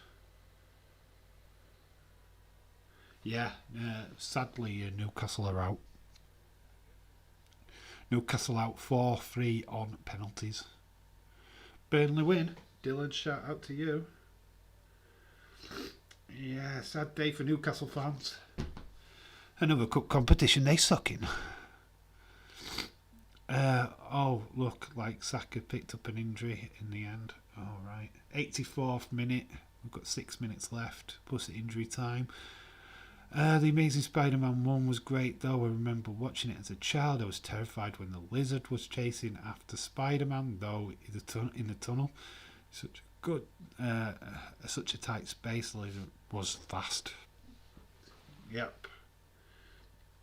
Yeah, sadly Newcastle are out. Newcastle out 4-3 on penalties. Burnley win. Dylan, shout out to you. Yeah, sad day for Newcastle fans. Another cup competition they suck in. Look, like Saka picked up an injury in the end. All right. 84th minute. We've got 6 minutes left, plus injury time. The Amazing Spider-Man 1 was great, though. I remember watching it as a child. I was terrified when the lizard was chasing after Spider-Man, though, in the tunnel. Such a tight space. The lizard was fast. Yep.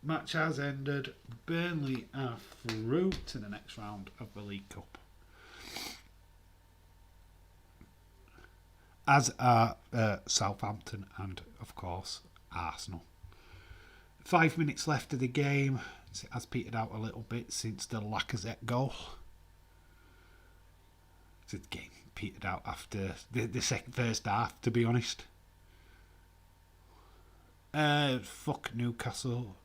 Match has ended. Burnley are through to the next round of the League Cup. As are Southampton and, of course, Arsenal. 5 minutes left of the game. It has petered out a little bit since the Lacazette goal. The game petered out after the first half, to be honest. Fuck Newcastle.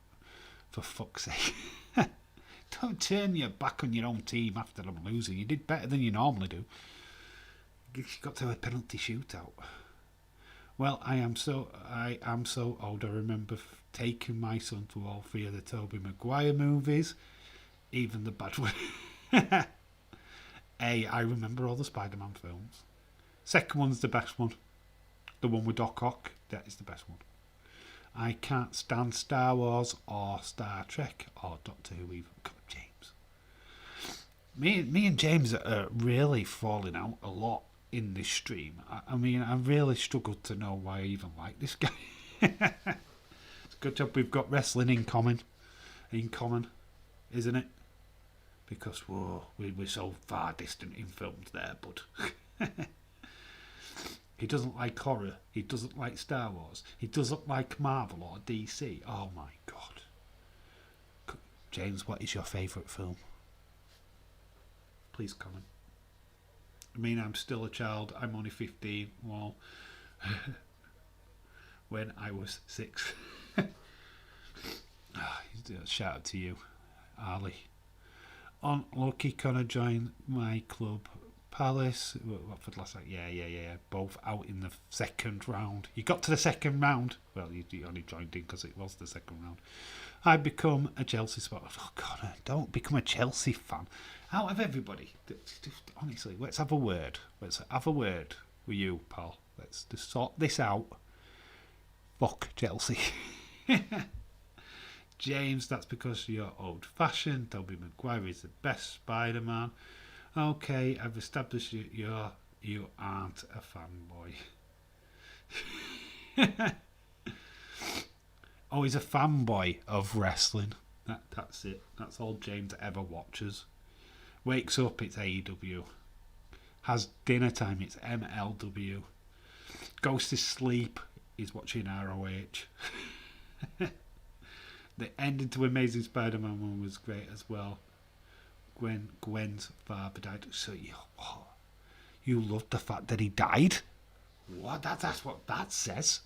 For fuck's sake. Don't turn your back on your own team after them losing. You did better than you normally do. You got to have a penalty shootout. Well, I am so old. I remember taking my son to all 3 of the Tobey Maguire movies, even the bad one. I remember all the Spider-Man films. Second one's the best one. The one with Doc Ock, that is the best one. I can't stand Star Wars or Star Trek or Doctor Who even. Come on, James. Me and James are really falling out a lot in this stream. I mean, I really struggled to know why I even like this guy. It's a good job we've got wrestling in common, isn't it? Because we're so far distant in films there, bud. He doesn't like horror. He doesn't like Star Wars. He doesn't like Marvel or DC. Oh my God. James, what is your favourite film? Please comment. I mean, I'm still a child. I'm only 15. Well, when I was 6. Shout out to you, Ali. Unlucky, Connor joined my club, Palace, Watford last night. Yeah. Both out in the second round. You got to the second round. Well, you only joined in because it was the second round. I become a Chelsea supporter. Oh, God, don't become a Chelsea fan. Out of everybody, honestly, let's have a word. Let's have a word with you, pal. Let's just sort this out. Fuck Chelsea. James, that's because you're old-fashioned. Tobey Maguire is the best Spider-Man. Okay, I've established you aren't a fanboy. Oh, he's a fanboy of wrestling. That's it. That's all James ever watches. Wakes up, it's AEW. Has dinner time, it's MLW. Goes to sleep, he's watching ROH. The ending to Amazing Spider-Man 1 was great as well. Gwen's father died. So you loved the fact that he died? What? That's what that says.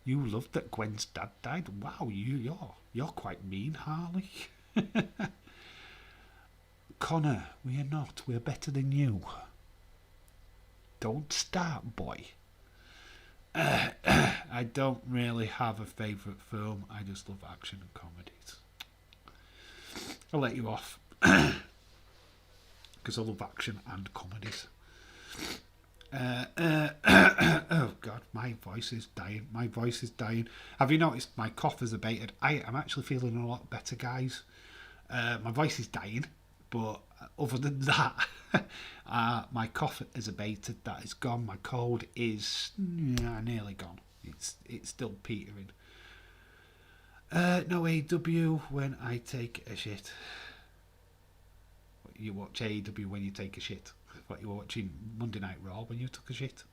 You loved that Gwen's dad died? Wow, you're quite mean, Harley. Connor, we are not. We're better than you. Don't start, boy. I don't really have a favourite film. I just love action and comedies. I'll let you off. Because I love action and comedies. Oh God, my voice is dying. Have you noticed my cough has abated? I'm actually feeling a lot better, guys. My voice is dying, but other than that, my cough has abated. That is gone. My cold is nearly gone. It's still petering. No AEW when I take a shit. You watch AEW when you take a shit. What, you were watching Monday Night Raw when you took a shit?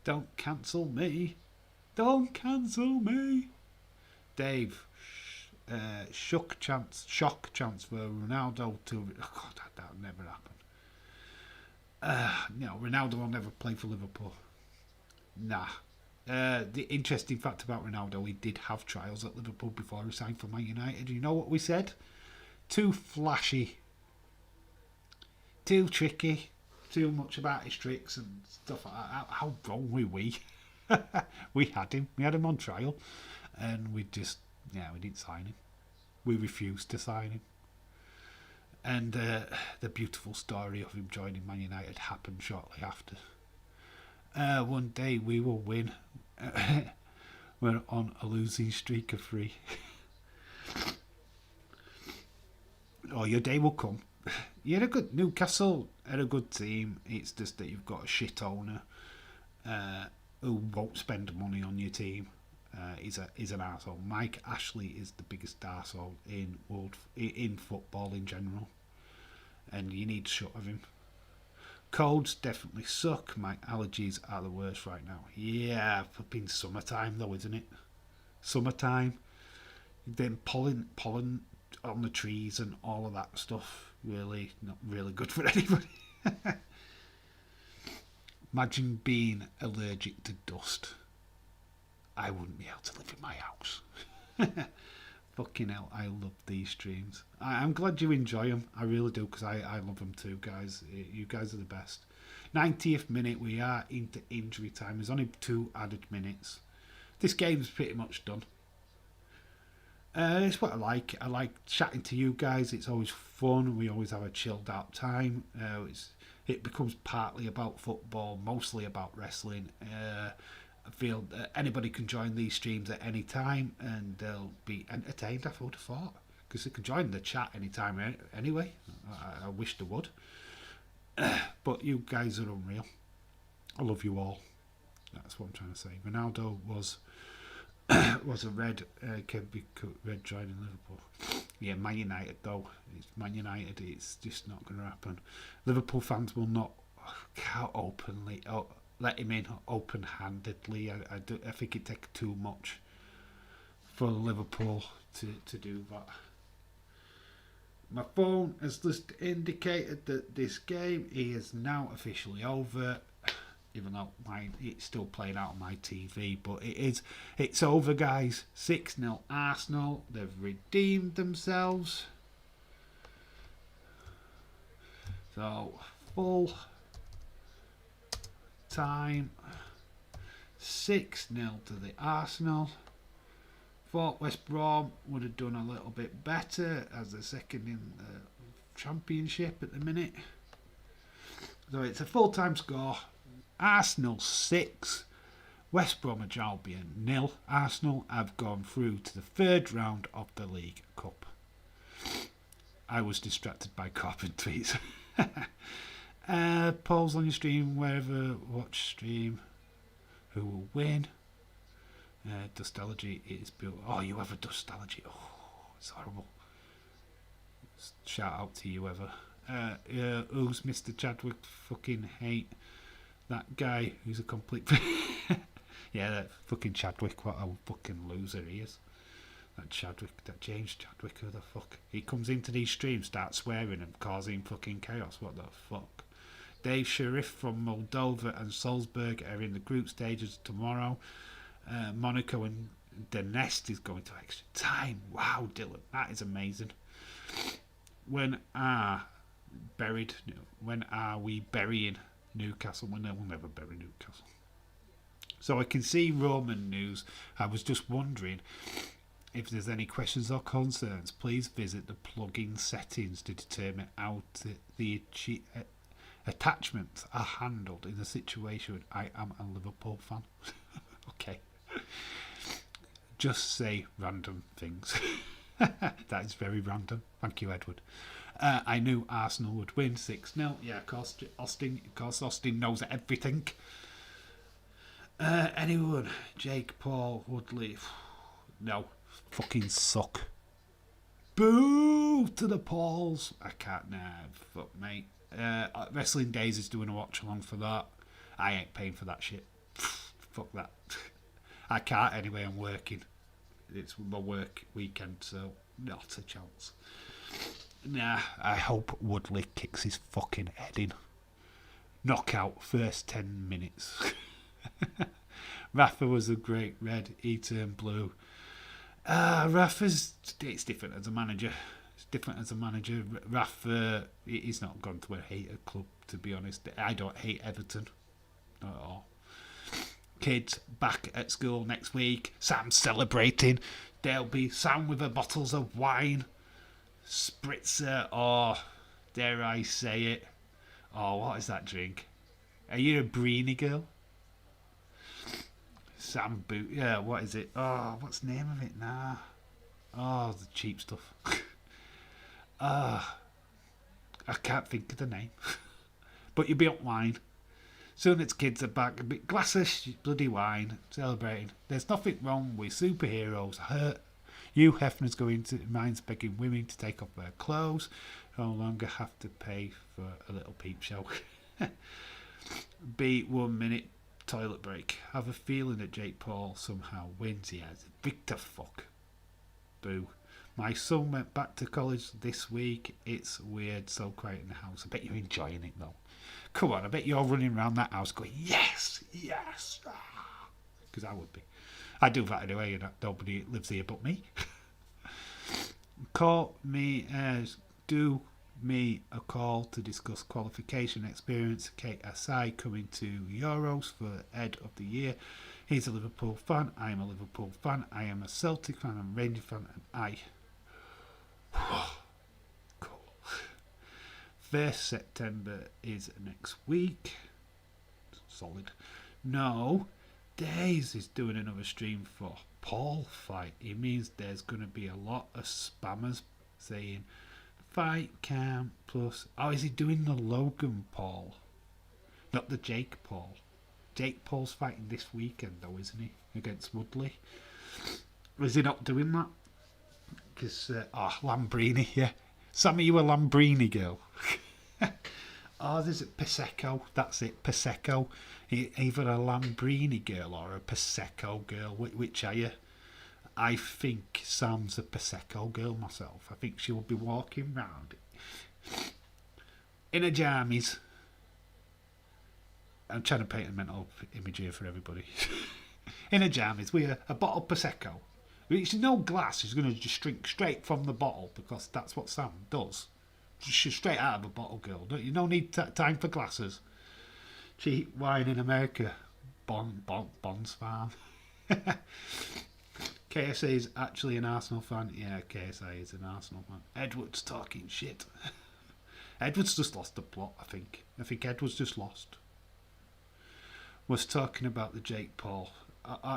Don't cancel me. Don't cancel me. Dave, shock chance for Ronaldo to... Oh God, that'll never happen. No, Ronaldo will never play for Liverpool. Nah. The interesting fact about Ronaldo, he did have trials at Liverpool before he signed for Man United. You know what we said? Too flashy. Too tricky, too much about his tricks and stuff like that. How wrong were we? We had him on trial, and we didn't sign him. We refused to sign him. And the beautiful story of him joining Man United happened shortly after. One day we will win. We're on a losing streak of 3. Oh, your day will come. You had a good Newcastle had a good team. It's just that you've got a shit owner who won't spend money on your team. He's an arsehole. Mike Ashley is the biggest arsehole in football in general, and you need to shut of him. Colds definitely suck. My allergies are the worst right now. Yeah, flipping summertime though, isn't it? Summertime. Then pollen on the trees and all of that stuff. Really not really good for anybody. Imagine being allergic to dust. I wouldn't be able to live in my house. Fucking hell, I love these streams. I'm glad you enjoy them. I really do, because I love them too, guys. You guys are the best. 90th minute, we are into injury time. There's only 2 added minutes. This game's pretty much done. It's what I like. I like chatting to you guys. It's always fun. We always have a chilled out time. It becomes partly about football, mostly about wrestling. I feel that anybody can join these streams at any time, and they'll be entertained, I would have thought, because they can join the chat anytime anyway. I wish they would. But you guys are unreal. I love you all. That's what I'm trying to say. Ronaldo was a red joining Liverpool. Yeah, Man United though. It's Man United. It's just not going to happen. Liverpool fans will not openly let him in open-handedly. I think it takes too much for Liverpool to do that. My phone has just indicated that this game is now officially over. Even though it's still playing out on my TV, but it's over, guys. 6-0 Arsenal. They've redeemed themselves. So full time 6-0 to the Arsenal. Thought West Brom would have done a little bit better as they're second in the Championship at the minute. So it's a full-time score. Arsenal 6, West Bromwich Albion 0. Arsenal have gone through to the third round of the League Cup. I was distracted by carpentries. Polls on your stream, wherever watch stream. Who will win? Dustology is built. Oh, you have a Dustology. Oh, it's horrible. Shout out to you ever. Who's Mr. Chadwick? Fucking hate that guy who's a complete. Yeah, that fucking Chadwick. What a fucking loser he is. That Chadwick, that James Chadwick, who the fuck? He comes into these streams, starts swearing and causing fucking chaos. What the fuck? Dave Sharif from Moldova and Salzburg are in the group stages tomorrow. Monaco and Donetsk is going to extra time. Wow, Dylan, that is amazing. When are we burying Newcastle? We'll never bury Newcastle. So I can see Roman news. I was just wondering if there's any questions or concerns. Please visit the plugin settings to determine how the attachments are handled in the situation. I am a Liverpool fan. Okay. Just say random things. That is very random. Thank you, Edward. I knew Arsenal would win 6-0. Yeah, of course, Austin knows everything. Anyone? Jake Paul, Woodley. No. Fucking suck. Boo to the Pauls. I can't. Nah, fuck, mate. Wrestling Days is doing a watch along for that. I ain't paying for that shit. Fuck that. I can't anyway, I'm working. It's my work weekend, so not a chance. Nah, I hope Woodley kicks his fucking head in. Knockout, first 10 minutes. Rafa was a great red, he turned blue. Rafa's, it's different as a manager. Rafa, he's not gone to a hater club, to be honest. I don't hate Everton. Not at all. Kids back at school next week. Sam's celebrating. There'll be Sam with her bottles of wine, spritzer, or dare I say it, what is that drink? Are you a Breeny girl? Sam boot. Yeah, what is it? Oh, what's the name of it now? Oh, the cheap stuff. I can't think of the name. But you'll be up wine. Soon its kids are back, a bit glass of bloody wine, celebrating. There's nothing wrong with superheroes. Hugh Hefner's going to minds begging women to take off their clothes. No longer have to pay for a little peep show. B, 1 minute toilet break. Have a feeling that Jake Paul somehow wins. He has Victor fuck. Boo. My son went back to college this week. It's weird, so quiet in the house. I bet you're enjoying it though. Come on, I bet you're running around that house going, yes, yes. Because I would be. I do that anyway, and nobody lives here but me. Do me a call to discuss qualification experience. KSI coming to Euros for Ed of the Year. He's a Liverpool fan. I am a Liverpool fan. I am a Celtic fan. I'm a Rangers fan. And I... Cool. 1st September is next week. Solid. No. Days is doing another stream for Paul fight. It means there's going to be a lot of spammers saying fight cam plus. Oh, is he doing the Logan Paul? Not the Jake Paul. Jake Paul's fighting this weekend though, isn't he? Against Woodley. Is he not doing that? Because, Lambrini, yeah. Sam, are you a Lambrini girl? There's a Prosecco. That's it, Prosecco. Either a Lambrini girl or a Prosecco girl. Which are you? I think Sam's a Prosecco girl myself. I think she'll be walking round in her jammies. I'm trying to paint a mental image here for everybody. In her jammies with a bottle of Prosecco. It's no glass. She's going to just drink straight from the bottle because that's what Sam does. straight out of a bottle, girl. Don't you? No need time for glasses. Cheap wine in America. Bonds farm. KSA is actually an Arsenal fan. Yeah, KSA is an Arsenal fan. Edward's talking shit. Edward's just lost the plot, I think. I think Edward's just lost. Was talking about the Jake Paul.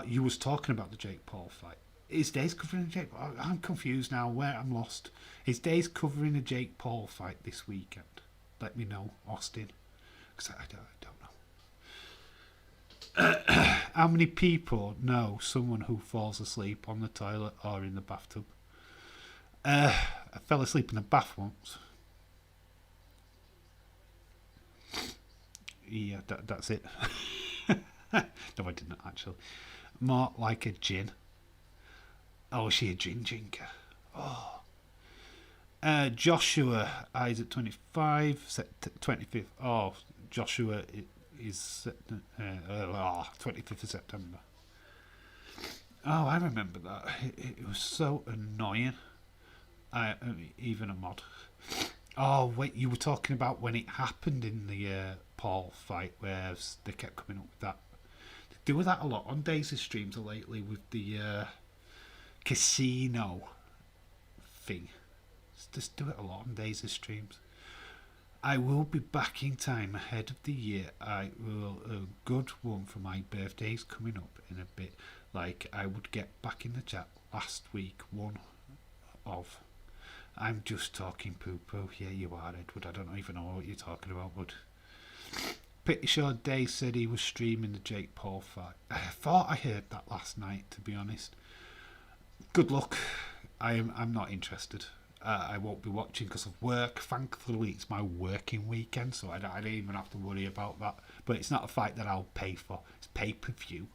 You was talking about the Jake Paul fight. Is Days covering the Jake Paul? I'm confused now. I'm lost. Is Days covering the Jake Paul fight this weekend? Let me know, Austin. Because I don't know. How many people know someone who falls asleep on the toilet or in the bathtub? I fell asleep in the bath once. Yeah, that's it. No, I didn't actually. More like a gin. Oh, is she a gin drinker? Oh. Joshua Isaac 25, 25th. Oh, Joshua is 25th of September. Oh, I remember that. It was so annoying. Even a mod. Oh, wait, you were talking about when it happened in the Paul fight, where they kept coming up with that. They do that a lot on Daisy streams lately with the casino thing. Just do it a lot on Daisy streams. I will be back in time ahead of the year. I will a good one for my birthday's coming up in a bit. Like I would get back in the chat last week. One of. I'm just talking poo-poo. Yeah, you are, Edward. I don't even know what you're talking about, bud. Pretty sure Dave said he was streaming the Jake Paul fight. I thought I heard that last night, to be honest. Good luck. I'm not interested. I won't be watching because of work. Thankfully, it's my working weekend, so I don't even have to worry about that. But it's not a fight that I'll pay for. It's pay-per-view.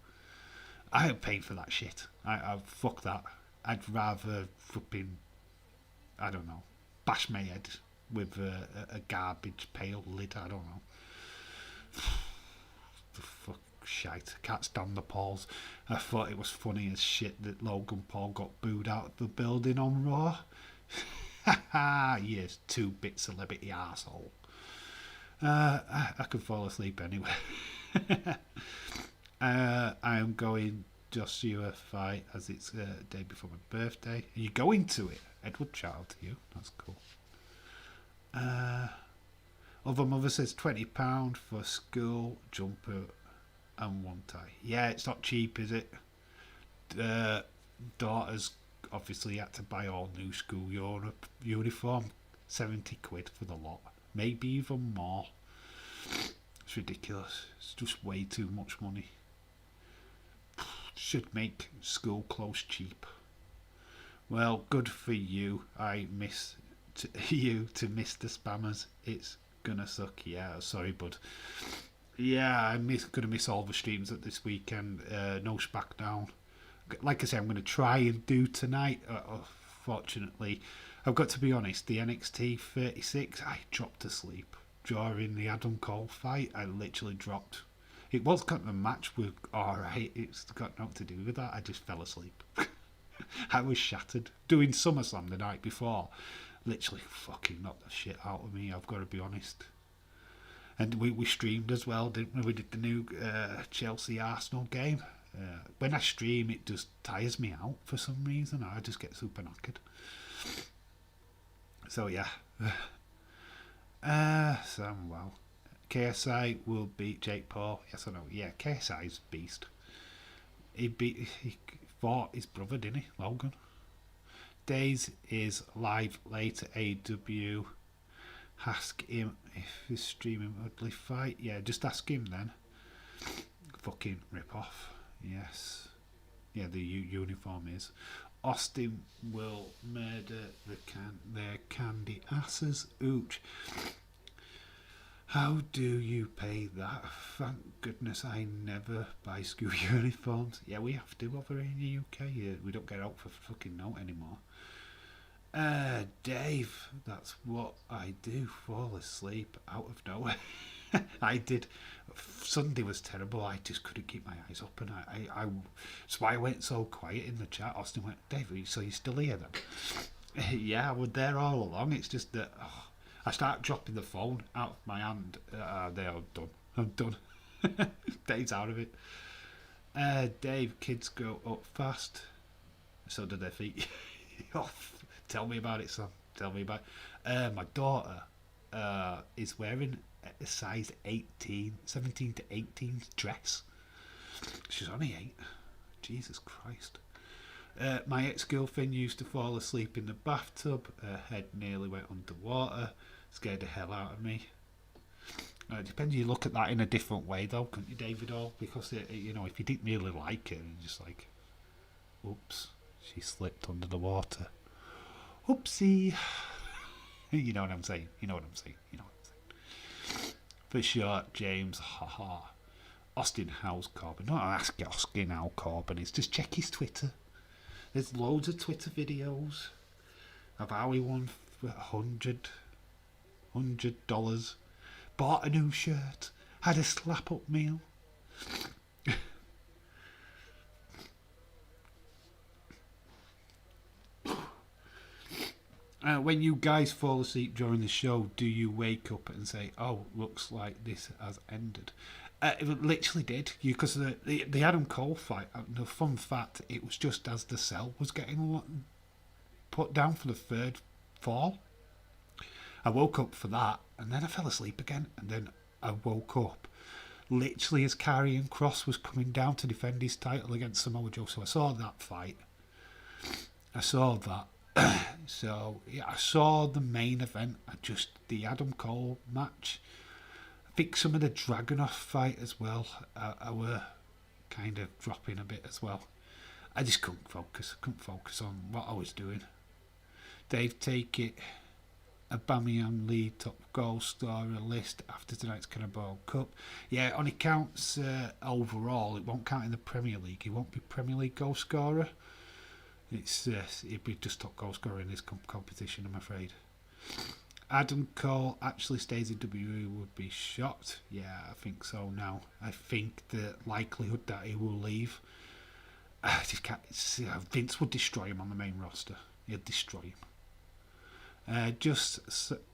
I don't pay for that shit. I fuck that. I'd rather flipping, I don't know, bash my head with a garbage pail lid. I don't know. The fuck shite. I can't stand the Pauls. I thought it was funny as shit that Logan Paul got booed out of the building on Raw. Yes, 2-bit celebrity arsehole. I could fall asleep anyway. I am going Joshua fight as it's the day before my birthday. Are you going to it? Edward, shout out to you. That's cool. Other mother says £20 for school jumper and one tie. Yeah, it's not cheap, is it? Daughters obviously had to buy all new school uniform. 70 quid for the lot. Maybe even more. It's ridiculous. It's just way too much money. Should make school clothes cheap. Well, good for you. I miss you to miss the spammers. It's gonna suck. Yeah, sorry, bud. Yeah, I'm gonna miss all the streams at this weekend. No SmackDown. Like I say, I'm gonna try and do tonight. Fortunately, I've got to be honest. The NXT 36, I dropped asleep during the Adam Cole fight. I literally dropped. It was kind of a match with alright. It's got nothing to do with that. I just fell asleep. I was shattered. Doing SummerSlam the night before. Literally fucking knocked the shit out of me, I've got to be honest. And we streamed as well, didn't we? We did the new Chelsea-Arsenal game. When I stream, it just tires me out for some reason. I just get super knackered. So, yeah. Wow. KSI will beat Jake Paul. Yes or no? Yeah, KSI's beast. He fought his brother, didn't he? Logan. Days is live later. AW. Ask him if he's streaming Woodley fight. Yeah, just ask him then. Fucking rip off. Yes. Yeah, the uniform is. Austin will murder their candy asses. Ooch. How do you pay that? Thank goodness I never buy school uniforms. Yeah, we have to over in the UK. We don't get out for fucking note anymore. Dave, that's what I do. Fall asleep out of nowhere. I did. Sunday was terrible. I just couldn't keep my eyes open. That's why I went so quiet in the chat. Austin went, Dave, so you're still here then? Yeah, I was there all along. It's just that I start dropping the phone out of my hand. They are done. I'm done. Dave's out of it. Dave, kids grow up fast. So do their feet. Oh, tell me about it, son. Tell me about it. My daughter is wearing a size 17 to 18 dress. She's only 8. Jesus Christ. My ex-girlfriend used to fall asleep in the bathtub. Her head nearly went underwater. Scared the hell out of me. It depends. You look at that in a different way, though, couldn't you, David? All because if you didn't really like it, and just like, oops, she slipped under the water. Oopsie. You know what I'm saying. For sure, James. Haha. Austin House Corbin. Don't ask Austin how Corbin is. Just check his Twitter. There's loads of Twitter videos of how he won $100. Bought a new shirt. Had a slap-up meal. When you guys fall asleep during the show, do you wake up and say, "Oh, looks like this has ended"? It literally did. Because the Adam Cole fight, the fun fact, it was just as the cell was getting put down for the third fall. I woke up for that, and then I fell asleep again, and then I woke up literally as Karrion Kross was coming down to defend his title against Samoa Joe. So I saw that fight. I saw that. So yeah, I saw the main event. The Adam Cole match. I think some of the Dragunov fight as well. I were kind of dropping a bit as well. I just couldn't focus. I couldn't focus on what I was doing. Dave, take it. Aubameyang lead top goal scorer list after tonight's Carabao Cup. Yeah, it only counts overall. It won't count in the Premier League. He won't be Premier League goal scorer. He'd be just top goal scorer in this competition, I'm afraid. Adam Cole actually stays in WWE would be shocked. Yeah, I think so now. I think the likelihood that he will leave, I just can't. Vince would destroy him on the main roster. He'd destroy him. Just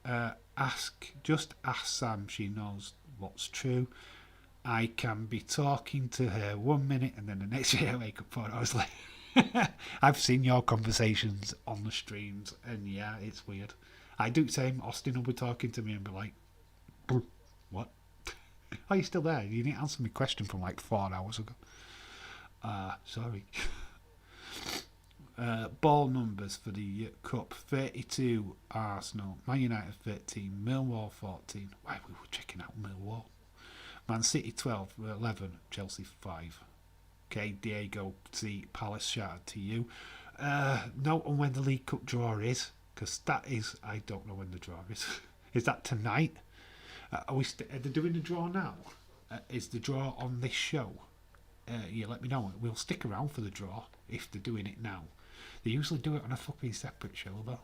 ask Sam. She knows what's true. I can be talking to her 1 minute and then the next day I wake up 4 hours later. I've seen your conversations on the streams, and yeah, it's weird. I do the same. Austin will be talking to me and be like, "What? Are you still there? You didn't answer my question from like 4 hours ago." Sorry. Ball numbers for the Cup: 32 Arsenal, Man United 13, Millwall 14. Why we were checking out Millwall? Man City 12, 11, Chelsea 5. Okay, Diego C. Palace, shout out to you. Note on when the League Cup draw is, because that is, I don't know when the draw is. Is that tonight? Are they doing the draw now? Is the draw on this show? Yeah, let me know. We'll stick around for the draw if they're doing it now. They usually do it on a fucking separate show though.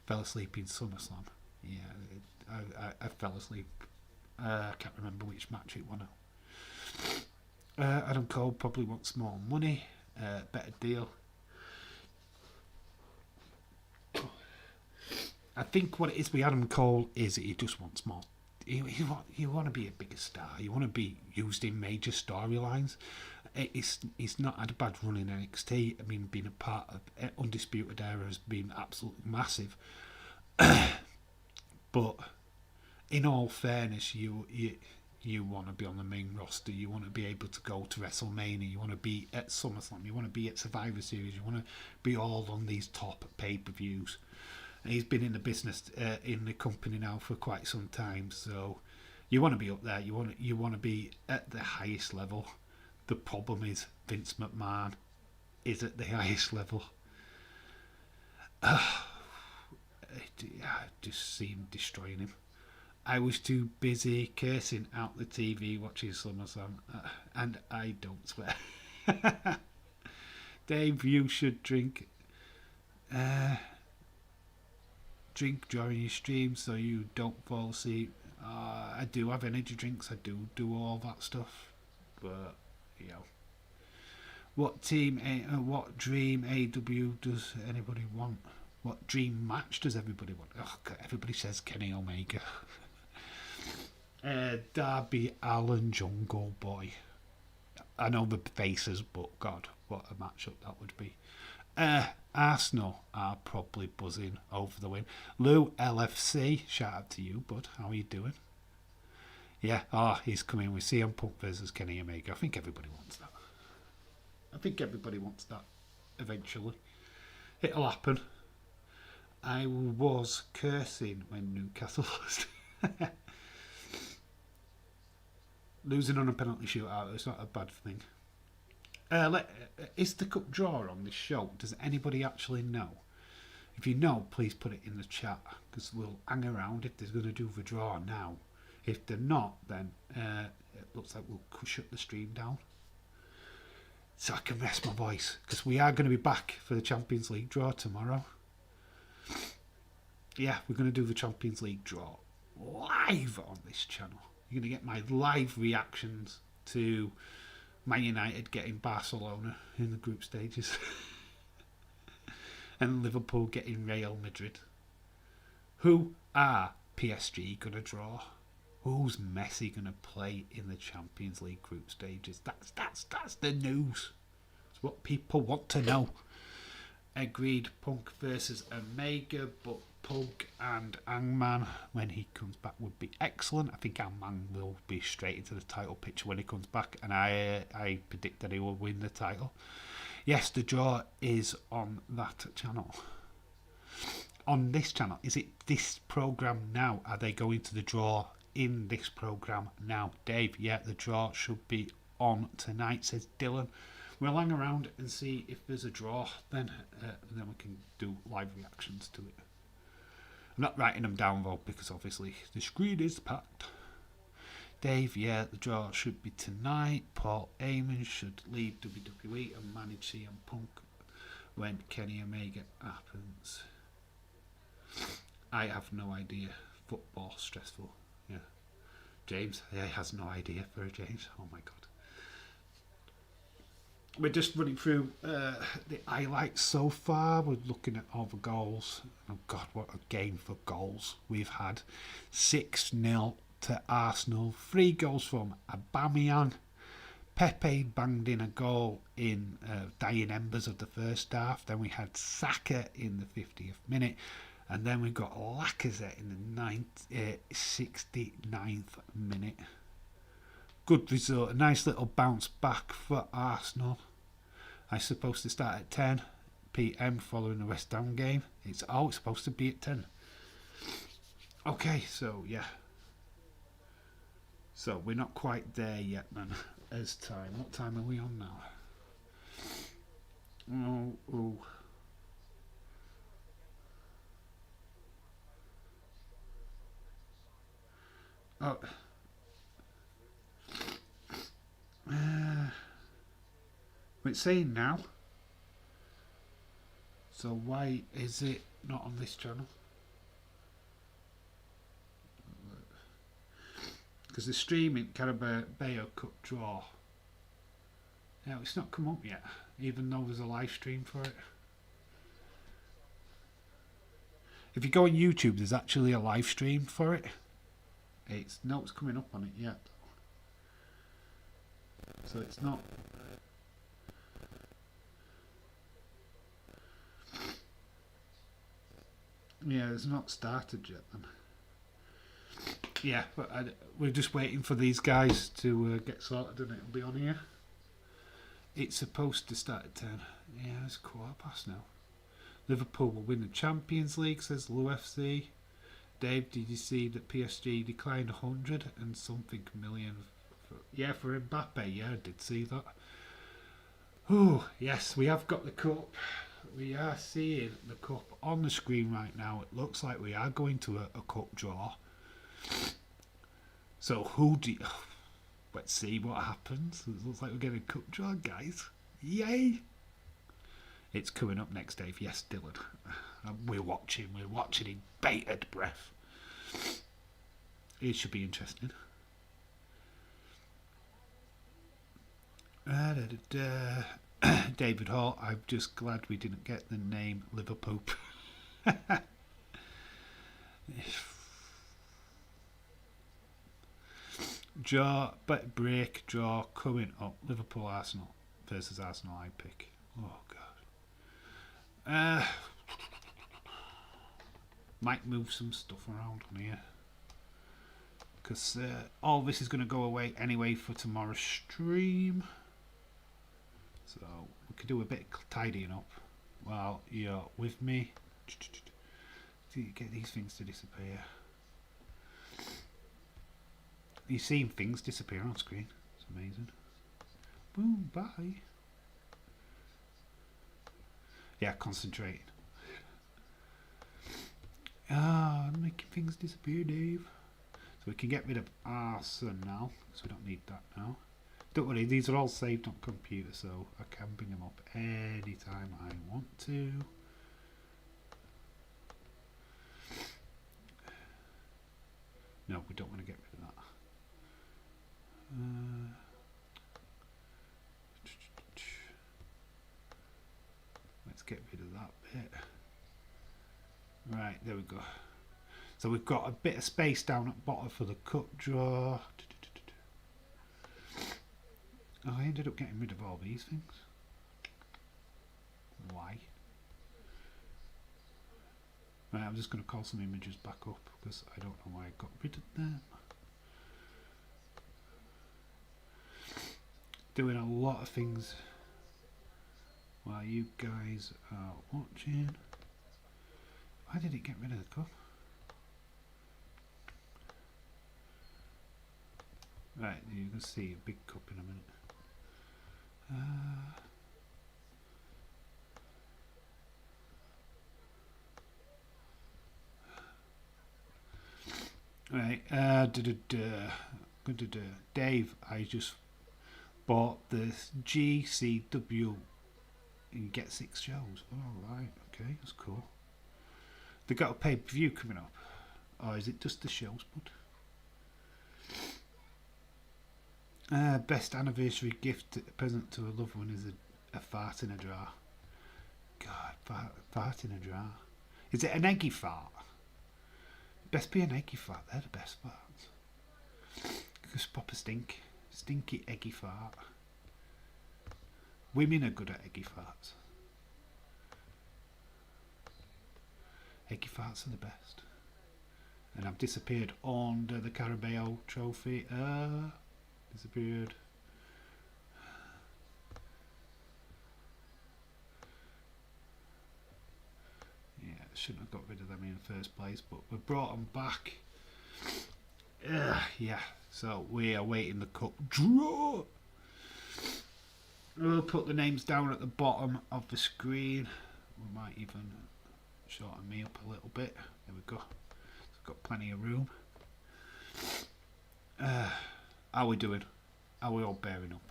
Fell asleep in SummerSlam. Yeah, I fell asleep. I can't remember which match it won. Adam Cole probably wants more money, better deal. I think what it is with Adam Cole is that he just wants more. You want to be a bigger star. You want to be used in major storylines. He's not had a bad run in NXT. I mean, being a part of Undisputed Era has been absolutely massive. But in all fairness, you want to be on the main roster. You want to be able to go to WrestleMania. You want to be at SummerSlam. You want to be at Survivor Series. You want to be all on these top pay-per-views. And he's been in the business, in the company now for quite some time. So you want to be up there. You want to be at the highest level. The problem is Vince McMahon is at the highest level. I just see him destroying him. I was too busy cursing out the TV watching SummerSlam, and I don't swear. Dave, you should drink during your stream so you don't fall asleep. I do have energy drinks. I do all that stuff, but what dream AW does anybody want? What dream match does everybody want? Oh, God, everybody says Kenny Omega. Darby Allin Jungle Boy. I know the faces, but God, what a matchup that would be. Arsenal are probably buzzing over the win. Lou LFC, shout out to you, bud. How are you doing? Yeah, he's coming with CM Punk versus Kenny Omega. I think everybody wants that. Eventually. It'll happen. I was cursing when Newcastle lost. Losing on a penalty shootout, it's not a bad thing. Is the cup draw on this show? Does anybody actually know? If you know, please put it in the chat, because we'll hang around if they're going to do the draw now. If they're not, then it looks like we'll shut the stream down, so I can rest my voice, because we are going to be back for the Champions League draw tomorrow. Yeah, we're going to do the Champions League draw live on this channel. You're going to get my live reactions to Man United getting Barcelona in the group stages and Liverpool getting Real Madrid. Who are PSG going to draw? Who's Messi going to play in the Champions League group stages? That's the news. It's what people want to know. Agreed, Punk versus Omega, but Punk and Hangman, when he comes back, would be excellent. I think Hangman will be straight into the title picture when he comes back, and I predict that he will win the title. Yes, the draw is on that channel. On this channel. Is it this programme now? Are they going to the draw in this programme now? Dave, yeah, the draw should be on tonight, says Dylan. We'll hang around and see if there's a draw, then we can do live reactions to it. I'm not writing them down though, because obviously the screen is packed. Dave, yeah, the draw should be tonight. Paul Heyman should leave WWE and manage CM Punk when Kenny Omega happens. I have no idea. Football, stressful. Yeah. James, he has no idea for a James. Oh my God. We're just running through the highlights so far. We're looking at all the goals. Oh God, what a game for goals we've had. 6-0 to Arsenal. 3 goals from Aubameyang. Pepe banged in a goal in dying embers of the first half. Then we had Saka in the 50th minute. And then we got Lacazette in the 69th minute. Good result, a nice little bounce back for Arsenal. I'm supposed to start at 10 p.m. following the West Ham game. It's supposed to be at 10. Okay, so yeah. So we're not quite there yet, man. As time. What time are we on now? Oh. It's saying now. So why is it not on this channel? Because the streaming Carabao Cup draw. Yeah, it's not come up yet, even though there's a live stream for it. If you go on YouTube, there's actually a live stream for it. It's coming up on it yet. So it's not. Yeah, it's not started yet then. Yeah, but we're just waiting for these guys to get sorted and it'll be on here. It's supposed to start at 10. Yeah, it's 15:15 now. Liverpool will win the Champions League, says Lou FC. Dave, did you see that PSG declined 100 and something million? For Mbappe. Yeah, I did see that. Oh, yes, we have got the cup. We are seeing the cup on the screen right now. It looks like we are going to a cup draw. So let's see what happens. It looks like we're getting a cup draw, guys. Yay! It's coming up next, Dave. Yes, Dylan. We're watching in bated breath. It should be interesting. David Hall, I'm just glad we didn't get the name Liverpool. Break draw coming up. Liverpool Arsenal versus Arsenal. I pick. Oh god. Might move some stuff around on here because all this is going to go away anyway for tomorrow's stream. So we could do a bit of tidying up while you're with me. Do you get these things to disappear? You're seeing things disappear on screen. It's amazing. Boom, bye. Yeah, concentrate. I'm making things disappear, Dave. So we can get rid of Arsenal, because we don't need that now. Don't worry, these are all saved on computer, so I can bring them up anytime I want to. No, we don't want to get rid of that. Let's get rid of that bit. Right, there we go. So we've got a bit of space down at bottom for the cup draw. Oh, I ended up getting rid of all these things. Why? Right, I'm just going to call some images back up because I don't know why I got rid of them. Doing a lot of things while you guys are watching. Why did it get rid of the cup? Right, you can see a big cup in a minute. Dave, I just bought this GCW and get 6 shows. Oh, right, okay, that's cool. They got a pay-per-view coming up. Or is it just the shows, bud? Best anniversary gift present to a loved one is a fart in a jar. God, fart in a jar. Is it an eggy fart? Best be an eggy fart. They're the best farts. Just pop a stinky eggy fart. Women are good at eggy farts. Eggy farts are the best. And I've disappeared under the Carabao trophy. Disappeared. Yeah, shouldn't have got rid of them in the first place, but we brought them back. Yeah, so we are waiting the cup draw. We'll put the names down at the bottom of the screen. We might even shorten me up a little bit. There we go. It's got plenty of room. How are we doing? Are we all bearing up?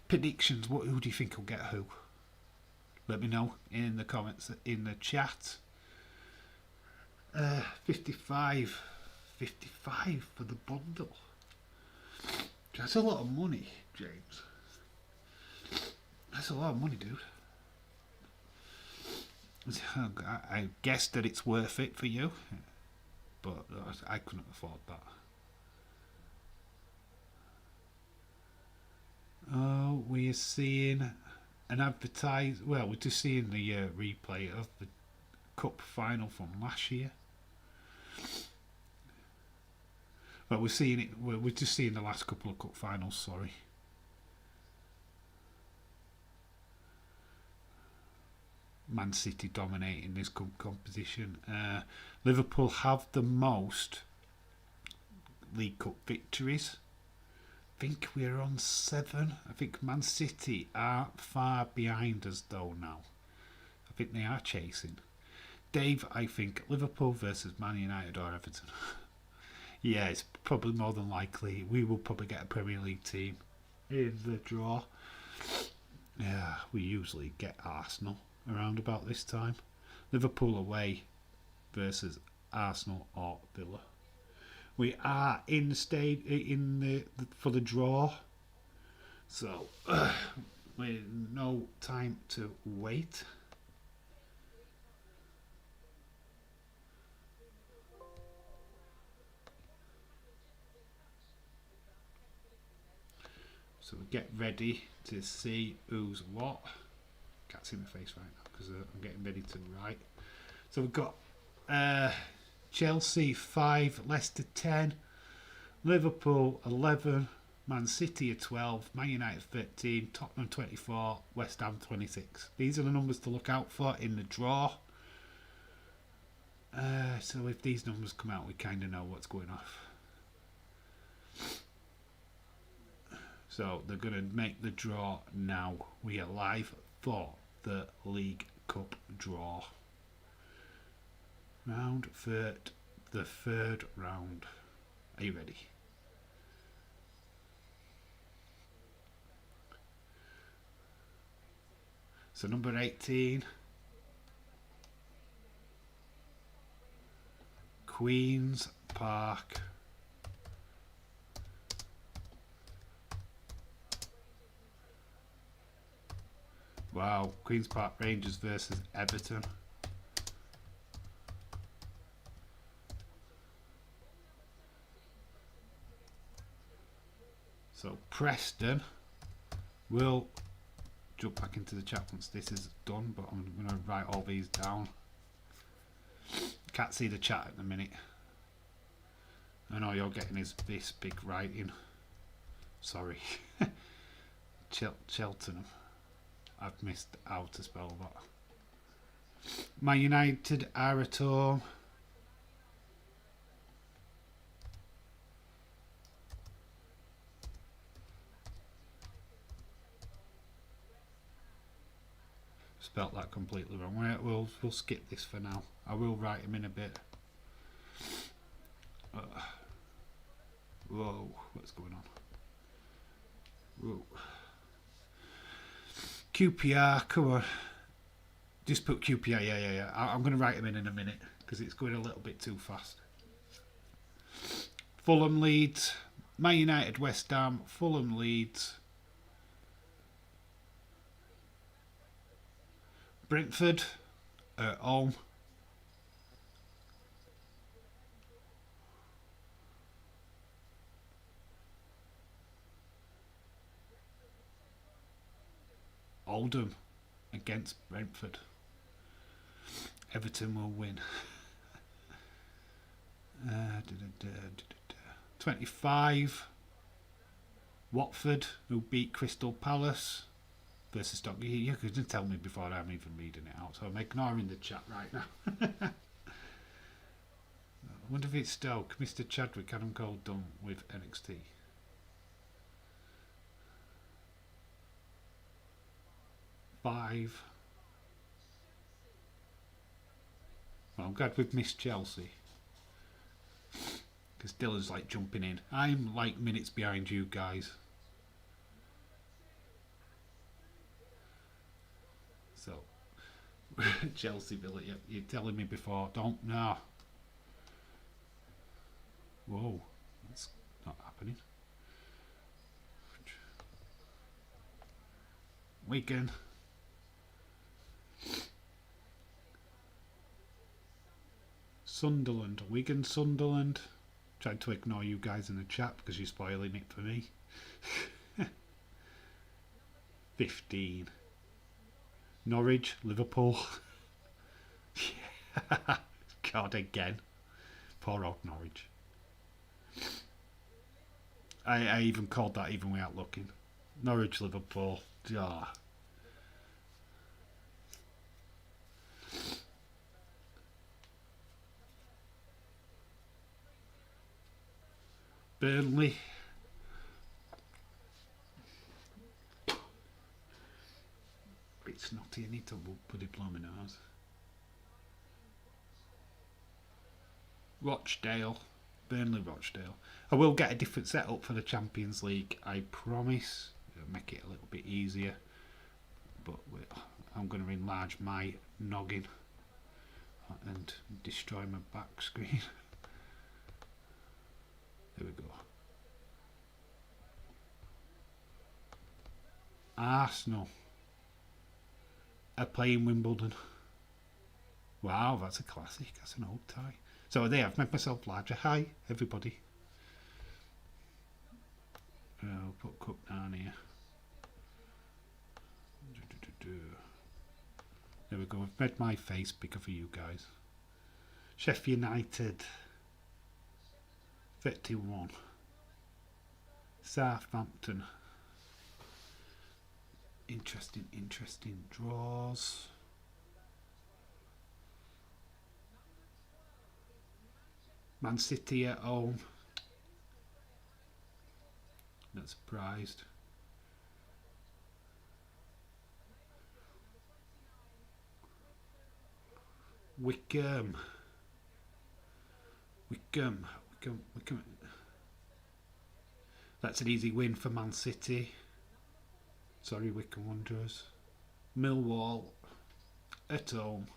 Predictions. Who do you think will get who? Let me know in the comments, in the chat. 55 for the bundle. That's a lot of money, James. That's a lot of money, dude. I guess that it's worth it for you, but I couldn't afford that. Oh, we're seeing an advertise. Well, we're just seeing the replay of the cup final from last year. Well, we're seeing it. We're just seeing the last couple of cup finals. Sorry. Man City dominating this cup competition. Liverpool have the most League Cup victories. I think we're on 7. I think Man City are far behind us though now. I think they are chasing. Dave, I think Liverpool versus Man United or Everton. Yeah, it's probably more than likely. We will probably get a Premier League team in the draw. Yeah, we usually get Arsenal around about this time. Liverpool away versus Arsenal or Villa. We are in for the draw, so with no time to wait. So we get ready to see who's what. Can't see my face right now because I'm getting ready to write. So we've got Chelsea 5, Leicester 10, Liverpool 11, Man City 12, Man United 13, Tottenham 24, West Ham 26. These are the numbers to look out for in the draw. So if these numbers come out, we kind of know what's going off. So they're going to make the draw now. We are live for the League Cup draw. The third round. Are you ready? So number 18, Queen's Park. Wow, Queen's Park Rangers versus Everton. So Preston will jump back into the chat once this is done, but I'm going to write all these down. Can't see the chat at the minute. I know you're getting this big writing. Sorry. Cheltenham. I've missed how to spell that. Man United are at home. Spelt that completely wrong. We'll skip this for now. I will write him in a bit. Whoa, what's going on? Whoa. QPR, come on. Just put QPR, yeah. I'm going to write him in a minute because it's going a little bit too fast. Fulham Leeds, Man United West Ham, Fulham Leeds. Brentford at home. Oldham against Brentford. Everton will win. 25. Watford, who beat Crystal Palace versus Stoke. You could tell me before I'm even reading it out, so I'm ignoring the chat right now. I wonder if it's Stoke. Mr. Chadwick, Adam Cole done with NXT. Five. Well, I'm glad we've missed Chelsea. Because Dylan's like jumping in. I'm like minutes behind you guys. So, Chelsea Villa, you're telling me before, don't know. Whoa, that's not happening. Wigan. Sunderland, Wigan, Sunderland. Tried to ignore you guys in the chat because you're spoiling it for me. 15. Norwich, Liverpool. God, again. Poor old Norwich. I even called that even without looking. Norwich, Liverpool. Ah. Burnley. Bit snotty, I need to put it blow my nose. Rochdale. Burnley, Rochdale. I will get a different setup for the Champions League, I promise. It'll make it a little bit easier. But I'm going to enlarge my noggin and destroy my back screen. There we go. Arsenal are playing Wimbledon. Wow, that's a classic. That's an old tie. So there, I've made myself larger. Hi, everybody. put Cup down here. There we go. I've made my face bigger for you guys. Sheffield United 31. Southampton. Interesting draws. Man City at home. Not surprised. Wickham. That's an easy win for Man City. Sorry, Wickham Wanderers. Millwall at home.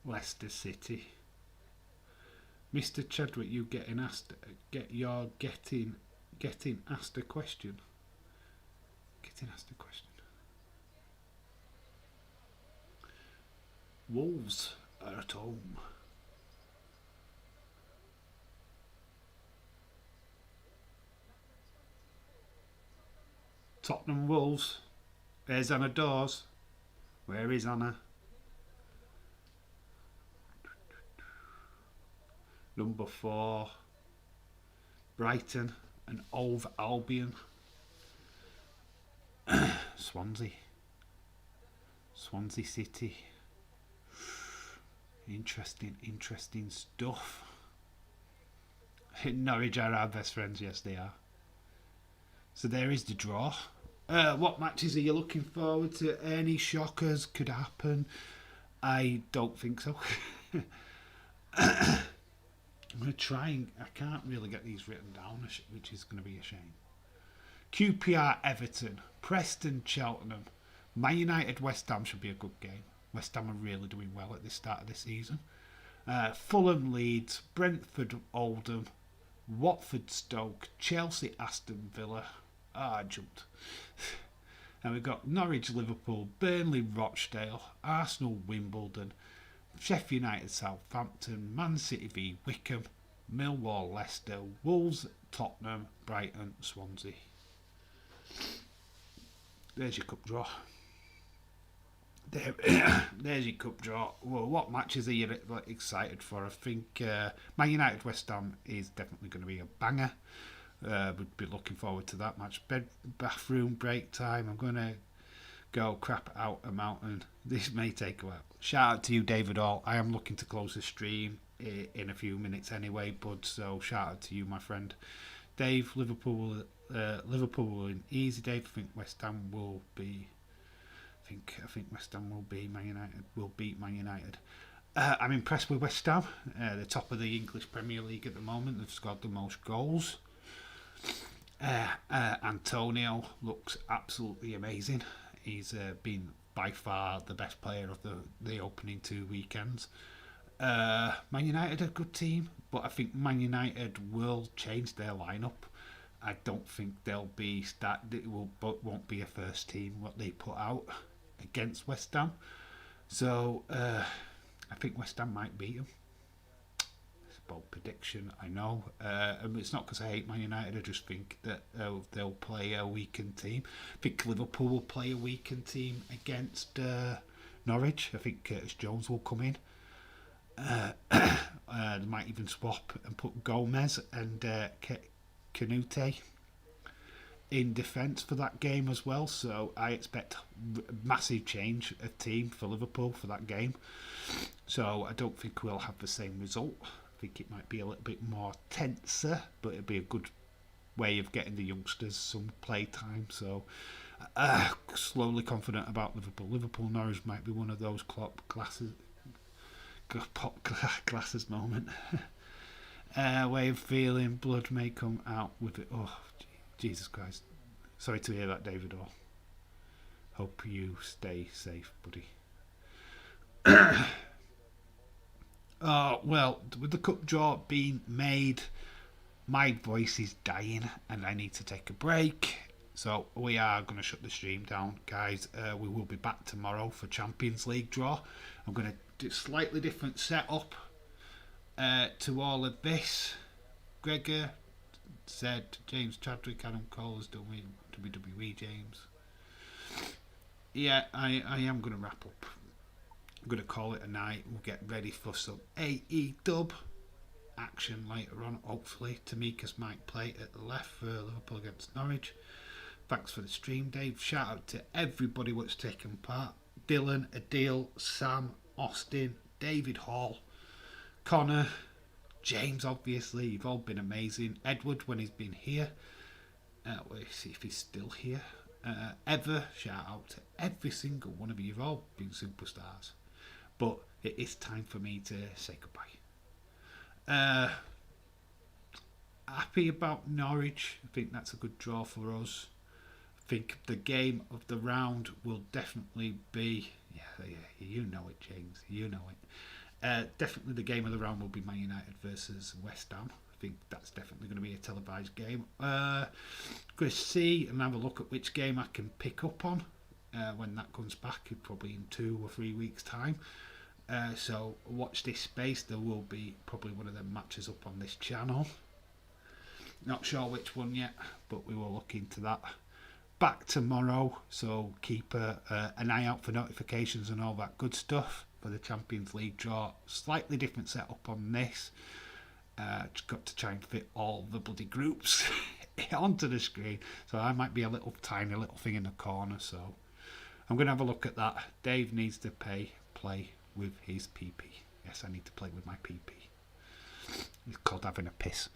Leicester City. Mr. Chadwick, you getting asked a question. Getting asked a question. Wolves are at home. Tottenham Wolves. There's Anna Dawes. Where is Anna? Number 4. Brighton and Hove Albion. Swansea City. Interesting stuff. Norwich are our best friends, yes they are. So there is the draw. What matches are you looking forward to? Any shockers could happen? I don't think so. I'm going to try and... I can't really get these written down, which is going to be a shame. QPR Everton, Preston Cheltenham, Man United West Ham should be a good game. West Ham are really doing well at the start of this season. Fulham Leeds, Brentford Oldham, Watford Stoke, Chelsea Aston Villa. I jumped. And we've got Norwich Liverpool, Burnley Rochdale, Arsenal Wimbledon, Sheffield United Southampton, Man City v Wickham, Millwall Leicester, Wolves Tottenham, Brighton Swansea. There's your cup draw. There's your cup draw. Well, what matches are you excited for? I think Man United West Ham is definitely going to be a banger. Would be looking forward to that match. Bathroom break time. I'm going to go crap out a mountain. This may take a while. Shout out to you, David Hall. I am looking to close the stream in a few minutes anyway, bud. So shout out to you, my friend. Dave, Liverpool will an easy day. I think West Ham will be. I think West Ham will be Man United. Will beat Man United. I'm impressed with West Ham. The top of the English Premier League at the moment. They've scored the most goals. Antonio looks absolutely amazing. He's been by far the best player of the opening 2 weekends. Man United are a good team, but I think Man United will change their lineup. I don't think they'll be won't be a first team what they put out against West Ham. So I think West Ham might beat them. It's a bold prediction, I know. It's not because I hate Man United. I just think that they'll play a weakened team. I think Liverpool will play a weakened team against Norwich. I think Curtis Jones will come in. They might even swap and put Gomez and Canute in defence for that game as well. So I expect massive change of team for Liverpool for that game. So I don't think we'll have the same result. I think it might be a little bit more tenser, but it'll be a good way of getting the youngsters some play time. So slowly confident about Liverpool. Liverpool Norwich might be one of those pop glasses moment. Way of feeling, blood may come out with it. Oh, Jesus Christ. Sorry to hear that, David Orr. Hope you stay safe, buddy. Well, with the cup draw being made, my voice is dying and I need to take a break. So we are going to shut the stream down, guys. We will be back tomorrow for Champions League draw. I'm going to do a slightly different setup to all of this. Gregor said James Chadwick, Adam Cole is doing WWE. James. Yeah, I am going to wrap up. I'm going to call it a night. We'll get ready for some AE dub action later on. Hopefully, Tamika's might play at the left for Liverpool against Norwich. Thanks for the stream, Dave. Shout out to everybody that's taken part. Dylan, Adil, Sam, Austin, David Hall, Connor, James, obviously. You've all been amazing. Edward, when he's been here. Let's see if he's still here. Ever, shout out to every single one of you. You've all been superstars. But it is time for me to say goodbye. Happy about Norwich. I think that's a good draw for us. I think the game of the round will definitely be... Yeah, you know it, James. You know it. Definitely the game of the round will be Man United versus West Ham. I think that's definitely going to be a televised game. Going to see and have a look at which game I can pick up on when that comes back, probably in 2 or 3 weeks' time. So watch this space. There will be probably one of them matches up on this channel. Not sure which one yet, but we will look into that. Back tomorrow, so keep an eye out for notifications and all that good stuff for the Champions League draw. Slightly different setup on this. Just got to try and fit all the bloody groups onto the screen, so I might be a tiny little thing in the corner. So I'm going to have a look at that. Dave needs to play with his PP. Yes, I need to play with my PP. It's called having a piss.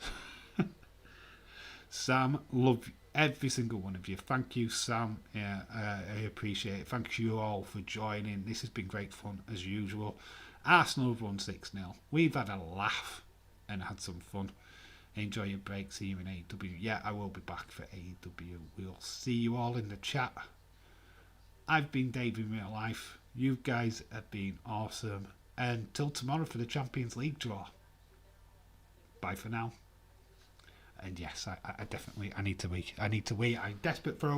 Sam, love every single one of you. Thank you, Sam. Yeah, I appreciate it. Thank you all for joining. This has been great fun as usual. Arsenal have won 6-0. We've had a laugh and had some fun. Enjoy your break. See you in AEW. Yeah, I will be back for AEW. We'll see you all in the chat. I've been Dave in real life. You guys have been awesome. Until tomorrow for the Champions League draw. Bye for now. And yes, I definitely need to wait. I'm desperate for a win.